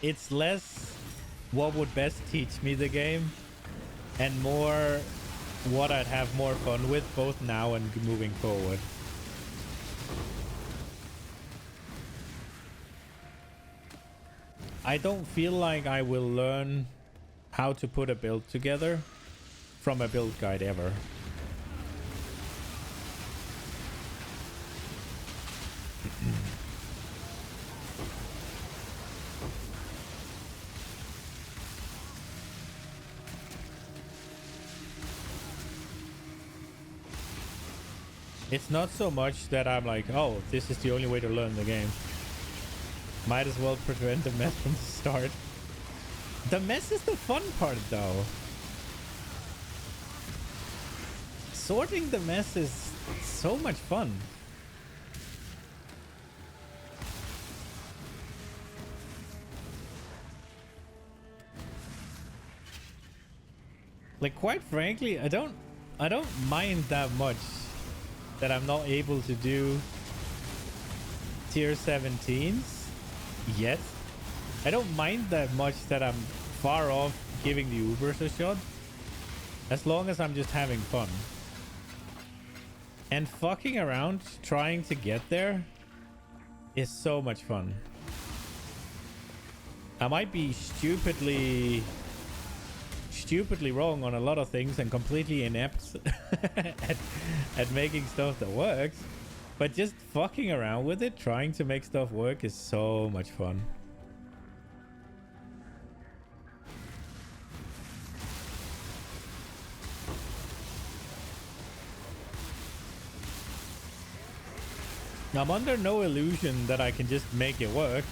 Speaker 1: it's less what would best teach me the game and more what I'd have more fun with both now and moving forward. I don't feel like I will learn how to put a build together from a build guide ever. It's not so much that I'm like, oh, this is the only way to learn the game. Might as well prevent the mess from the start. The mess is the fun part, though. Sorting the mess is so much fun. Like, quite frankly, I don't mind that much that I'm not able to do tier 17s yet. I don't mind that much that I'm far off giving the Ubers a shot, as long as I'm just having fun. And fucking around trying to get there is so much fun. I might be stupidly wrong on a lot of things and completely inept at making stuff that works, but just fucking around with it, trying to make stuff work, is so much fun. I'm under no illusion that I can just make it work,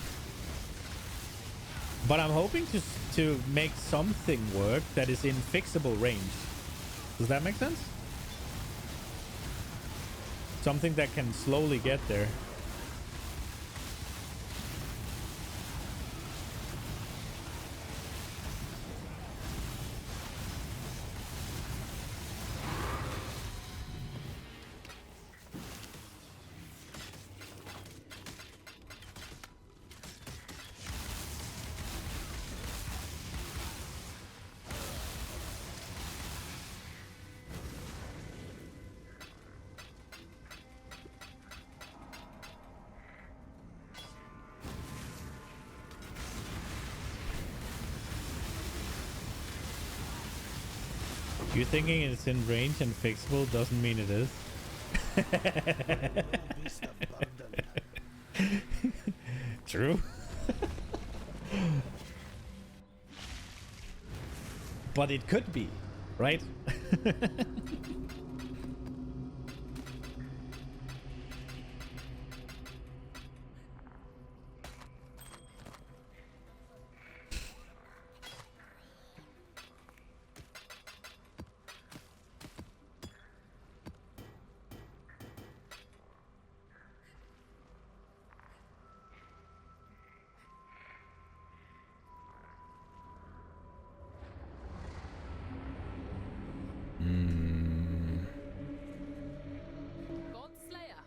Speaker 1: but I'm hoping to make something work that is in fixable range. Does that make sense? Something that can slowly get there. You thinking it's in range and fixable doesn't mean it is.
Speaker 8: Beast of burden.
Speaker 1: True. But it could be, right?
Speaker 3: God Slayer.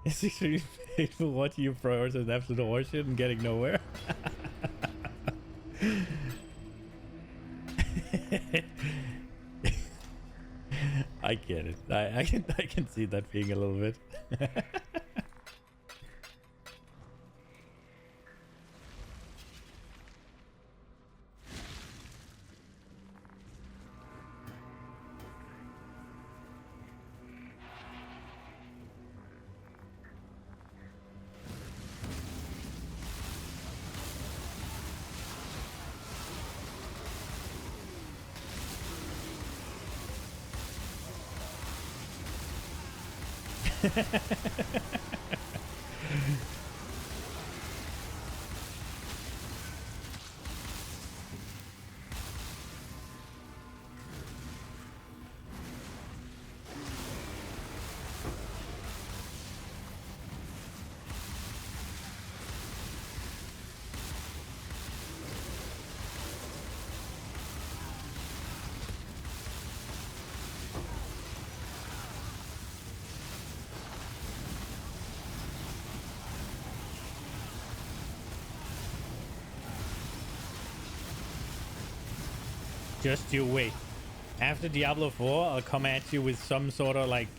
Speaker 1: It's extremely painful watching you prioritize absolute horseshit and getting nowhere. I get it. I can see that being a little bit. Just you wait. After Diablo 4, I'll come at you with some sort of like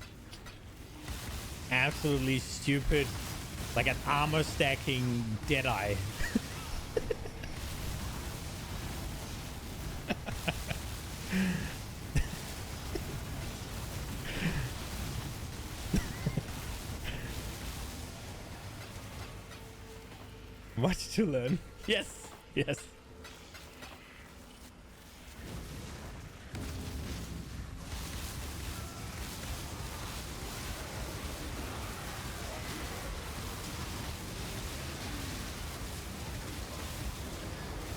Speaker 1: absolutely stupid, like an armor stacking Deadeye. Much to learn. Yes, yes.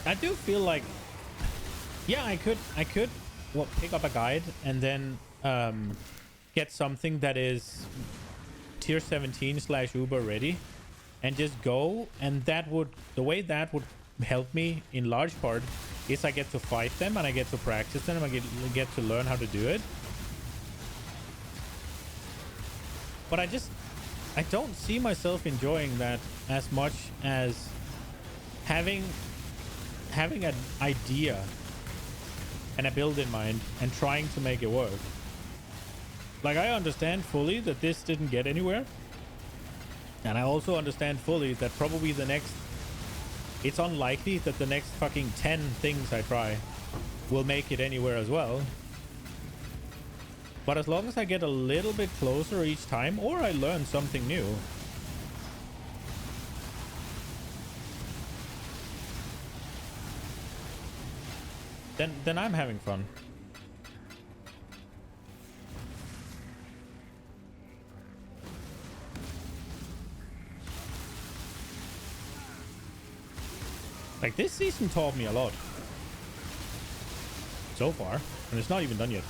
Speaker 1: I do feel like, yeah, I could well, pick up a guide and then get something that is tier 17 / Uber ready and just go, and that would, the way that would help me in large part is I get to fight them and I get to practice them and I get to learn how to do it. But I don't see myself enjoying that as much as having an idea and a build in mind and trying to make it work. Like, I understand fully that this didn't get anywhere. And I also understand fully that probably it's unlikely that the next fucking 10 things I try will make it anywhere as well. But as long as I get a little bit closer each time, or I learn something new, then I'm having fun. Like, this season taught me a lot so far, and it's not even done yet.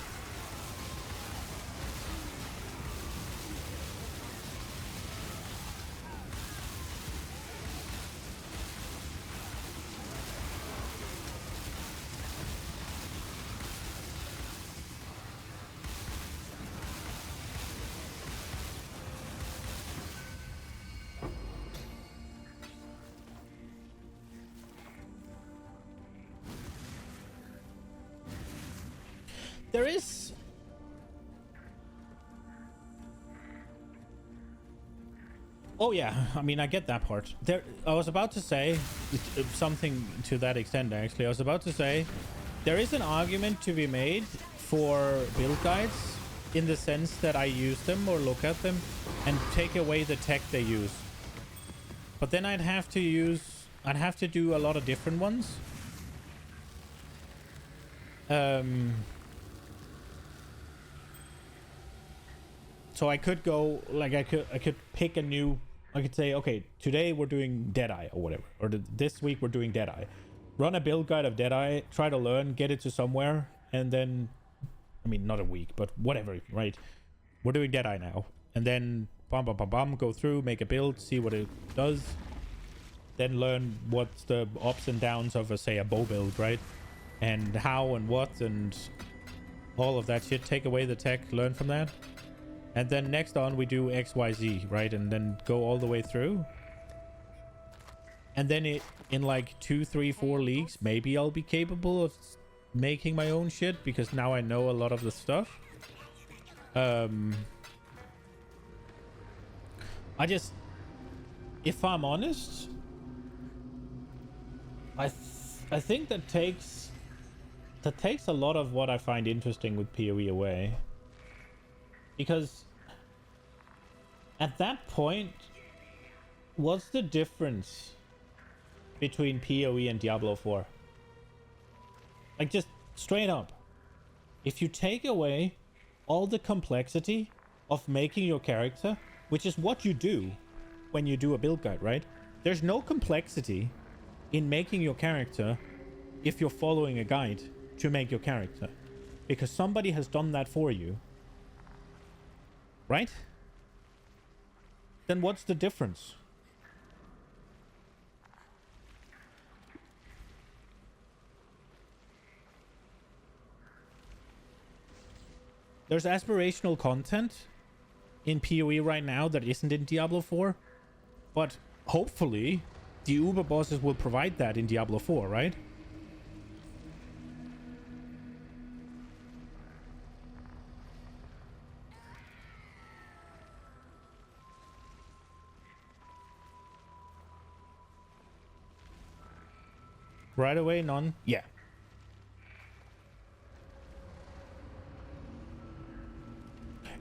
Speaker 1: There is... Oh yeah, I mean, I get that part. I was about to say something to that extent, actually. I was about to say there is an argument to be made for build guides in the sense that I use them or look at them and take away the tech they use. But then I'd have to do a lot of different ones. So I could go, like, I could pick a new, I could say, okay, today we're doing Deadeye or whatever, or this week we're doing Deadeye. Run a build guide of Deadeye, try to learn, get it to somewhere, and then, I mean, not a week, but whatever, right? We're doing Deadeye now. And then, go through, make a build, see what it does. Then learn what's the ups and downs of, say, a bow build, right? And how and what and all of that shit. Take away the tech, learn from that. And then next on we do XYZ, right? And then go all the way through. And then in like 2, 3, 4 leagues, maybe I'll be capable of making my own shit because now I know a lot of the stuff. If I'm honest, I think that takes a lot of what I find interesting with PoE away. Because at that point, what's the difference between PoE and Diablo 4? Like, just straight up. If you take away all the complexity of making your character, which is what you do when you do a build guide, right? There's no complexity in making your character if you're following a guide to make your character. Because somebody has done that for you. Right? Then what's the difference? There's aspirational content in PoE right now that isn't in Diablo 4. But hopefully the Uber bosses will provide that in Diablo 4, right? Right away, none? Yeah.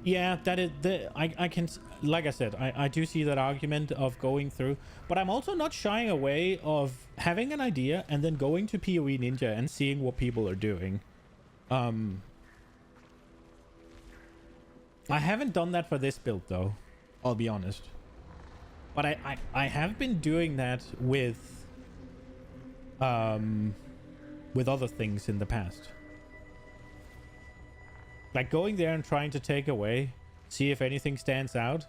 Speaker 1: Yeah, that is I can, like I said, I do see that argument of going through, but I'm also not shying away of having an idea and then going to PoE Ninja and seeing what people are doing. I haven't done that for this build though, I'll be honest. But I have been doing that with other things in the past. Like going there and trying to take away, see if anything stands out.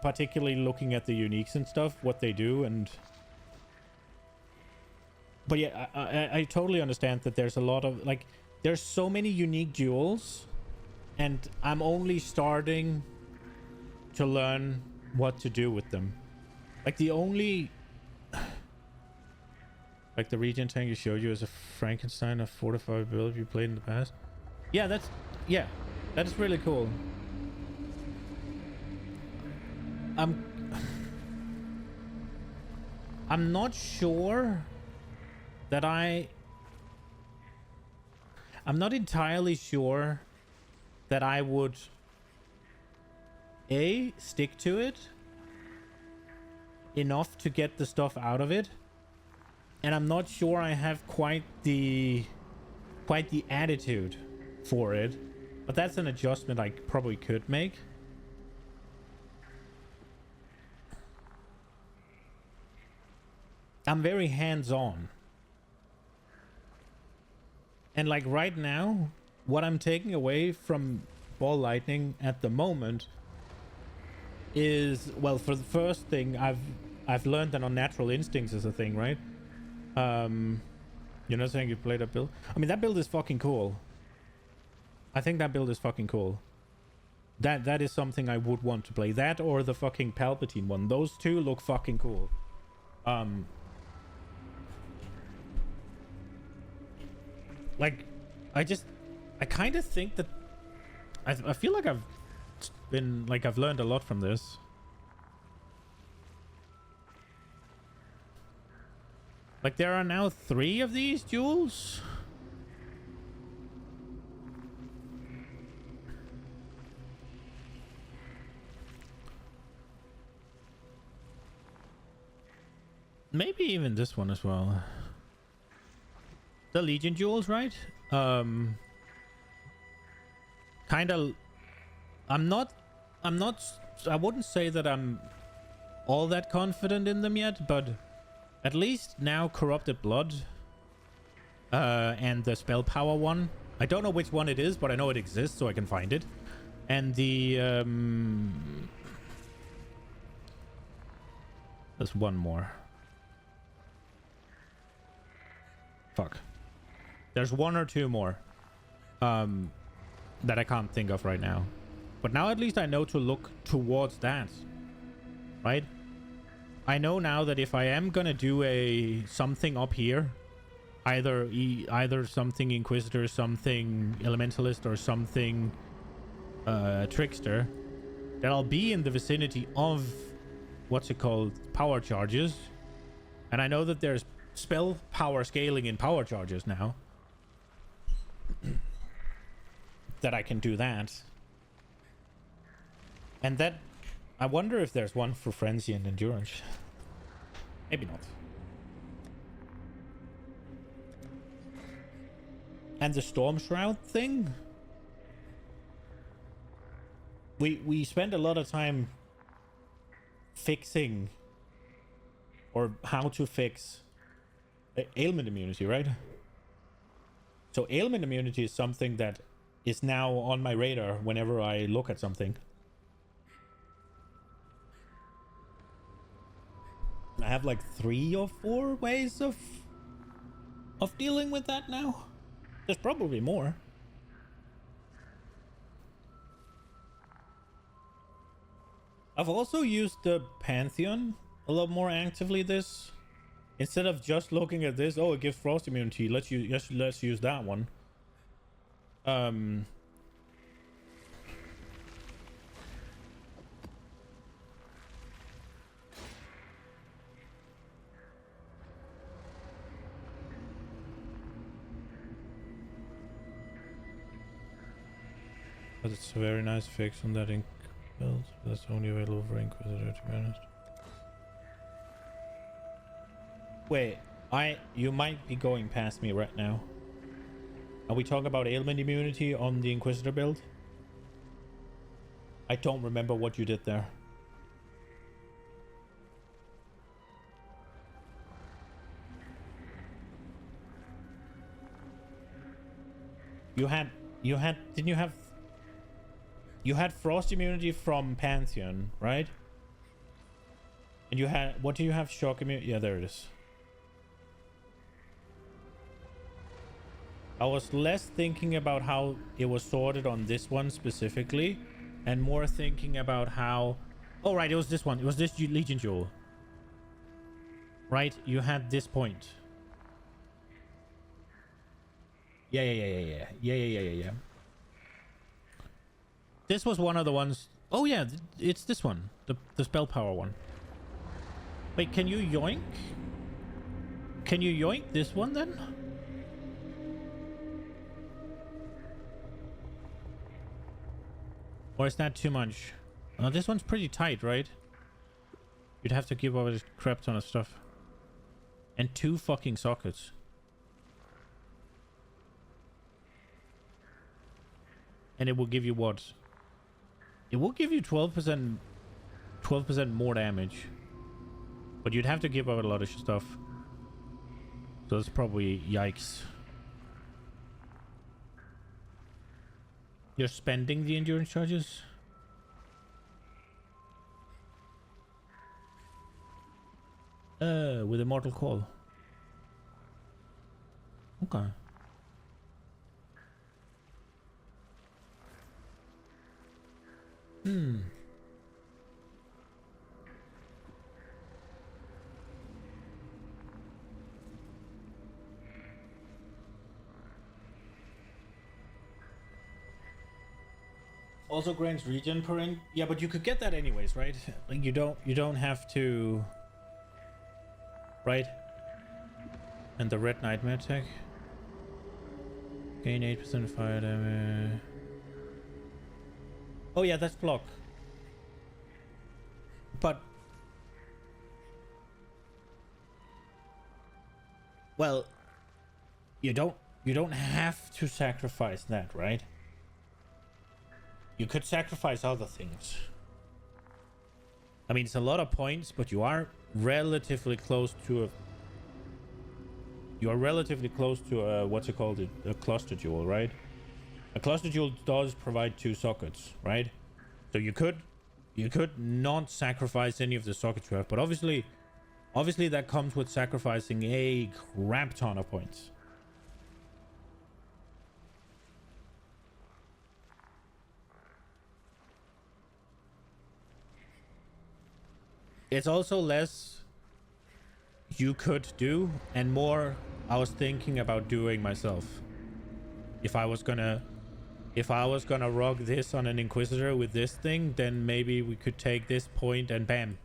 Speaker 1: Particularly looking at the uniques and stuff, what they do, and... But yeah, I totally understand that there's a lot of, like, there's so many unique jewels And I'm only starting to learn what to do with them. Like the only... Like the regen tank you showed you as a Frankenstein of fortified build you played in the past. Yeah, that's... Yeah, that is really cool. I'm not sure that I'm not entirely sure that I would A, stick to it enough to get the stuff out of it. And I'm not sure I have quite the attitude for it. But that's an adjustment I probably could make. I'm very hands-on. And like right now, what I'm taking away from Ball Lightning at the moment is, well, for the first thing, I've learned that Unnatural Instincts is a thing, right? You're not saying you played that build? I mean, that build is fucking cool. I think that build is fucking cool. That is something I would want to play. That or the fucking Palpatine one. Those two look fucking cool. Like, I kind of think that I feel like I've learned a lot from this. Like, there are now 3 of these duels. Maybe even this one as well. The Legion duels, right? Kind of... I wouldn't say that I'm all that confident in them yet, but at least now Corrupted Blood and the Spell Power one. I don't know which one it is, but I know it exists, so I can find it. And the... There's one more. Fuck. There's 1 or 2 more that I can't think of right now. But now at least I know to look towards that. Right? I know now that if I am gonna do something up here, either something Inquisitor, something Elementalist, or something Trickster, that I'll be in the vicinity of what's it called, power charges. And I know that there's spell power scaling in power charges now. That I can do that. And that... I wonder if there's one for Frenzy and Endurance. Maybe not. And the Storm Shroud thing? We spend a lot of time fixing, or how to fix ailment immunity, right? So ailment immunity is something that is now on my radar whenever I look at something. I have like 3 or 4 ways of dealing with that now. There's probably more. I've also used the Pantheon a lot more actively this. Instead of just looking at this, oh, it gives frost immunity. Let's use that one. But it's a very nice fix on that ink build. That's only available for Inquisitor, to be honest. Wait, you might be going past me right now. Are we talking about ailment immunity on the Inquisitor build? I don't remember what you did there. You had frost immunity from Pantheon, right? And you had, what do you have? Shock immunity? Yeah, there it is. I was less thinking about how it was sorted on this one specifically, and more thinking about how... Oh, right, it was this one. It was this Legion Jewel. Right? You had this point. Yeah. This was one of the ones... Oh, yeah, it's this one. The spell power one. Wait, can you yoink? Can you yoink this one then? Or is that too much? Oh, this one's pretty tight, right? You'd have to give over this crap ton of stuff. And 2 fucking sockets. And it will give you what? It will give you 12% more damage. But you'd have to give up a lot of stuff. So that's probably yikes. You're spending the endurance charges? With Immortal Call. Okay. Also grants regen per in. Yeah, but you could get that anyways, right? Like you don't have to, right? And the red nightmare tech. Gain 8% fire damage. Oh yeah, that's block. But well, you don't have to sacrifice that, right? You could sacrifice other things. I mean, it's a lot of points, but you are relatively close to a... You are relatively close to a... What's it called? A cluster jewel, right? A cluster jewel does provide 2 sockets, right? So you could not sacrifice any of the sockets you have, but obviously that comes with sacrificing a crap ton of points. It's also less you could do and more I was thinking about doing myself. If I was gonna rock this on an Inquisitor with this thing, then maybe we could take this point and bam.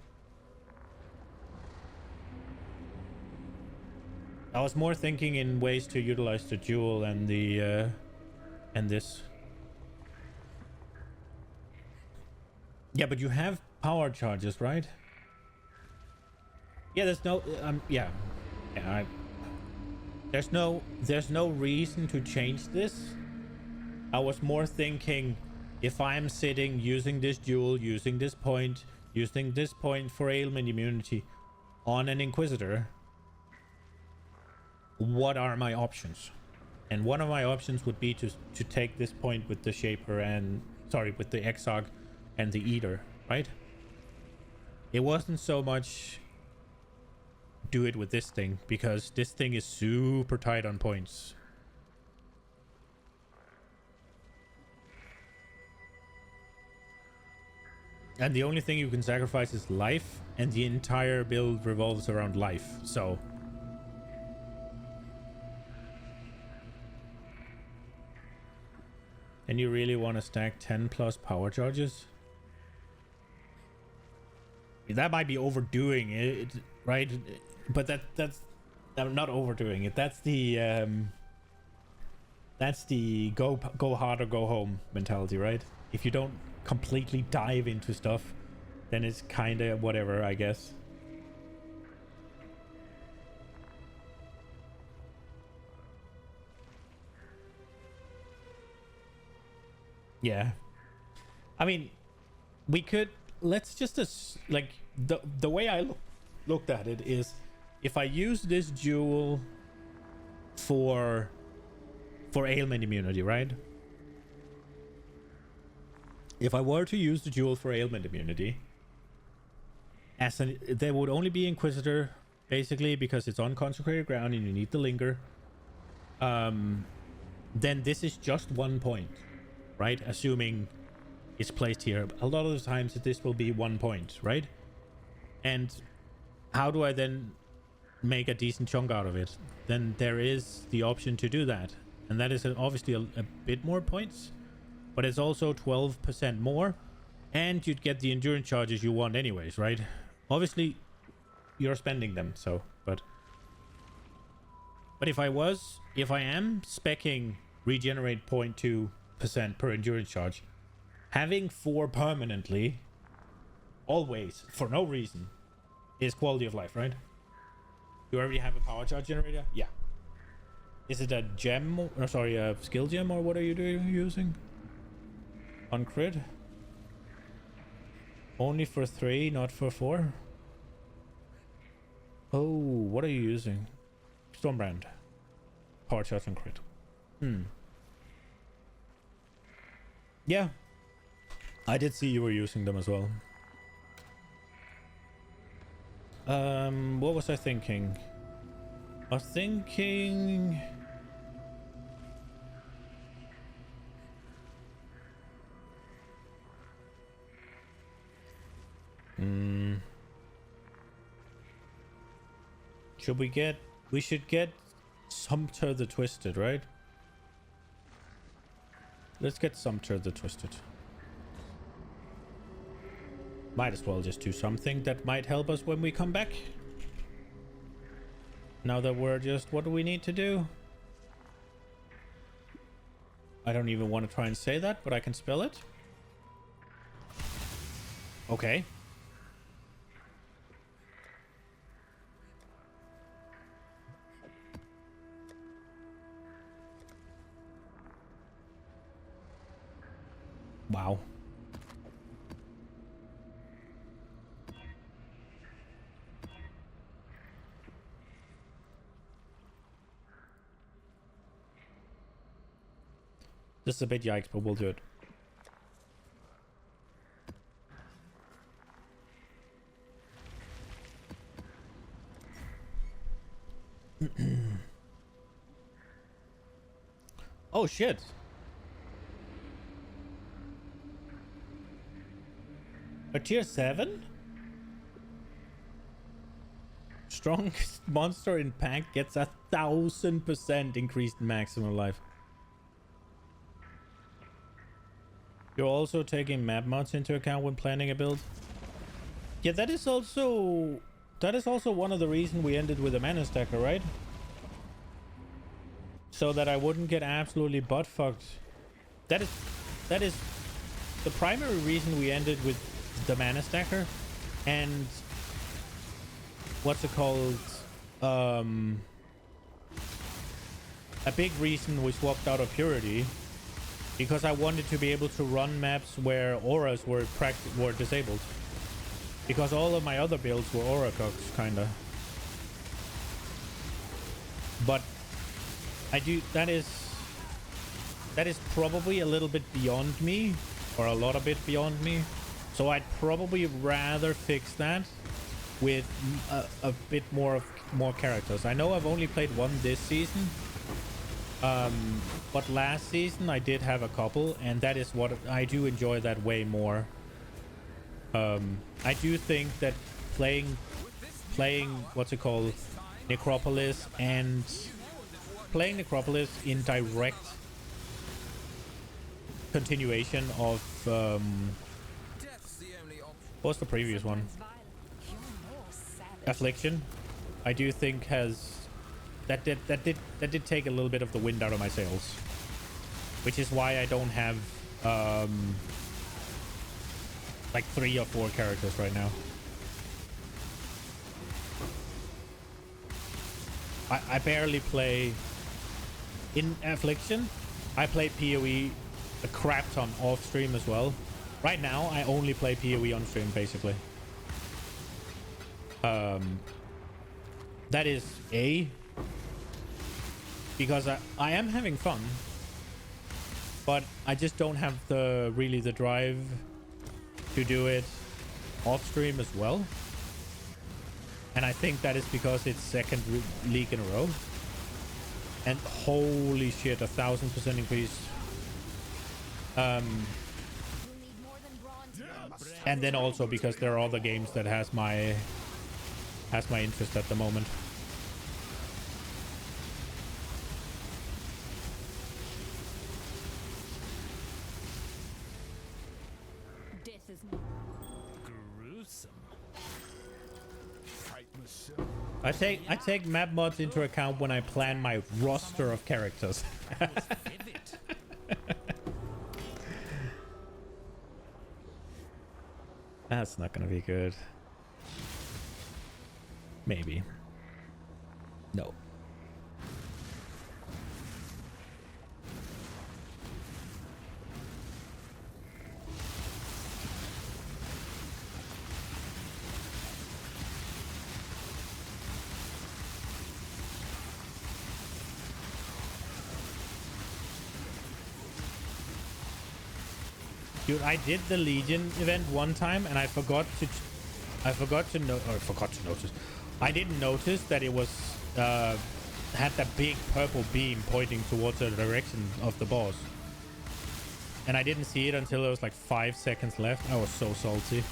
Speaker 1: I was more thinking in ways to utilize the jewel and the and this. Yeah, but you have power charges, right? Yeah, there's no there's no reason to change this. I was more thinking if I'm sitting using this jewel, using this point for ailment immunity on an Inquisitor, what are my options? And one of my options would be to take this point with the Shaper and with the Exog and the Eater, right? It wasn't so much do it with this thing, because this thing is super tight on points. And the only thing you can sacrifice is life, and the entire build revolves around life, so... And you really want to stack 10 plus power charges? That might be overdoing it, right? But that's I'm not overdoing it. That's the go hard or go home mentality, right? If you don't completely dive into stuff, then it's kind of whatever, I guess. Yeah, I mean, we could, let's just like the way I looked at it is, if I use this jewel for ailment immunity, right? If I were to use the jewel for ailment immunity, there would only be Inquisitor, basically, because it's on consecrated ground and you need the linger. then this is just 1 point, right? Assuming it's placed here. A lot of the times this will be 1 point, right? And how do I then make a decent chunk out of it? Then there is the option to do that. And that is obviously a bit more points, but it's also 12% more. And you'd get the endurance charges you want anyways, right? Obviously, you're spending them, so, but if I am speccing regenerate 0.2% per endurance charge, having 4 permanently, always, for no reason, is quality of life, right? You already have a power charge generator? Yeah. Is it a gem, or sorry, a skill gem, or what are you using? On crit? Only for 3, not for 4? Oh, what are you using? Stormbrand. Power charge and crit. Yeah. I did see you were using them as well. What was I thinking? I was thinking... We should get Sumpter the Twisted, right? Let's get Sumpter the Twisted. Might as well just do something that might help us when we come back. Now that we're just... What do we need to do? I don't even want to try and say that, but I can spell it. Okay. Wow. This is a bit yikes, but we'll do it. Oh shit. A tier 7? Strongest monster in pack gets 1000% increased maximum life. You're also taking map mods into account when planning a build? Yeah, that is also one of the reasons we ended with a mana stacker, right? So that I wouldn't get absolutely butt fucked. That is the primary reason we ended with the mana stacker. And what's it called? A big reason we swapped out of Purity, because I wanted to be able to run maps where auras were disabled. Because all of my other builds were aura cocks, kinda. But I do... That is probably a little bit beyond me. Or a lot of bit beyond me. So I'd probably rather fix that with a bit more characters. I know I've only played one this season. But last season I did have a couple, and that is what I do enjoy that way more. I do think that playing what's it called, Necropolis, and playing Necropolis in direct continuation of what's the previous one? Affliction. I do think has that did take a little bit of the wind out of my sails, which is why I don't have like 3 or 4 characters right now. I barely play in Affliction. I play PoE a crap ton off stream as well. Right now I only play PoE on stream basically. That is because I am having fun, but I just don't have really the drive to do it off stream as well. And I think that is because it's second league in a row. And holy shit, 1000% increase.
Speaker 7: You'll need more than bronze.
Speaker 1: And then also because there are other games that has my interest at the moment.
Speaker 3: Death is
Speaker 2: Gruesome. Fight myself.
Speaker 1: I take map mods into account when I plan my roster of characters.
Speaker 2: Vivid.
Speaker 1: That's not gonna be good. Maybe. No. Dude, I did the Legion event one time and I forgot to notice. I didn't notice that it was had that big purple beam pointing towards the direction of the boss. And I didn't see it until there was like 5 seconds left. I was so salty.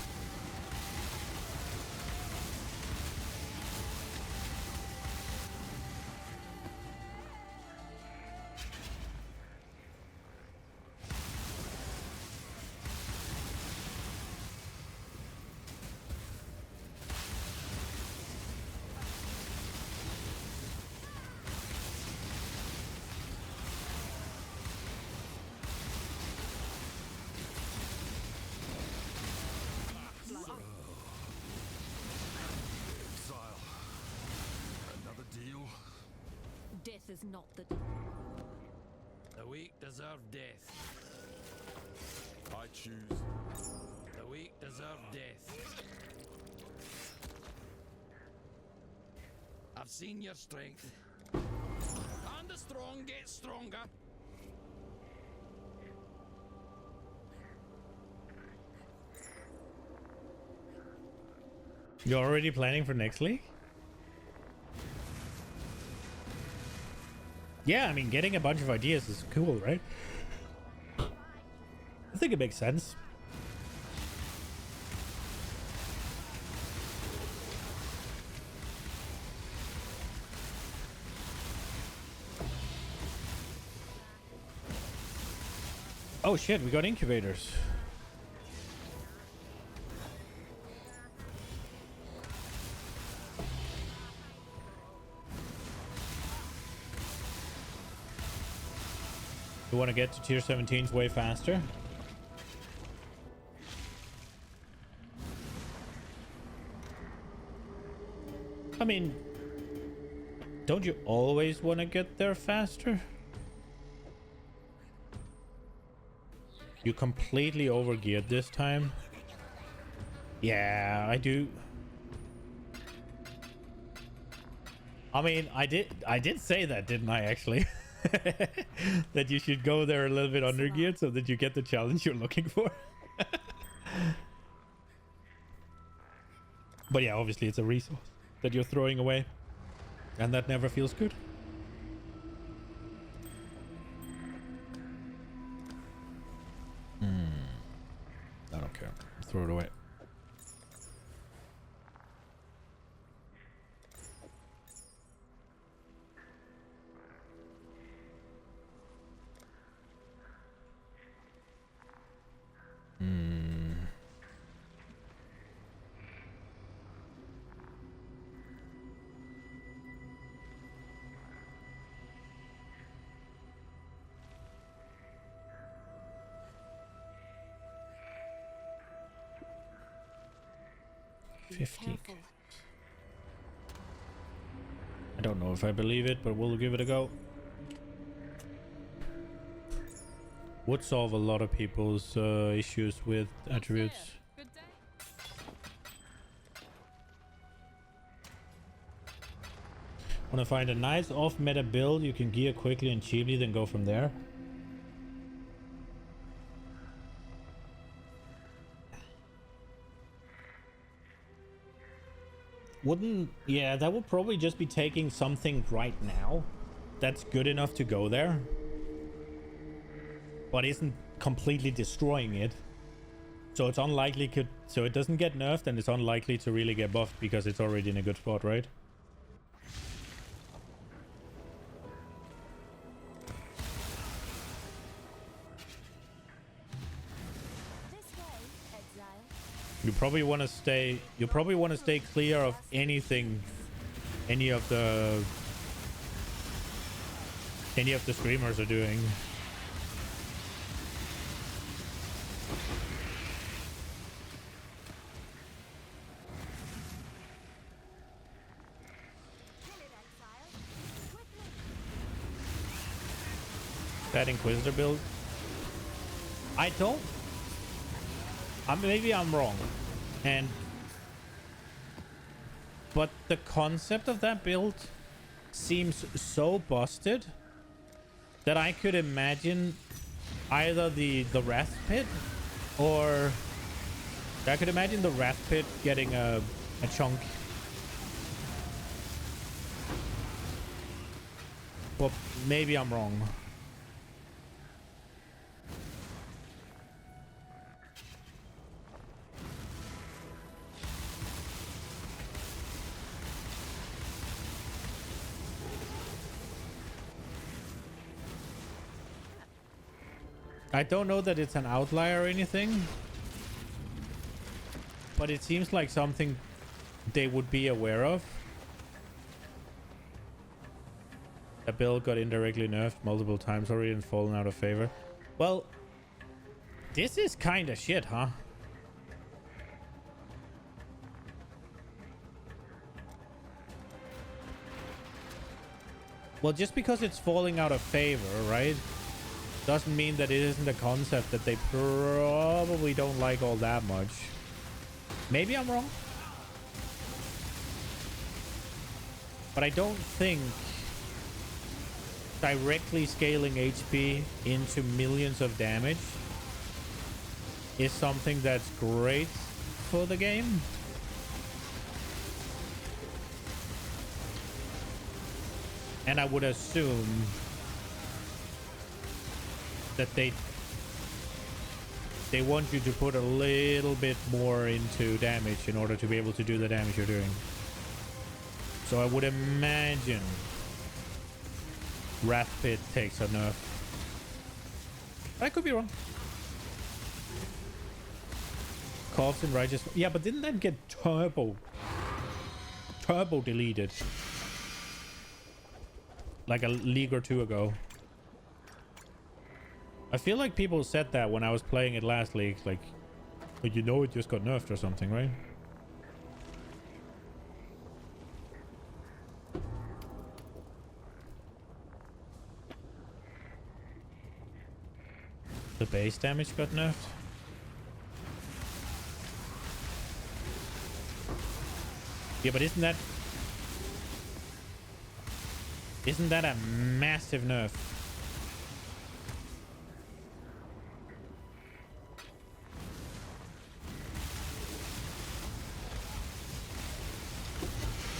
Speaker 9: Exile. Another deal?
Speaker 3: death is not the.
Speaker 2: The weak deserve death.
Speaker 9: I choose.
Speaker 2: The weak deserve death. I've seen your strength. And the strong get stronger.
Speaker 1: You're already planning for next league? Yeah, I mean, getting a bunch of ideas is cool, right? I think it makes sense. Oh shit, we got incubators. You want to get to tier 17s way faster? I mean, don't you always want to get there faster? You completely overgeared this time. Yeah, I do. I mean, I did say that, didn't I, actually? That you should go there a little bit undergeared so that you get the challenge you're looking for. But yeah, obviously it's a resource that you're throwing away, and that never feels good. I don't care. Throw it away.
Speaker 3: Be
Speaker 1: 15.
Speaker 3: careful.
Speaker 1: I don't know if I believe it, but we'll give it a go. Would solve a lot of people's issues with attributes.
Speaker 3: Good day.
Speaker 1: Want to find a nice off-meta build you can gear quickly and cheaply, then go from there? Wouldn't... Yeah, that would probably just be taking something right now that's good enough to go there, but isn't completely destroying it. So it's unlikely so it doesn't get nerfed, and it's unlikely to really get buffed because it's already in a good spot, right?
Speaker 7: This way, Exile.
Speaker 1: You probably want to stay clear of anything, any of the streamers are doing. That Inquisitor build, maybe I'm wrong, but the concept of that build seems so busted that I could imagine either the Wrath Pit, or I could imagine the Wrath Pit getting a chunk. But maybe I'm wrong. I don't know that it's an outlier or anything, but it seems like something they would be aware of. A build got indirectly nerfed multiple times already and fallen out of favor. Well, this is kind of shit, huh? Well, just because it's falling out of favor, right, doesn't mean that it isn't a concept that they probably don't like all that much. Maybe I'm wrong, but I don't think directly scaling HP into millions of damage is something that's great for the game. And I would assume that they want you to put a little bit more into damage in order to be able to do the damage you're doing. So I would imagine Wrath Pit takes a nerf. I could be wrong. Coughs in Righteous. Yeah, but didn't that get turbo deleted like a league or two ago? I feel like people said that when I was playing it last league, like, but you know, it just got nerfed or something, right? The base damage got nerfed. Yeah, but isn't that a massive nerf?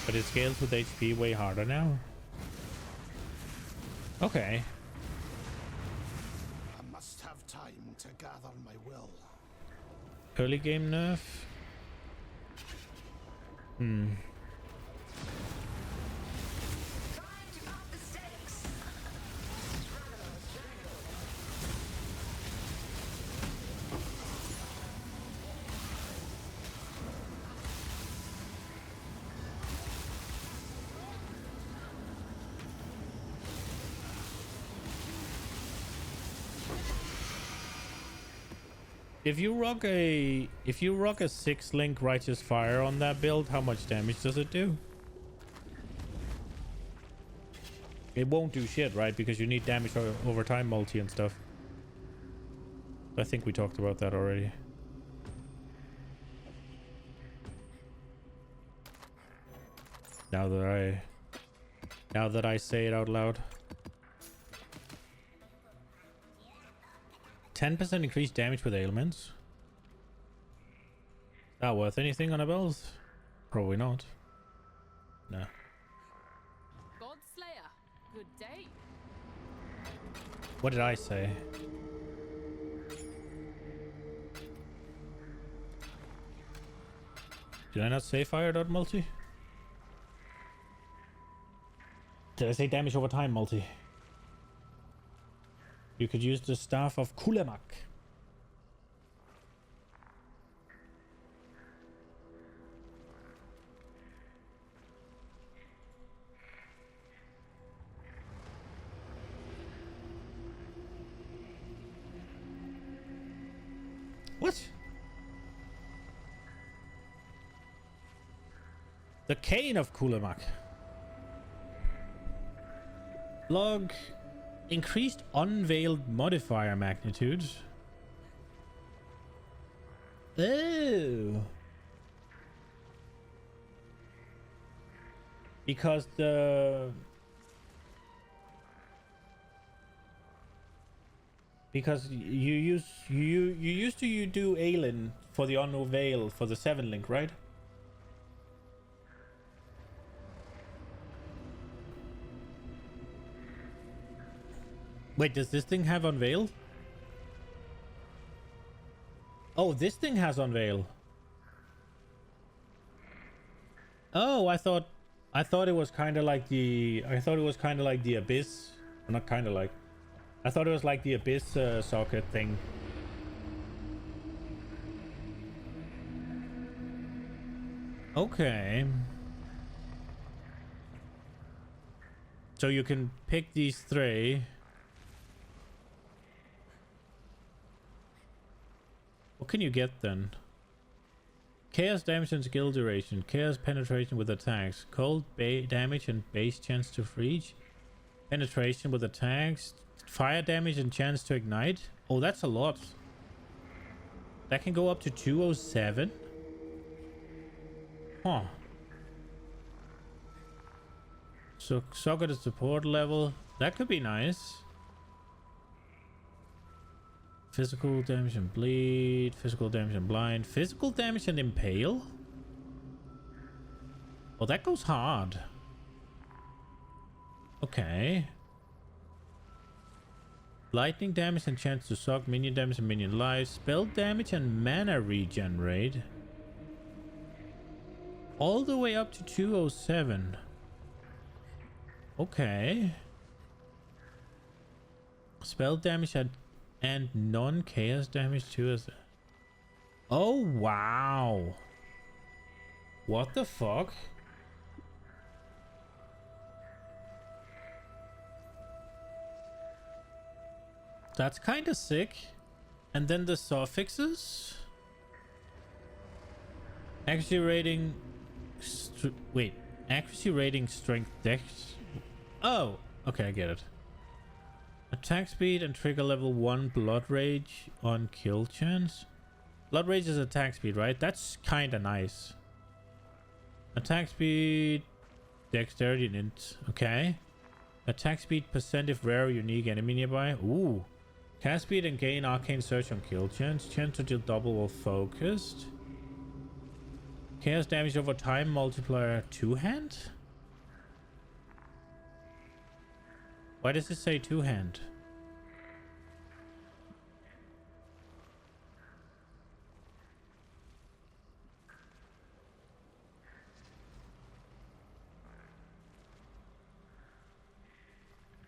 Speaker 1: But it scales with HP way harder now. Okay.
Speaker 8: I must have time to gather my will.
Speaker 1: Early game nerf. If you rock a 6-link Righteous Fire on that build, how much damage does it do? It won't do shit, right? Because you need damage over time multi and stuff. I think we talked about that already. Now that I say it out loud. 10% increased damage with ailments. That worth anything on a build? Probably not. No.
Speaker 6: God Slayer. Good day.
Speaker 1: What did I say? Did I not say fire dot multi? Did I say damage over time multi? You could use the staff of Kulemak. What? The Cane of Kulemak. Log. Increased unveiled modifier magnitude. Oh. Because you used to do Aelin for the unveil for the 7 link, right? Wait, does this thing have unveil? Oh, this thing has unveil. Oh, I thought it was kind of like the abyss. Or not kind of like. I thought it was like the abyss socket thing. Okay. So you can pick these 3. What can you get then? Chaos damage and skill duration. Chaos penetration with attacks. Cold damage and base chance to freeze. Penetration with attacks. Fire damage and chance to ignite. Oh, that's a lot. That can go up to 207. Huh. So socket is support level. That could be nice. Physical damage and bleed. Physical damage and blind. Physical damage and impale. Oh, that goes hard. Okay. Lightning damage and chance to suck. Minion damage and minion lives. Spell damage and mana regenerate. All the way up to 207. Okay. Spell damage and non-chaos damage too. Oh, wow. What the fuck? That's kind of sick. And then the suffixes. Accuracy rating. Wait. Accuracy rating, strength, dex. Oh, okay, I get it. Attack speed and trigger level 1 blood rage on kill chance. Blood rage is attack speed, right? That's kind of nice. Attack speed, dexterity and int. Okay. Attack speed percent if rare or unique enemy nearby. Ooh. Cast speed and gain arcane search on kill chance. Chance to deal double while focused. Chaos damage over time multiplier 2-hand? Why does it say 2-hand?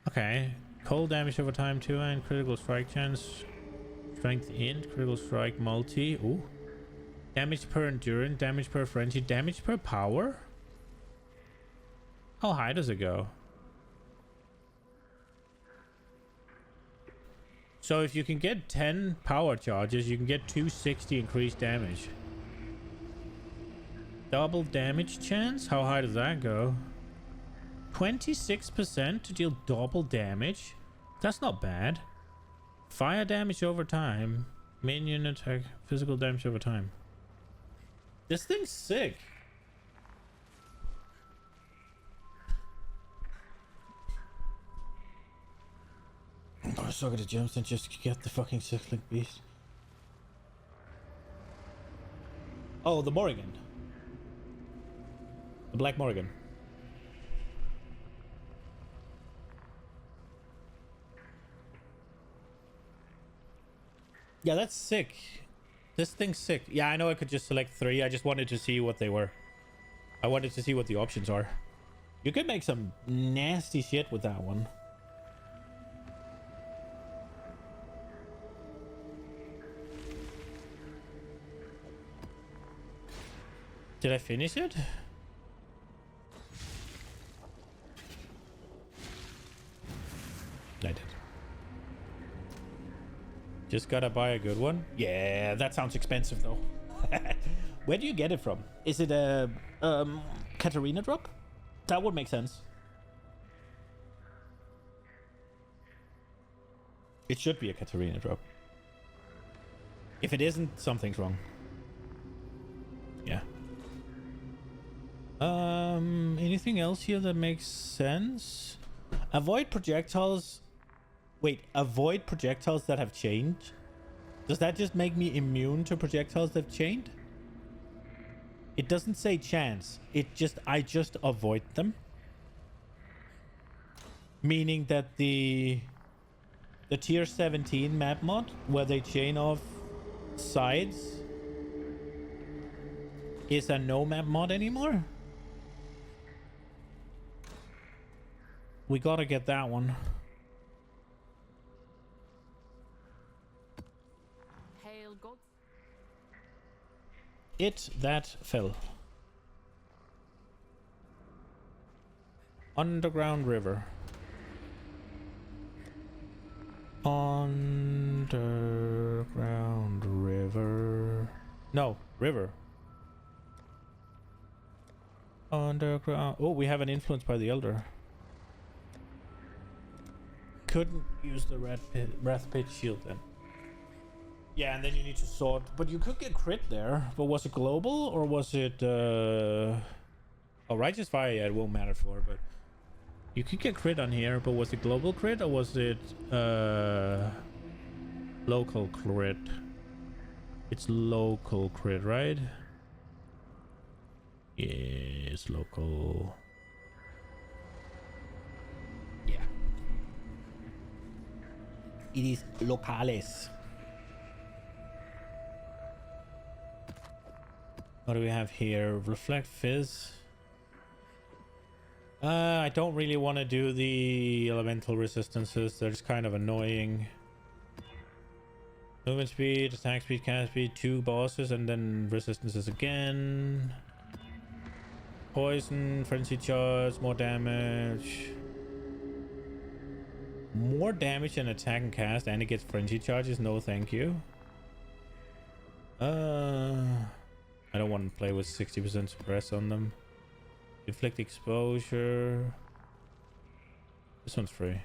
Speaker 1: Okay. Cold damage over time 2-hand. Critical strike chance. Strength int. Critical strike multi. Ooh. Damage per endurance. Damage per frenzy. Damage per power? How high does it go? So if you can get 10 power charges, you can get 260 increased damage. Double damage chance? How high does that go? 26% to deal double damage? That's not bad. Fire damage over time. Minion attack. Physical damage over time. This thing's sick. I was talking to gems and just get the fucking 6-link beast. Oh, the Morrigan. The Black Morrigan. Yeah, that's sick. This thing's sick. Yeah, I know I could just select 3. I just wanted to see what they were. I wanted to see what the options are. You could make some nasty shit with that one. Did I finish it? I did. Just gotta buy a good one. Yeah, that sounds expensive though. Where do you get it from? Is it a Katarina drop? That would make sense. It should be a Katarina drop. If it isn't, something's wrong. Yeah. Anything else here that makes sense? Avoid projectiles. Wait, avoid projectiles that have changed? Does that just make me immune to projectiles that have changed? It doesn't say chance. I just avoid them. Meaning that the tier 17 map mod, where they chain off sides, is a no map mod anymore? We gotta get that one.
Speaker 3: Hail God.
Speaker 1: It that fell. Underground river. Underground river. No, river. Underground. Oh, we have an influence by the elder. Couldn't use the wrath pit shield then. Yeah, and then you need to sort. But you could get crit there. But was it global or was it? Oh, righteous fire. Yeah, it won't matter for. But you could get crit on here. But was it global crit or was it local crit? It's local crit, right? Yes, local. Yeah. It is locales. What do we have here? Reflect Fizz. I don't really want to do the elemental resistances. They're just kind of annoying. Movement speed, attack speed, cast speed, 2 bosses, and then resistances again. Poison, frenzy charge, more damage. More damage and attack and cast, and it gets frenzy charges. No, thank you. I don't want to play with 60% suppress on them. Inflict exposure. This one's free.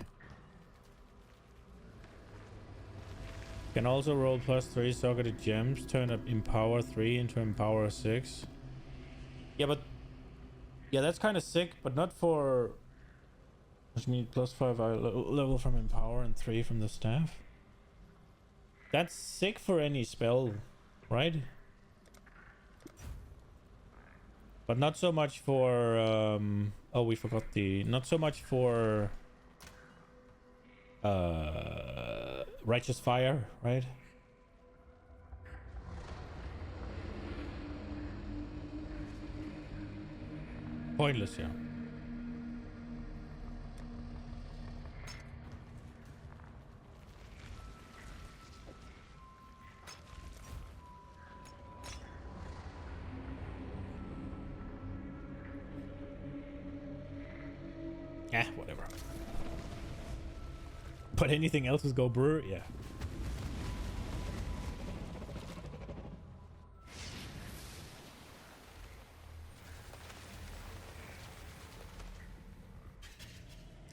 Speaker 1: Can also roll +3 socketed gems. Turn up Empower 3 into Empower 6. Yeah, but... yeah, that's kind of sick, but not for... I need +5 level from Empower and 3 from the staff. That's sick for any spell, right? But not so much for... oh, we forgot the... not so much for... Righteous Fire, right? Pointless, yeah. Whatever. But anything else is go brewer, yeah.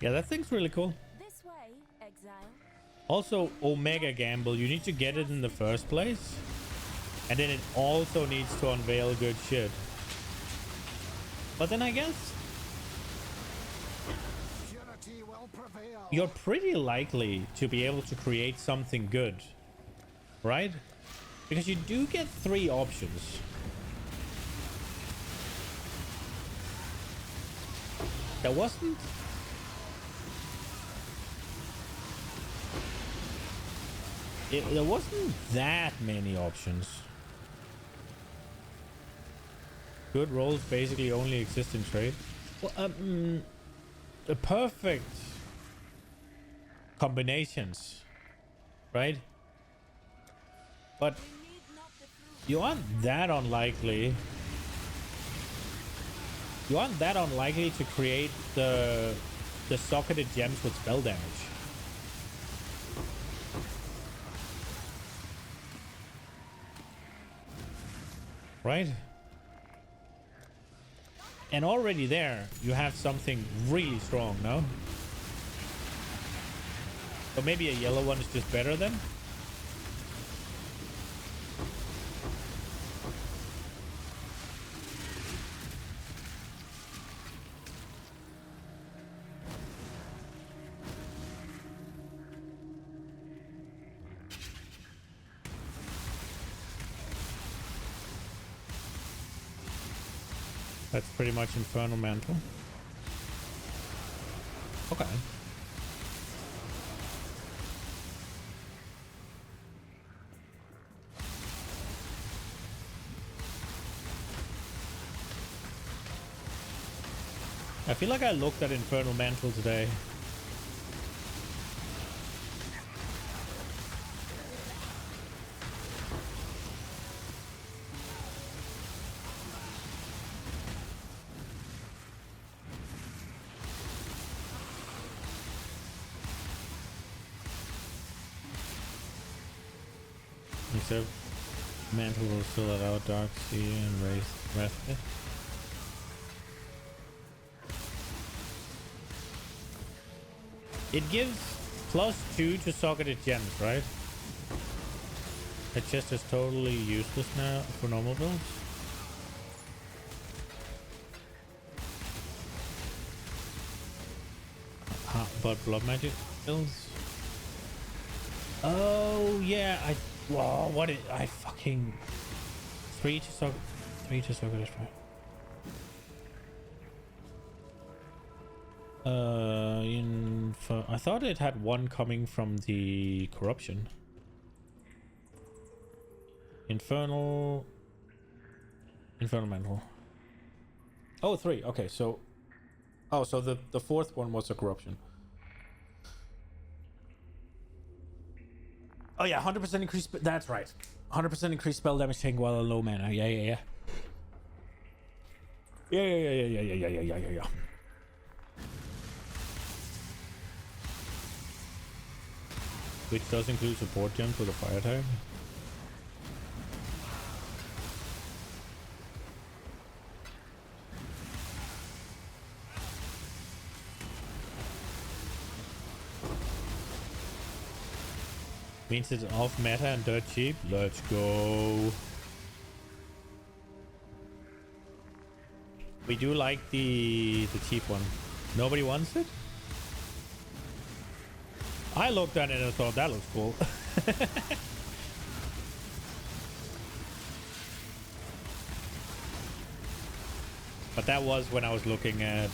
Speaker 1: Yeah, that thing's really cool.
Speaker 7: This way, Exile.
Speaker 1: Also, Omega Gamble, you need to get it in the first place. And then it also needs to unveil good shit. But then I guess you're pretty likely to be able to create something good, right? Because you do get 3 options. There wasn't... There wasn't that many options. Good rolls basically only exist in trade. Well, the perfect combinations, right? But you aren't that unlikely. You aren't that unlikely to create the socketed gems with spell damage. Right? And already there, you have something really strong, no? So maybe a yellow one is just better then? That's pretty much Infernal Mantle. Okay. I feel like I looked at Infernal Mantle today. Except Mantle will still allow Dark Sea and Wrath. It gives +2 to socketed gems, right? That chest is totally useless now for normal builds. But blood magic builds. Oh yeah, whoa, what is I fucking 3 to socketed fire. I thought it had one coming from the corruption. Infernal Mantle. Oh, 3. Okay, so so the fourth one was a corruption. Oh yeah, 100% increase. That's right. 100% increased spell damage taken while a low mana. Yeah. Yeah. Which does include support gems for the fire type. Means it's off meta and dirt cheap. Let's go. We do like the cheap one. Nobody wants it? I looked at it and thought that looks cool. But that was when I was looking at...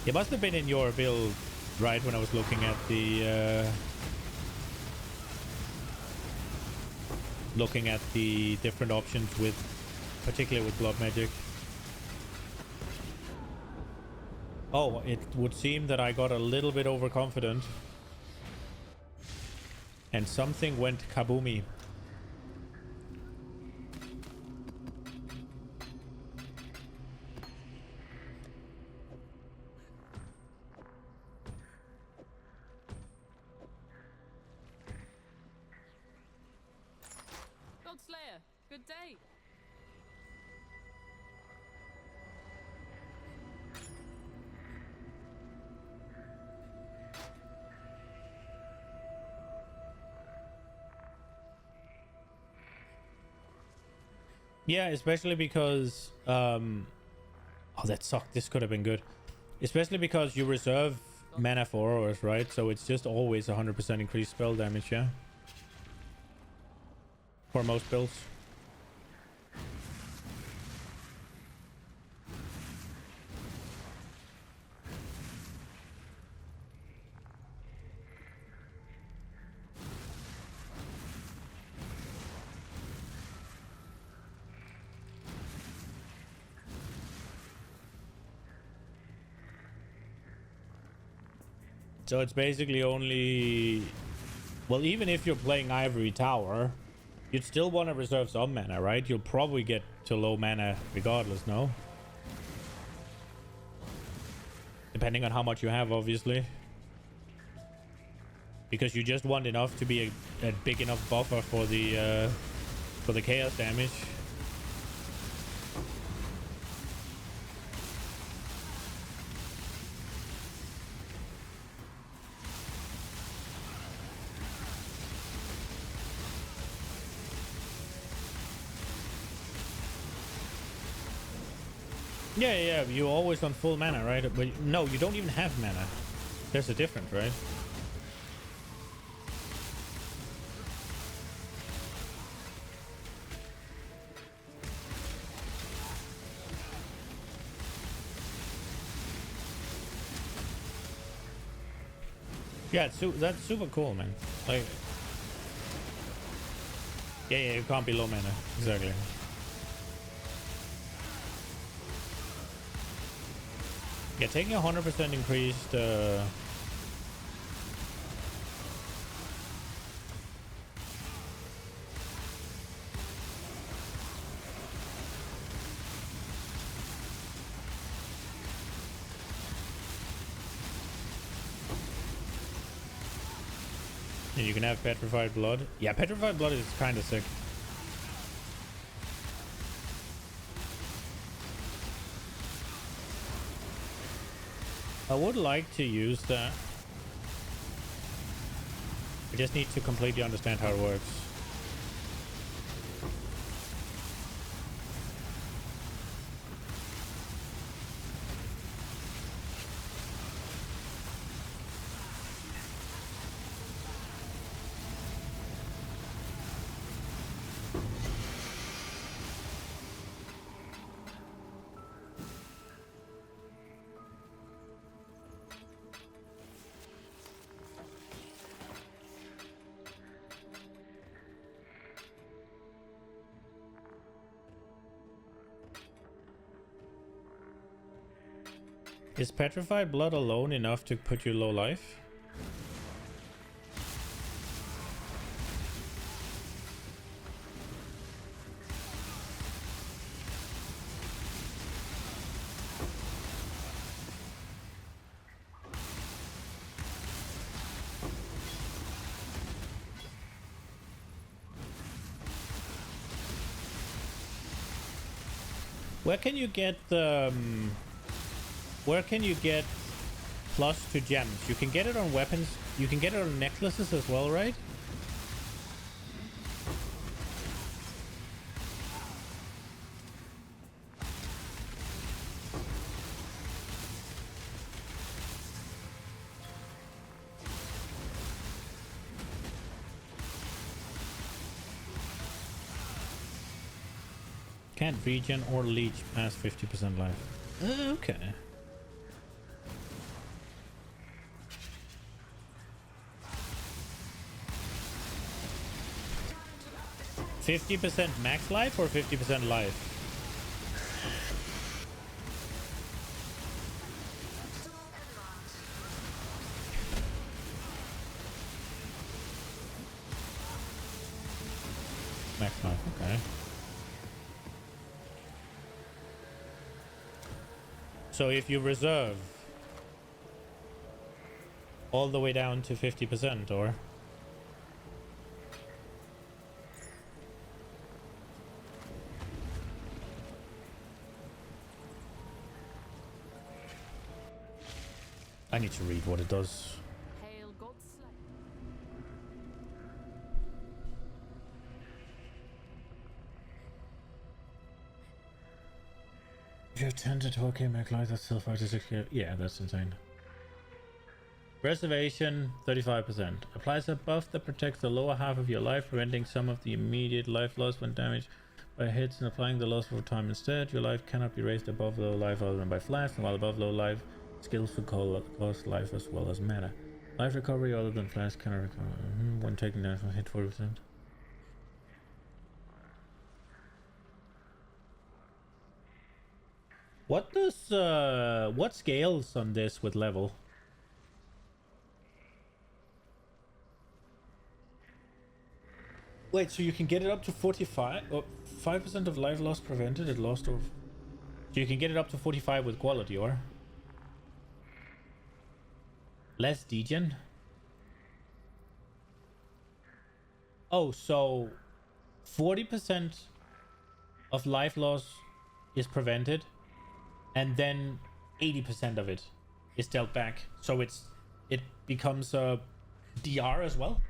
Speaker 1: It must have been in your build, right? When I was looking at the... looking at the different options with... particularly with blood magic. Oh, it would seem that I got a little bit overconfident. And something went kaboomy.
Speaker 6: Godslayer, good day.
Speaker 1: Yeah, especially because oh, that sucked. This could have been good, especially because you reserve mana for auras, right? So it's just always 100% increased spell damage. Yeah, for most builds. So it's basically only... Well, even if you're playing Ivory Tower, you'd still want to reserve some mana, right? You'll probably get to low mana regardless, no? Depending on how much you have, obviously. Because you just want enough to be a big enough buffer for the chaos damage. Yeah, you always on full mana, right? But no, you don't even have mana. There's a difference, right? Yeah, that's super cool, man. Like, yeah, you can't be low mana. Exactly. Yeah, taking 100% increased. And you can have petrified blood. Yeah, petrified blood is kind of sick. I would like to use that. I just need to completely understand how it works. Is petrified blood alone enough to put you low life? Where can you get the... where can you get plus to gems? You can get it on weapons. You can get it on necklaces as well, right? Can't regen or leech past 50% life. Okay. 50% max life or 50% life? Max life, okay. So if you reserve all the way down to 50%, or... I need to read what it does.
Speaker 6: Hail God's Slayer.
Speaker 1: If you have 10 to 12k max life, that's still 5 to 6k. Yeah, that's insane. Reservation 35%. Applies a buff that protects the lower half of your life, preventing some of the immediate life loss when damaged by hits, and applying the loss for time instead. Your life cannot be raised above low life other than by flash, and while above low life, skills will cost life as well as mana. Life recovery other than flash cannot recover when taking damage from hit 40%. What does what scales on this with level? Wait, so you can get it up to 45? Oh, 5% of life loss prevented. It lost of... So you can get it up to 45 with quality, or? Less degen? Oh, so 40% of life loss is prevented, and then 80% of it is dealt back. So it becomes a DR as well.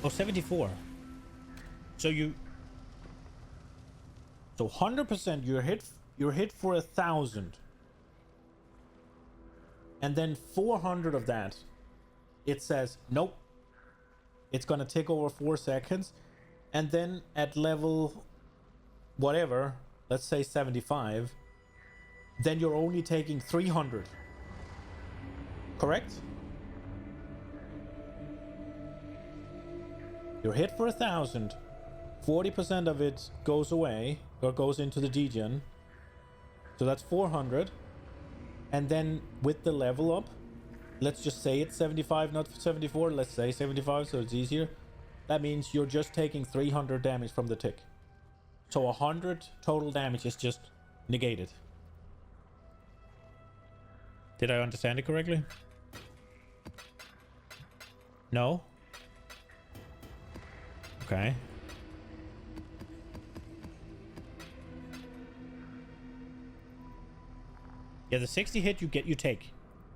Speaker 1: Oh, 74. So 100% you're hit for 1,000. And then 400 of that, it says, nope. It's gonna take over 4 seconds. And then at level whatever, let's say 75, then you're only taking 300. Correct? You're hit for 1,000. 40% of it goes away, or goes into the degen. So that's 400. And then with the level up, let's just say it's 75, not 74. Let's say 75, so it's easier. That means you're just taking 300 damage from the tick. So 100 total damage is just negated. Did I understand it correctly? No? Okay. Yeah, the 60 hit you take.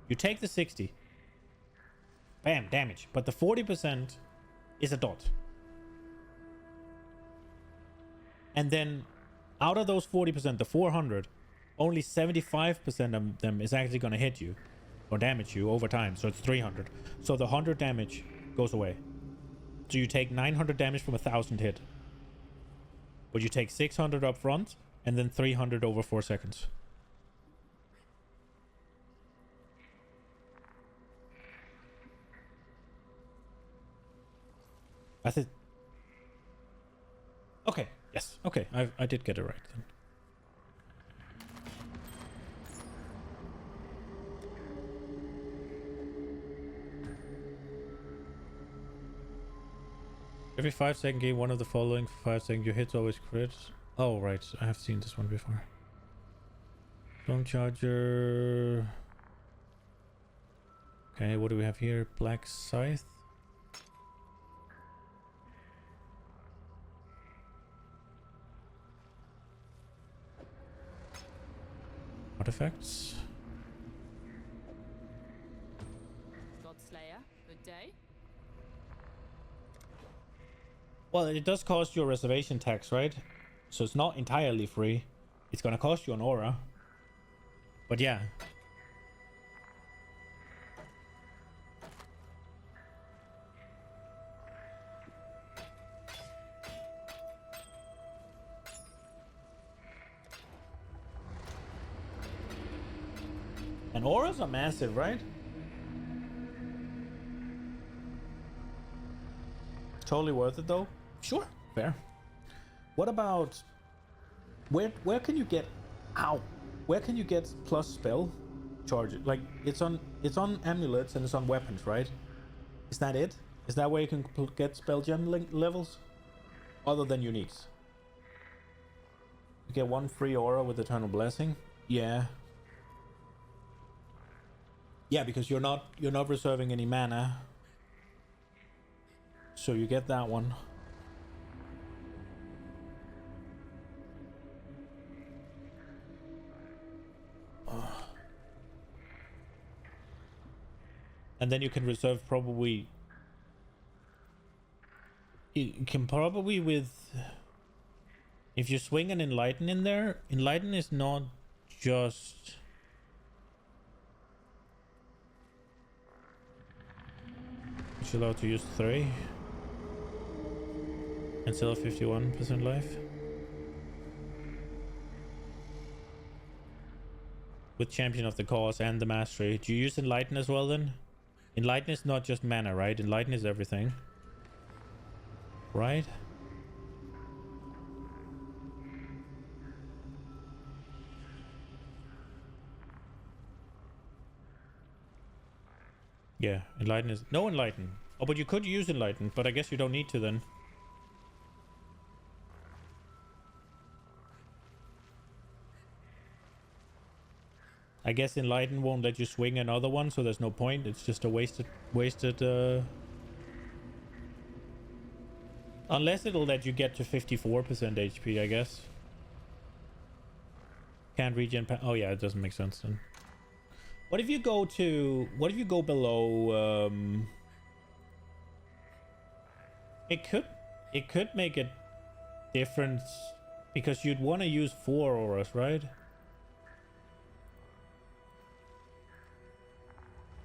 Speaker 1: You take the 60. Bam, damage. But the 40% is a dot. And then out of those 40%, the 400, only 75% of them is actually going to hit you or damage you over time. So it's 300. So the 100 damage goes away. So you take 900 damage from 1,000 hit. But you take 600 up front and then 300 over 4 seconds. I think... Okay, yes, okay, I did get it right then. Every 5-second game, one of the following for 5 seconds, your hits always crit. Oh, right, I have seen this one before. Long Charger. Okay, what do we have here? Black Scythe. Artifacts.
Speaker 6: Godslayer, good day.
Speaker 1: Well, it does cost you a reservation tax, right? So it's not entirely free. It's gonna cost you an aura. But yeah. And auras are massive, right? Totally worth it though. Sure, fair. What about where can you get where can you get plus spell charge? Like it's on amulets and it's on weapons, right? Is that it? Is that where you can get spell gem levels other than uniques? You get 1 free aura with Eternal Blessing. Yeah. Yeah, because you're not reserving any mana. So you get that one. And then you can reserve probably... You can probably with... If you swing an Enlighten in there, Enlighten is not just... You're allowed to use 3 and still have 51% life with Champion of the Cause and the Mastery. Do you use Enlighten as well then? Enlighten is not just mana, right? Enlighten is everything, right? Yeah, enlighten is no enlighten. Oh, but you could use enlighten, but I guess you don't need to then. I guess enlighten won't let you swing another one, so there's no point. It's just a wasted. Unless it'll let you get to 54% HP, I guess. Can't regen. Oh yeah, it doesn't make sense then. What if you go to? What if you go below? It could make a difference because you'd want to use 4 auras, right?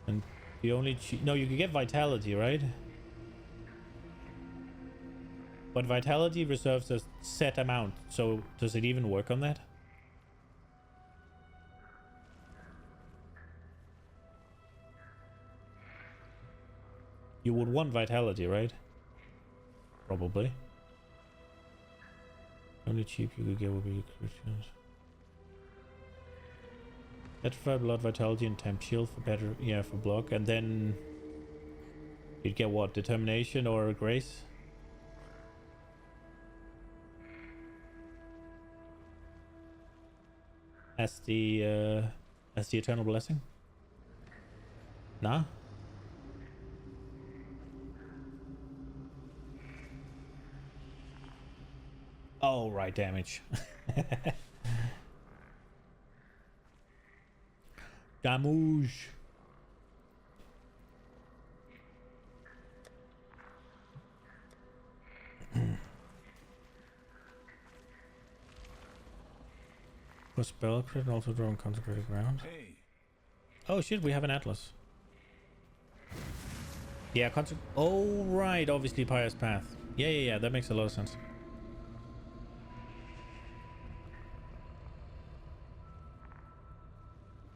Speaker 1: And the only no, you could get vitality, right? But vitality reserves a set amount, so does it even work on that? You would want vitality, right? Probably. Only cheap you could get would be Christians. Petrify, blood, vitality, and temp shield for better, yeah, for block, and then you'd get what? Determination or grace? As the eternal blessing? Nah. Oh, right, damage. Damage. For spell crit, also draw on consecrated ground.
Speaker 2: Hey,
Speaker 1: Oh shit, we have an atlas. Yeah, oh right, obviously Pious Path. Yeah, that makes a lot of sense.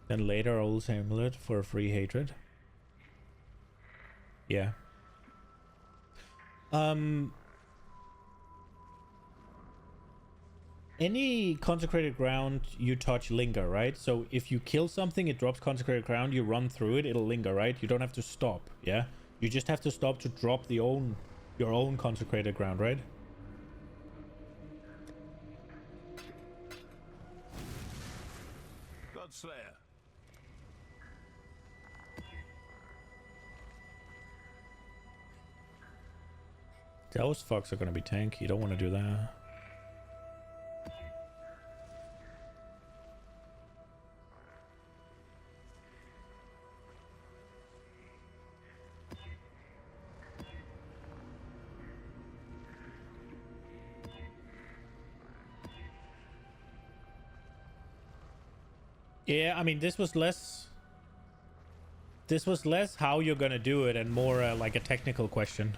Speaker 1: Then later Old Amulet for free hatred. Yeah. Any consecrated ground you touch linger, right? So if you kill something, it drops consecrated ground, you run through it, it'll linger, right? You don't have to stop, yeah? You just have to stop to drop your own consecrated ground, right?
Speaker 2: Godslayer.
Speaker 1: Those fucks are gonna be tanky. You don't want to do that. Yeah, I mean, this was less how you're gonna do it and more like a technical question.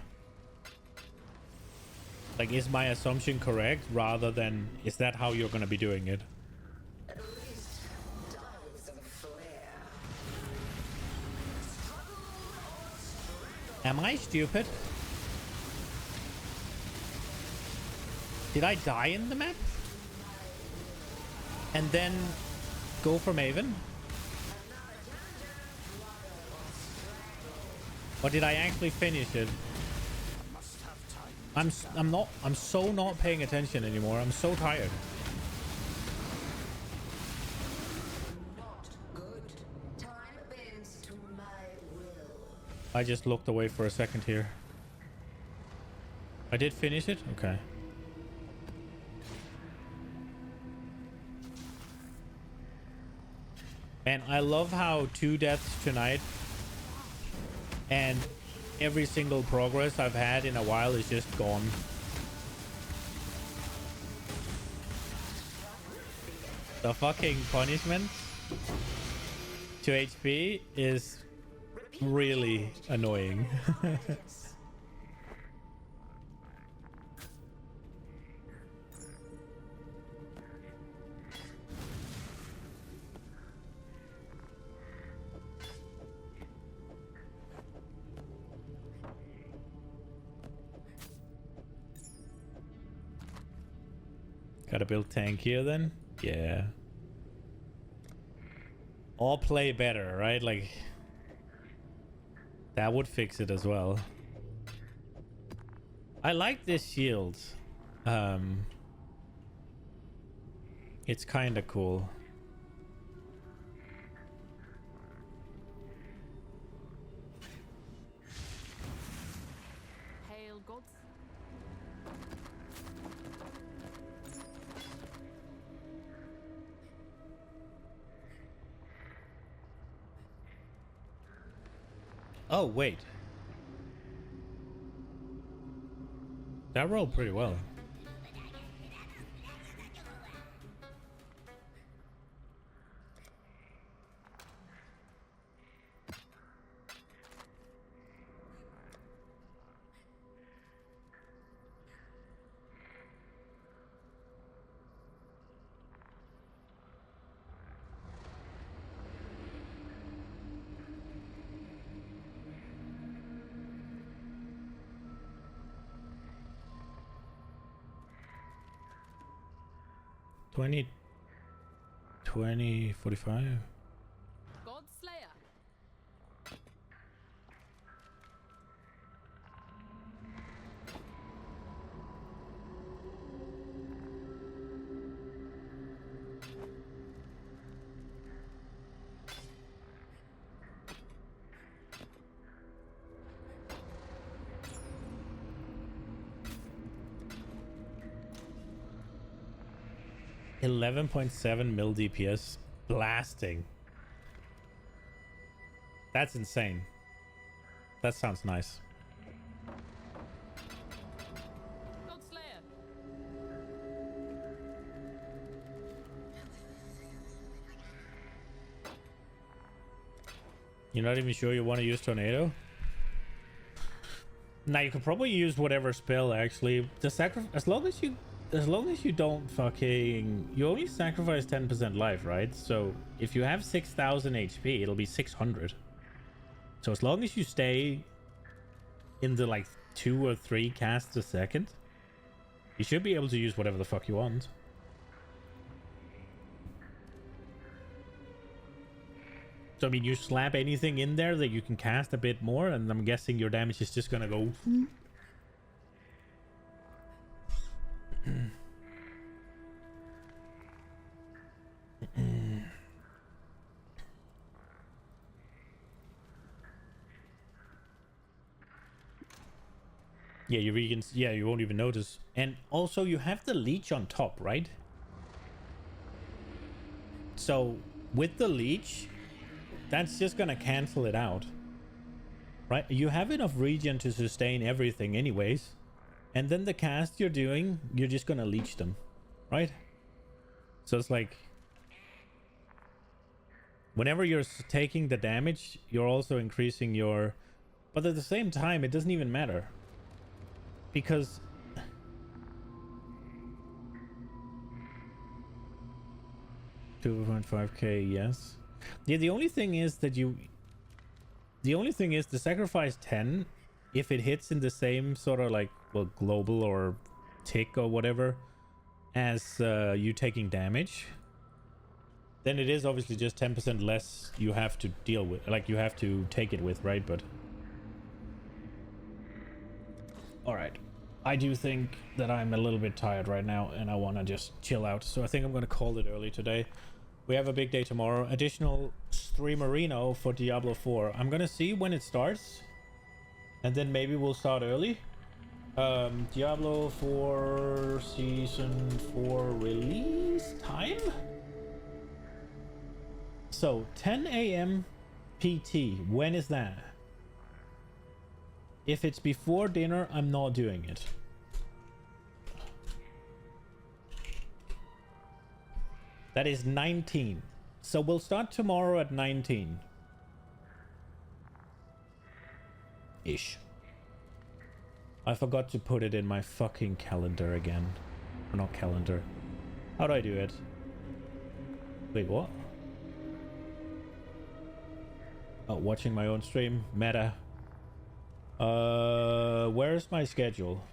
Speaker 1: Like, is my assumption correct rather than is that how you're gonna be doing it?
Speaker 4: At least dives and flare.
Speaker 1: Am I stupid? Did I die in the map? And then go for Maven? Or did I actually finish it? I'm so not paying attention anymore. I'm so tired.
Speaker 4: Not good. Time bends to my will.
Speaker 1: I just looked away for a second here. I did finish it? Okay. Man, I love how 2 deaths tonight and every single progress I've had in a while is just gone. The fucking punishment to HP is really annoying. Gotta build tank here then? Yeah. Or play better, right? Like... That would fix it as well. I like this shield. It's kind of cool.
Speaker 6: Hail gods.
Speaker 1: Oh, wait. That rolled pretty well. $20, $20, $45.
Speaker 6: God Slayer.
Speaker 1: 11.7 mil DPS blasting. That's insane. That sounds nice.
Speaker 6: God Slayer.
Speaker 1: You're not even sure you want to use Tornado? Now you could probably use whatever spell actually. The sacrifice, as long as you don't fucking, you only sacrifice 10% life, right? So if you have 6,000 HP, it'll be 600. So as long as you stay in the like 2 or 3 casts a second, you should be able to use whatever the fuck you want. So I mean, you slap anything in there that you can cast a bit more, and I'm guessing your damage is just gonna go. Yeah, you regen. Yeah, you won't even notice. And also, you have the leech on top, right? So with the leech, that's just gonna cancel it out, right? You have enough regen to sustain everything, anyways. And then the cast you're doing, you're just gonna leech them, right? So it's like, whenever you're taking the damage, you're also increasing your... But at the same time, it doesn't even matter. Because... $2.5k, yes. Yeah, the only thing is that you... The only thing is the sacrifice 10, if it hits in the same sort of like, well, global or tick or whatever, as you taking damage, then it is obviously just 10% less you have to deal with, like you have to take it with, right? But all right, I do think that I'm a little bit tired right now and I want to just chill out, so I think I'm going to call it early today. We have a big day tomorrow. Additional streamerino for Diablo 4. I'm going to see when it starts, and then maybe we'll start early. Diablo 4 Season 4 release time? So 10 a.m. PT. When is that? If it's before dinner, I'm not doing it. That is 19. So we'll start tomorrow at 19. Ish. I forgot to put it in my fucking calendar again. Or not calendar. How do I do it? Wait, what? Oh, watching my own stream. Meta. Where's my schedule?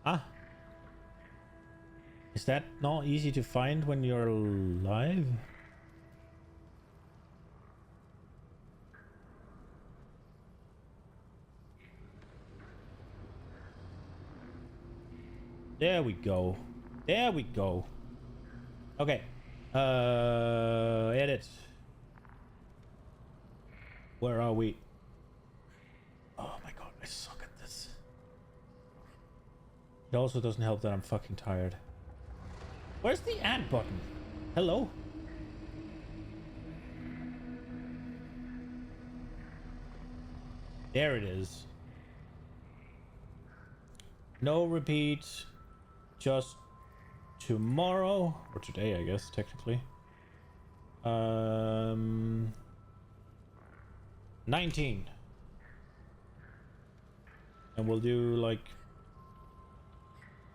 Speaker 1: Ah. Is that not easy to find when you're live? There we go. There we go. Okay. Edit. Where are we? Oh my god, I suck at this. It also doesn't help that I'm fucking tired. Where's the add button? Hello? There it is. No repeats. Just tomorrow. Or today, I guess, technically. 19. And we'll do like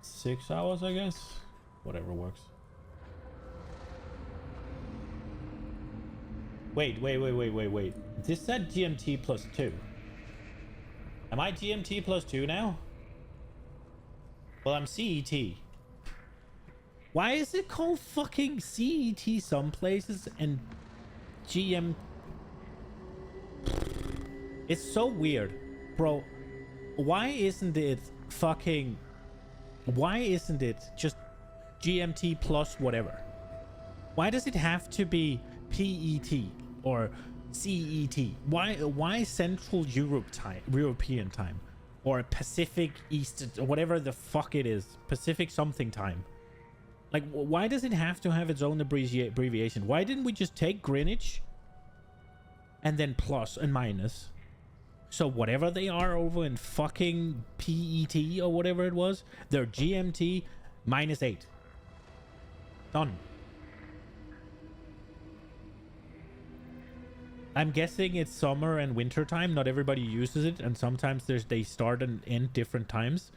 Speaker 1: 6 hours, I guess. Whatever works. Wait. This said GMT plus 2. Am I GMT plus 2 now? Well, I'm CET. Why is it called fucking CET some places and GM? It's so weird. Bro, why isn't it fucking... Why isn't it just GMT plus whatever? Why does it have to be PET or CET? Why Central European time? Or Pacific East, or whatever the fuck it is. Pacific something time. Like, why does it have to have its own abbreviation? Why didn't we just take Greenwich and then plus and minus? So whatever they are over in fucking PET or whatever it was, they're GMT minus 8. Done. I'm guessing it's summer and winter time. Not everybody uses it, and sometimes they start and end different times.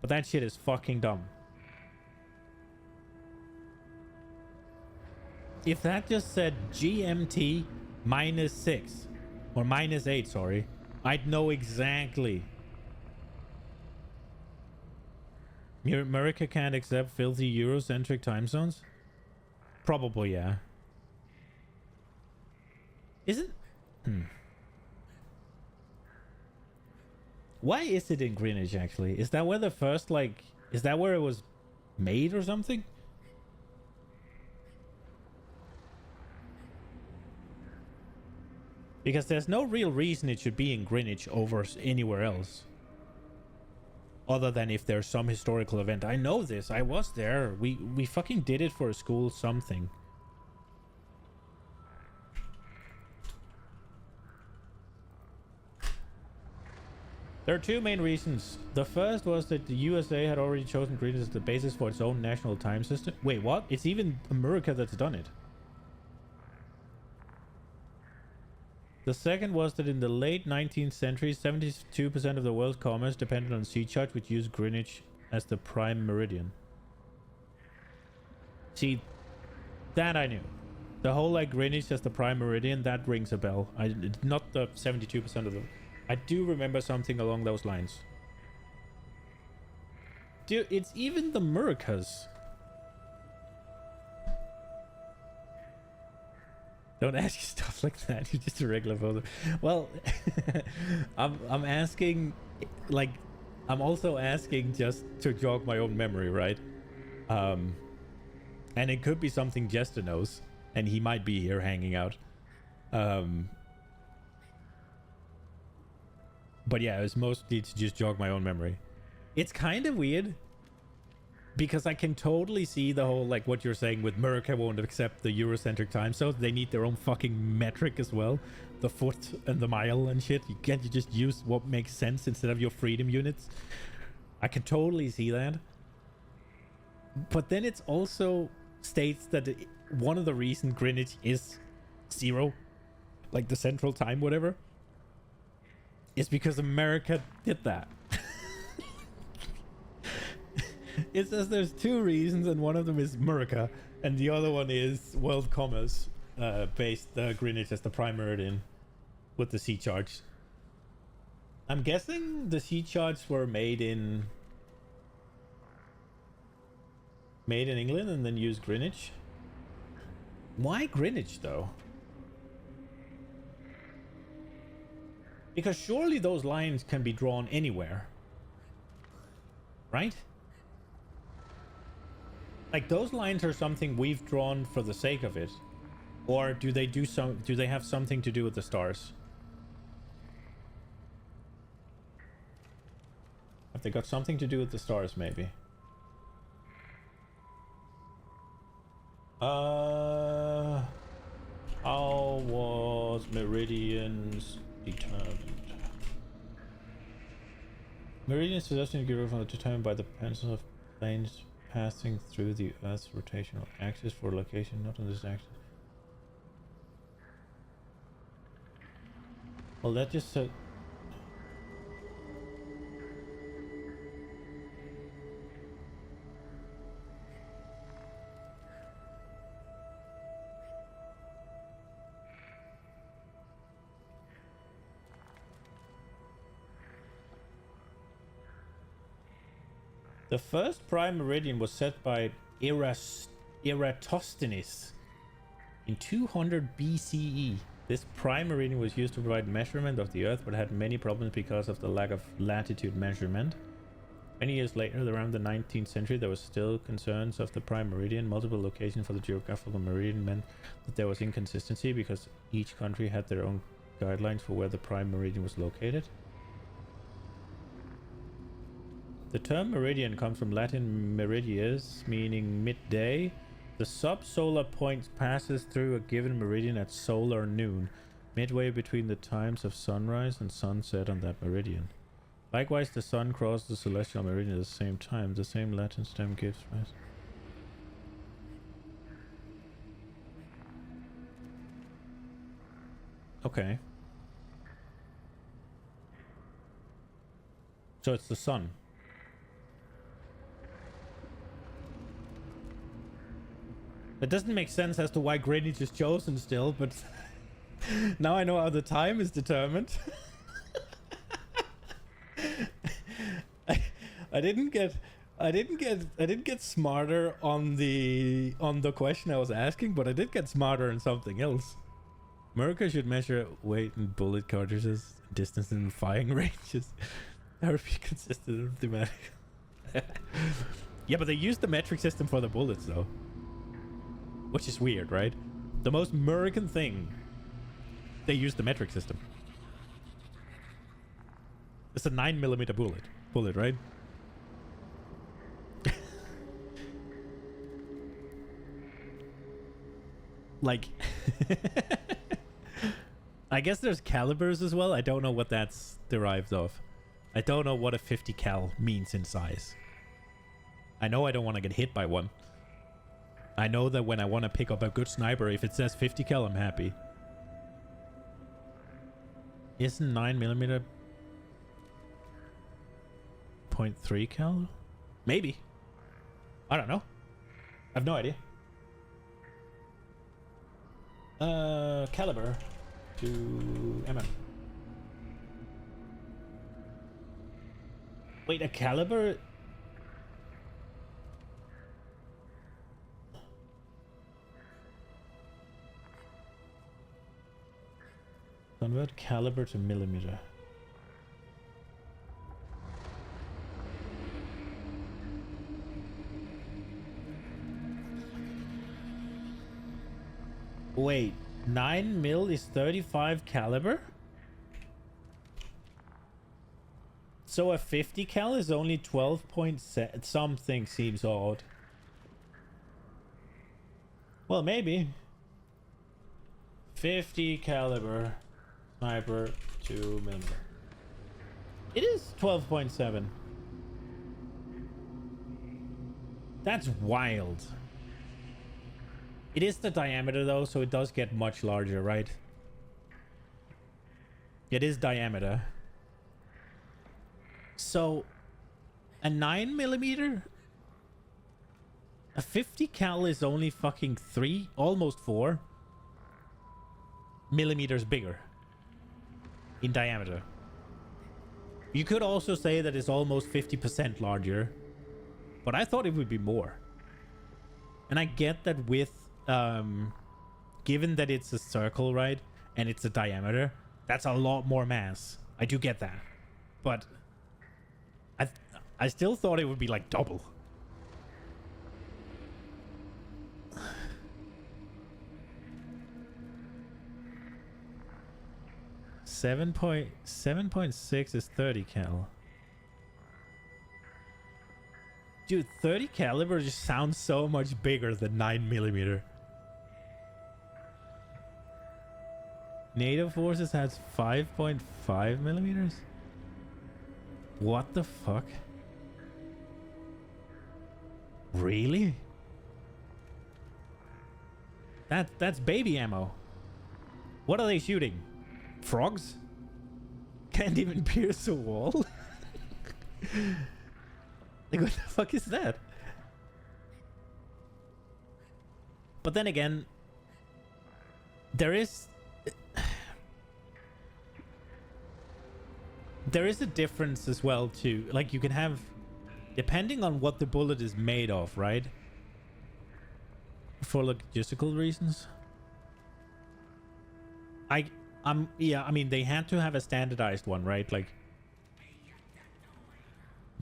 Speaker 1: But that shit is fucking dumb. If that just said GMT minus 6 or minus 8, sorry, I'd know exactly. America can't accept filthy Eurocentric time zones? Probably, yeah. Isn't... Why is it in Greenwich, actually? Is that where the first, like... Is that where it was made or something? Because there's no real reason it should be in Greenwich over anywhere else. Other than if there's some historical event. I know this. I was there. We fucking did it for a school something. There are two main reasons. The first was that the USA had already chosen Greenwich as the basis for its own national time system. Wait, what? It's even America that's done it. The second was that in the late 19th century, 72% of the world's commerce depended on sea charts, which used Greenwich as the prime meridian. See, that I knew. The whole like Greenwich as the prime meridian, that rings a bell. Not the 72% of the... I do remember something along those lines. Dude, it's even the Americas. Don't ask you stuff like that. You're just a regular voter. Well, I'm asking, like, I'm also asking just to jog my own memory, right? And it could be something Jester knows, and he might be here hanging out. But yeah, it was mostly to just jog my own memory. It's kind of weird because I can totally see the whole, like what you're saying with America won't accept the Eurocentric time zones. They need their own fucking metric as well. The foot and the mile and shit. Can't you just use what makes sense instead of your freedom units? I can totally see that. But then it's also states that one of the reasons Greenwich is 0, like the central time, whatever, is because America did that. It says there's 2 reasons, and one of them is America, and the other one is world commerce, based Greenwich as the prime meridian with the sea charts. I'm guessing the sea charts were made in England and then used Greenwich. Why Greenwich though? Because surely those lines can be drawn anywhere, right? Like, those lines are something we've drawn for the sake of it. Or do they have something to do with the stars? Have they got something to do with the stars, maybe? How was meridians determined? Meridians suggesting are determined by the pencil of planes passing through the Earth's rotational axis for location not on this axis. Well, that just said. The first prime meridian was set by Eratosthenes in 200 BCE. This prime meridian was used to provide measurement of the Earth, but had many problems because of the lack of latitude measurement. Many years later, around the 19th century, there was still concerns of the prime meridian. Multiple locations for the geographical meridian meant that there was inconsistency because each country had their own guidelines for where the prime meridian was located. The term meridian comes from Latin meridius, meaning midday. The subsolar point passes through a given meridian at solar noon, midway between the times of sunrise and sunset on that meridian. Likewise, the sun crosses the celestial meridian at the same time. The same Latin stem gives rise. Okay. So it's the sun. That doesn't make sense as to why Greenwich is chosen still, but now I know how the time is determined. I didn't get smarter on the question I was asking, but I did get smarter on something else. America should measure weight in bullet cartridges, distance and firing ranges. That would be consistent and thematic. Yeah, but they used the metric system for the bullets though. Which is weird, right? The most American thing. They use the metric system. It's a 9mm bullet, right? Like, I guess there's calibers as well. I don't know what that's derived of. I don't know what a 50 cal means in size. I know I don't want to get hit by one. I know that when I want to pick up a good sniper, if it says 50 cal, I'm happy. Isn't 9mm 0.3 cal? Maybe. I don't know. I have no idea. Caliber to mm. Wait, a caliber? Convert caliber to millimeter. Wait, 9mm is 35 caliber? So a 50 cal is only 12.7. Something seems odd. Well, maybe. 50 caliber. Sniper 2mm. It is 12.7. That's wild. It is the diameter though, so it does get much larger, right? It is diameter. So a 9mm, a 50 cal is only fucking 3, almost 4 millimeters bigger in diameter. You could also say that it's almost 50% larger, but I thought it would be more. And I get that with given that it's a circle, right, and it's a diameter, that's a lot more mass. I do get that, but I still thought it would be like double. 7.6 is 30 cal. Dude, 30 caliber just sounds so much bigger than 9mm. NATO forces has 5.5mm. What the fuck? Really? That's baby ammo. What are they shooting? Frogs? Can't even pierce a wall? Like, what the fuck is that? But then again, there is a difference as well too. Like, you can have, depending on what the bullet is made of, right? For logistical reasons. Yeah, I mean, they had to have a standardized one, right? Like,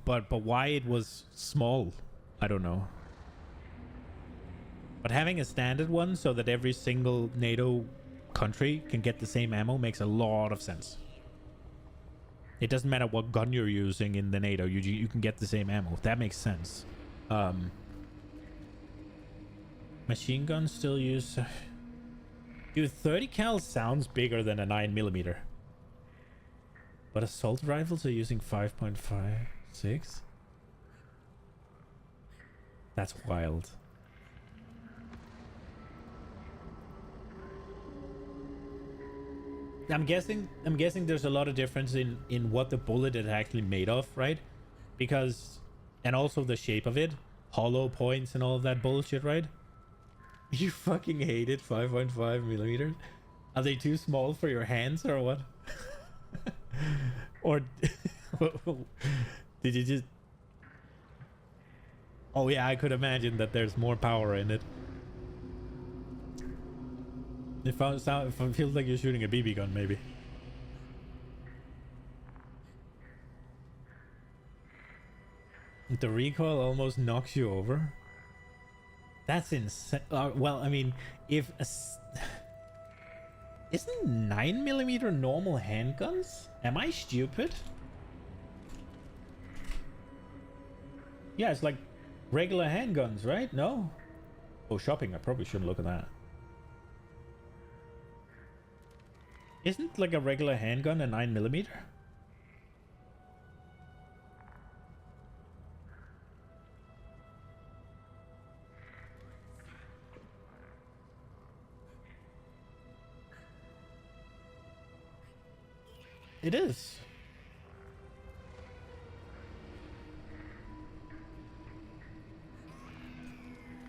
Speaker 1: but why it was small, I don't know. But having a standard one so that every single NATO country can get the same ammo makes a lot of sense. It doesn't matter what gun you're using in the NATO, you can get the same ammo. That makes sense. Machine guns still use... Dude, 30 cal sounds bigger than a 9mm. But assault rifles are using 5.56? That's wild. I'm guessing there's a lot of difference in what the bullet is actually made of, right? Because, and also the shape of it, hollow points and all of that bullshit, right? You fucking hate it, 5.5mm? Are they too small for your hands or what? Or did you just... Oh yeah, I could imagine that there's more power in it. It feels like you're shooting a BB gun, maybe. The recoil almost knocks you over. That's insane. Well, I mean, if isn't 9mm normal handguns? Am I stupid? Yeah, it's like regular handguns, right? No? Oh, shopping. I probably shouldn't look at that. Isn't like a regular handgun a 9mm? It is.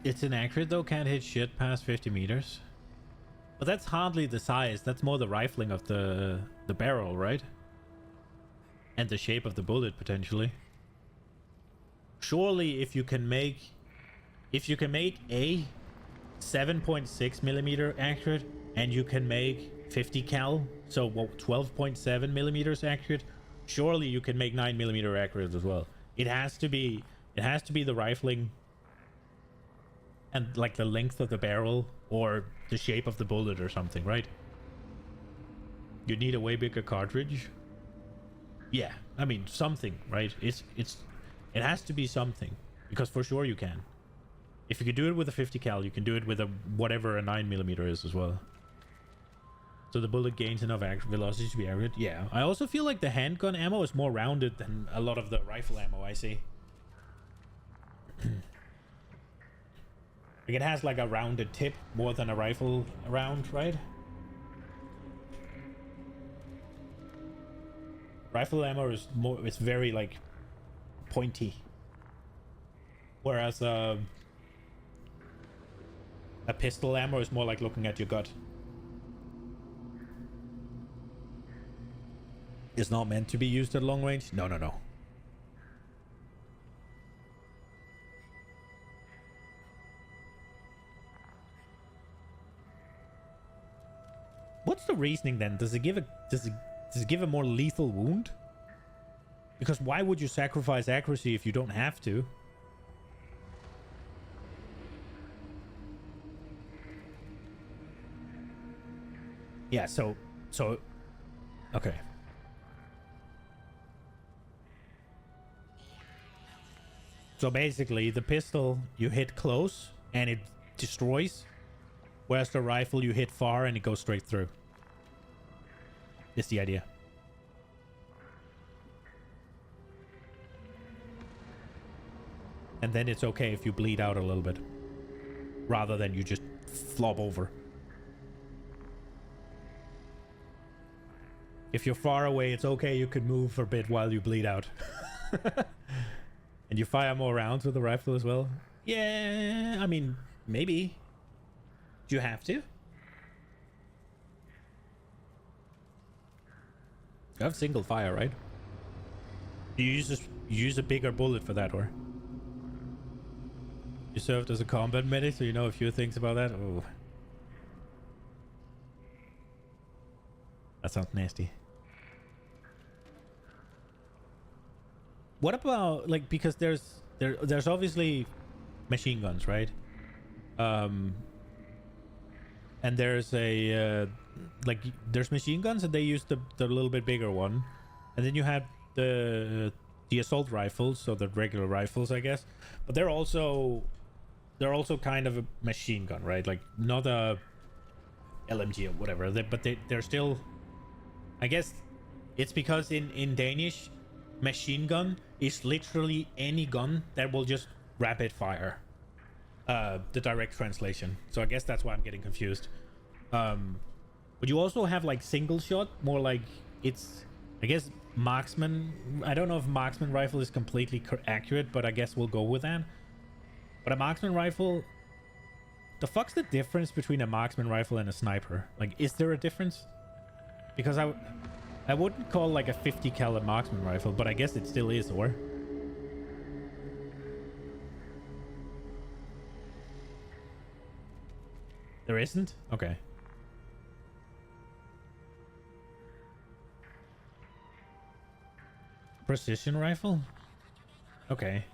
Speaker 1: It's inaccurate though, can't hit shit past 50 meters. But that's hardly the size, that's more the rifling of the barrel, right? And the shape of the bullet, potentially. Surely if you can make a 7.6mm accurate and you can make 50 cal, so what, 12.7mm accurate, surely you can make 9mm accurate as well. It has to be the rifling and like the length of the barrel or the shape of the bullet or something, right? You need a way bigger cartridge. Yeah, I mean something, right? It has to be something, because for sure you can. If you can do it with a 50 cal, you can do it with a whatever a 9mm is as well. So the bullet gains enough velocity to be accurate. Yeah, I also feel like the handgun ammo is more rounded than a lot of the rifle ammo I see. Like, it has like a rounded tip more than a rifle round, right? Rifle ammo is more, it's very like pointy. Whereas a pistol ammo is more like looking at your gut. It's not meant to be used at long range? No, no, no. What's the reasoning then? Does it give a more lethal wound? Because why would you sacrifice accuracy if you don't have to? Yeah, so Okay. So basically, the pistol, you hit close and it destroys, whereas the rifle, you hit far and it goes straight through. Is the idea. And then it's okay if you bleed out a little bit, rather than you just flop over. If you're far away, it's okay, you can move for a bit while you bleed out. And you fire more rounds with the rifle as well? Yeah, I mean, maybe. Do you have to? You have single fire, right? You use a bigger bullet for that, or? You served as a combat medic, so you know a few things about that? Oh. That sounds nasty. What about, like, because there's obviously machine guns, right? And there's a like there's machine guns, and they use the little bit bigger one, and then you have the assault rifles, so the regular rifles, I guess. But they're also kind of a machine gun, right? Like not a LMG or whatever. But they're still, I guess it's because in Danish, machine gun is literally any gun that will just rapid fire. The direct translation. So I guess that's why I'm getting confused. But you also have like single shot, more like it's, I guess, marksman. I don't know if marksman rifle is completely accurate, but I guess we'll go with that. But a marksman rifle, the fuck's the difference between a marksman rifle and a sniper? Like, is there a difference? Because I wouldn't call like a 50 caliber marksman rifle, but I guess it still is, or? There isn't? Okay. Precision rifle? Okay.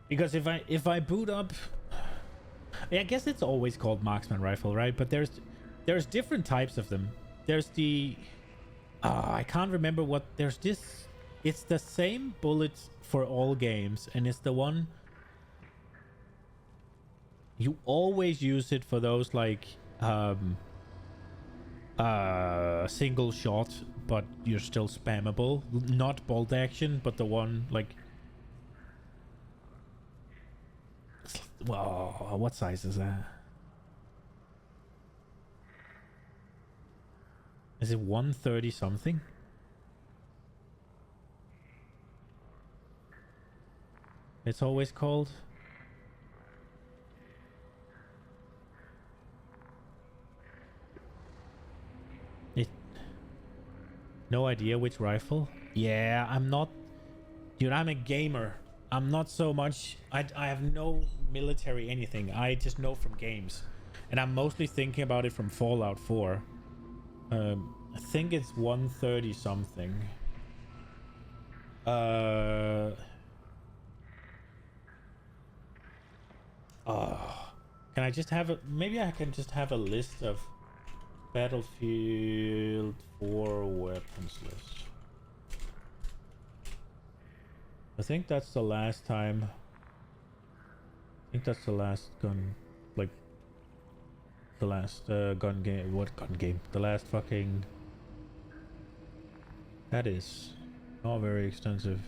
Speaker 1: Because if I boot up, I guess it's always called marksman rifle, right? But there's different types of them. There's the I can't remember what there's this. It's the same bullets for all games, and it's the one you always use it for those like single shot, but you're still spammable. Not bolt action, but the one like, whoa, what size is that? Is it 130 something? It's always called. No idea which rifle. Yeah, I'm not, dude, I'm a gamer. I'm not so much, I have no military anything. I just know from games, and I'm mostly thinking about it from Fallout 4. I think it's 130 something. Can I just have a, maybe I can just have a list of Battlefield 4 weapons list. I think that's the last time. I think that's the last gun, like the last gun game. What gun game? The last fucking. That is not very extensive.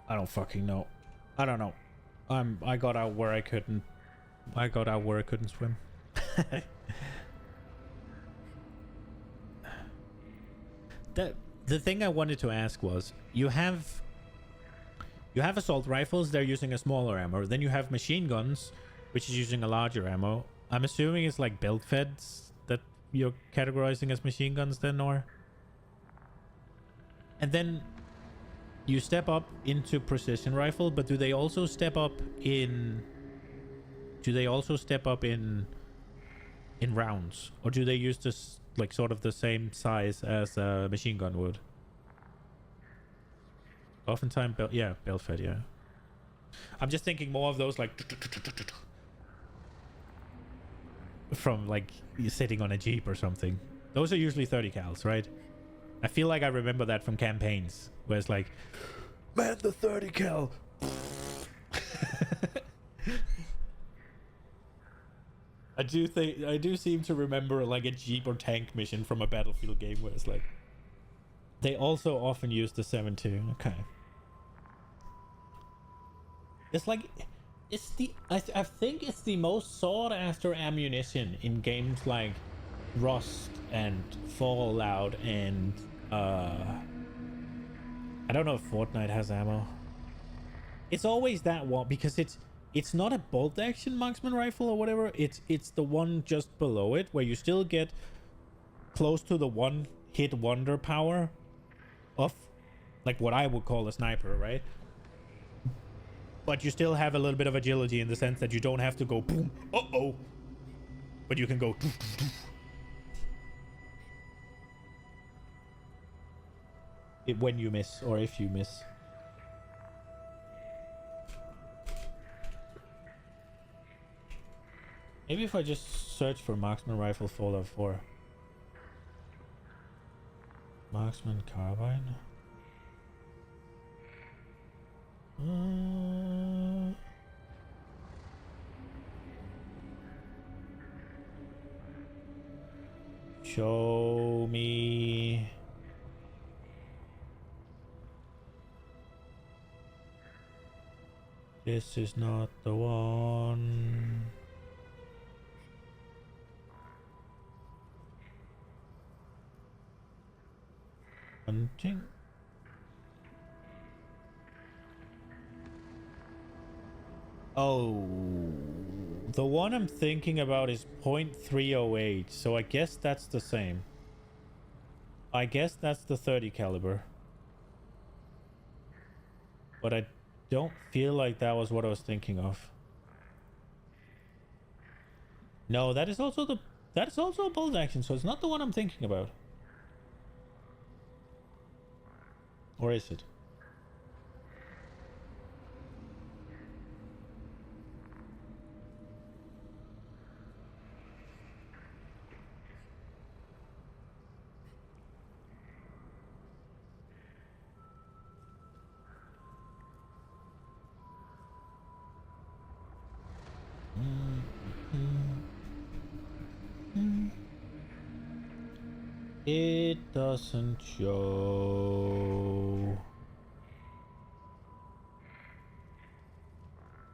Speaker 1: I don't fucking know. I don't know. I got out where I couldn't. I got out where I couldn't swim. The thing I wanted to ask was, you have assault rifles, they're using a smaller ammo. Then you have machine guns, which is using a larger ammo. I'm assuming it's like belt feds that you're categorizing as machine guns then, or? And then you step up into precision rifle, but do they also step up in rounds, or do they use this like sort of the same size as a machine gun would? Oftentimes, belt fed, yeah. I'm just thinking more of those like from like sitting on a jeep or something. Those are usually 30 cals, right? I feel like I remember that from campaigns where it's like, man, the 30 cal. I do seem to remember like a jeep or tank mission from a Battlefield game where it's like they also often use the 7.2. Okay. It's like I think it's the most sought after ammunition in games like Rust and Fallout and I don't know if Fortnite has ammo. It's always that one because it's not a bolt action marksman rifle or whatever. It's the one just below it where you still get close to the one hit wonder power of like what I would call a sniper, right? But you still have a little bit of agility in the sense that you don't have to go boom, but you can go doof, doof, doof. When you miss or if you miss. Maybe if I just search for marksman rifle Fallout 4. Marksman carbine. Show me. This is not the one. Hunting. Oh, the one I'm thinking about is .308, so I guess that's the same. I guess that's the 30 caliber. But I don't feel like that was what I was thinking of. No, that is also a bolt action, so it's not the one I'm thinking about. Or is it? It doesn't show.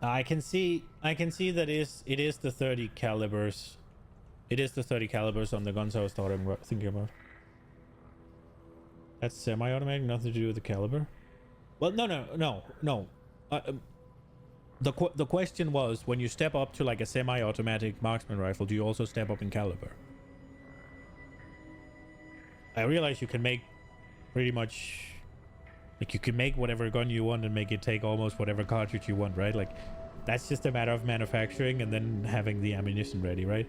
Speaker 1: I can see that it is the 30 calibers. It is the 30 calibers on the guns I was thinking about. That's semi-automatic, nothing to do with the caliber. Well, no. The question was, when you step up to like a semi-automatic marksman rifle, do you also step up in caliber? I realize you can make pretty much, like, you can make whatever gun you want and make it take almost whatever cartridge you want, right? Like, that's just a matter of manufacturing and then having the ammunition ready, right?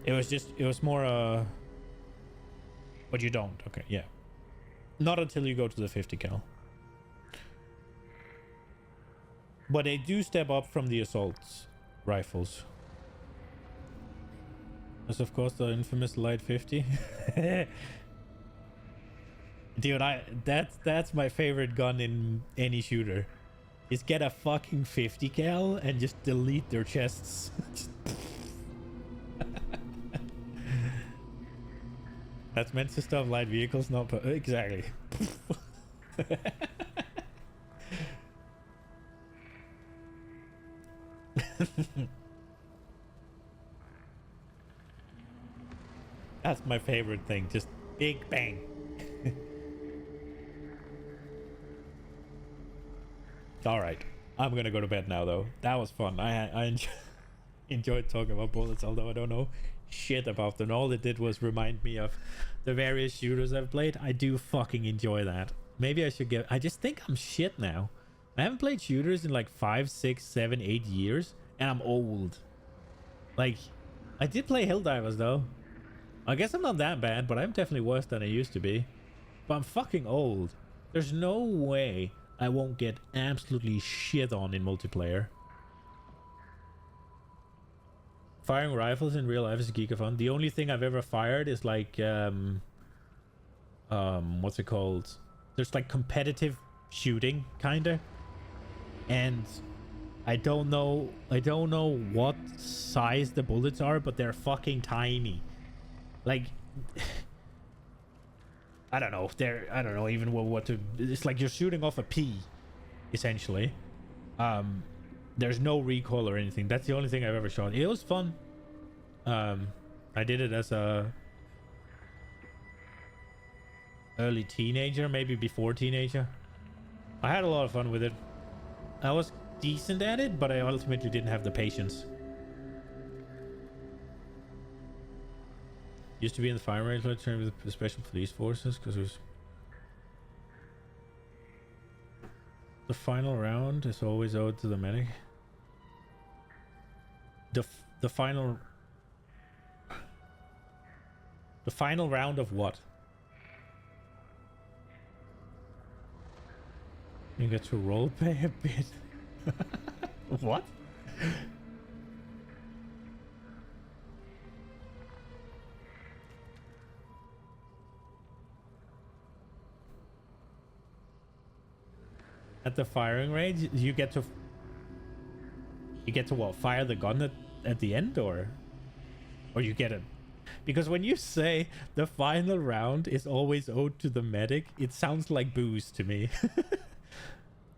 Speaker 1: It was more but you don't. Okay, yeah. Not until you go to the 50 cal. But they do step up from the assault rifles. There's of course the infamous light 50. Dude, that's my favorite gun in any shooter. Is get a fucking 50 cal and just delete their chests. That's meant to stop light vehicles, not exactly. That's my favorite thing. Just big bang. All right, I'm gonna go to bed now though. That was fun. I enjoyed talking about bullets, although I don't know shit about them. All it did was remind me of the various shooters I've played. I do fucking enjoy that. Maybe I should get... I just think I'm shit now. I haven't played shooters in like 5, 6, 7, 8 years, and I'm old. Like, I did play Helldivers though. I guess I'm not that bad, but I'm definitely worse than I used to be. But I'm fucking old. There's no way I won't get absolutely shit on in multiplayer. Firing rifles in real life is geekathon. The only thing I've ever fired is like what's it called? There's like competitive shooting kinda. And I don't know what size the bullets are, but they're fucking tiny. Like I don't know even what to... It's like you're shooting off a pea, essentially. There's no recoil or anything. That's the only thing I've ever shot. It was fun. I did it as a early teenager, maybe before teenager. I had a lot of fun with it. I was decent at it, but I ultimately didn't have the patience. Used to be in the fire range, like trained with the special police forces, because it was... The final round is always owed to the medic. The final round of what? You get to roleplay a bit. What? At the firing range, you get to what? Fire the gun at the end, or you get it? Because when you say the final round is always owed to the medic, it sounds like booze to me.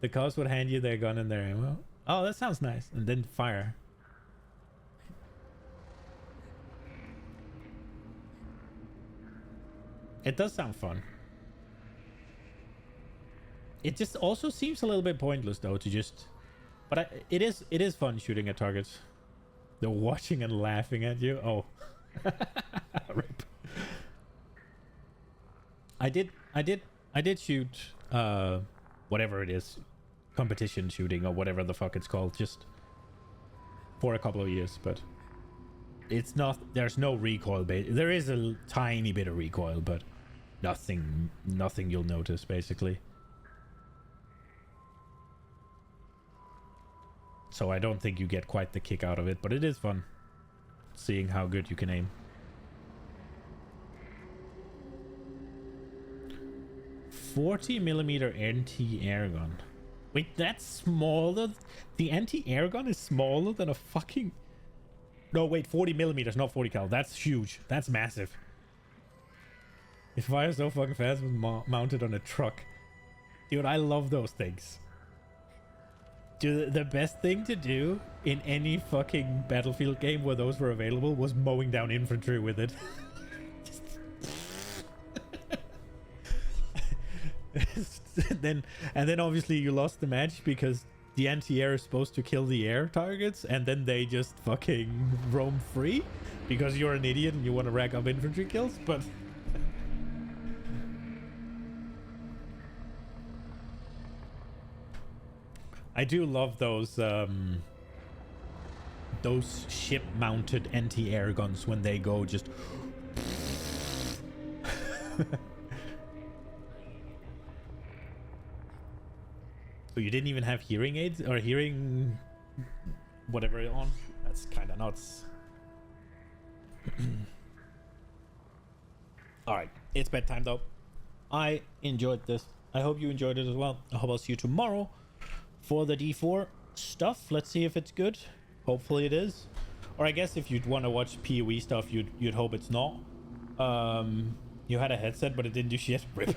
Speaker 1: The cops would hand you their gun and their ammo. Oh, that sounds nice. And then fire. It does sound fun. It just also seems a little bit pointless though to just... But it is fun shooting at targets. They're watching and laughing at you. Oh. Rip. I did shoot whatever it is, competition shooting or whatever the fuck it's called, just for a couple of years, but it's not... There's no recoil base. There is a tiny bit of recoil, but nothing you'll notice basically. So I don't think you get quite the kick out of it, but it is fun seeing how good you can aim. .40mm anti-air gun. Wait, that's smaller? The anti-air gun is smaller than a fucking... No, wait, 40mm, not 40 cal. That's huge. That's massive. It fires so fucking fast when mounted on a truck. Dude, I love those things. Dude, the best thing to do in any fucking Battlefield game where those were available was mowing down infantry with it. And then obviously you lost the match because the anti-air is supposed to kill the air targets, and then they just fucking roam free because you're an idiot and you want to rack up infantry kills, but... I do love those ship-mounted anti-air guns when they go just... So you didn't even have hearing aids or hearing whatever on? That's kind of nuts. All right, it's bedtime though. I enjoyed this. I hope you enjoyed it as well. I hope I'll see you tomorrow for the D4 stuff. Let's see if it's good. Hopefully it is. Or I guess if you'd want to watch PoE stuff, you'd hope it's not. You had a headset, but it didn't do shit. Rip.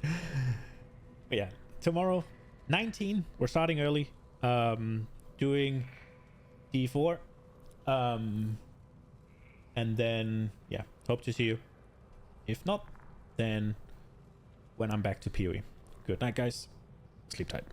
Speaker 1: But yeah, tomorrow, 19. We're starting early. Doing D4. And then, yeah, hope to see you. If not, then when I'm back to PoE. Good night, guys. Sleep tight.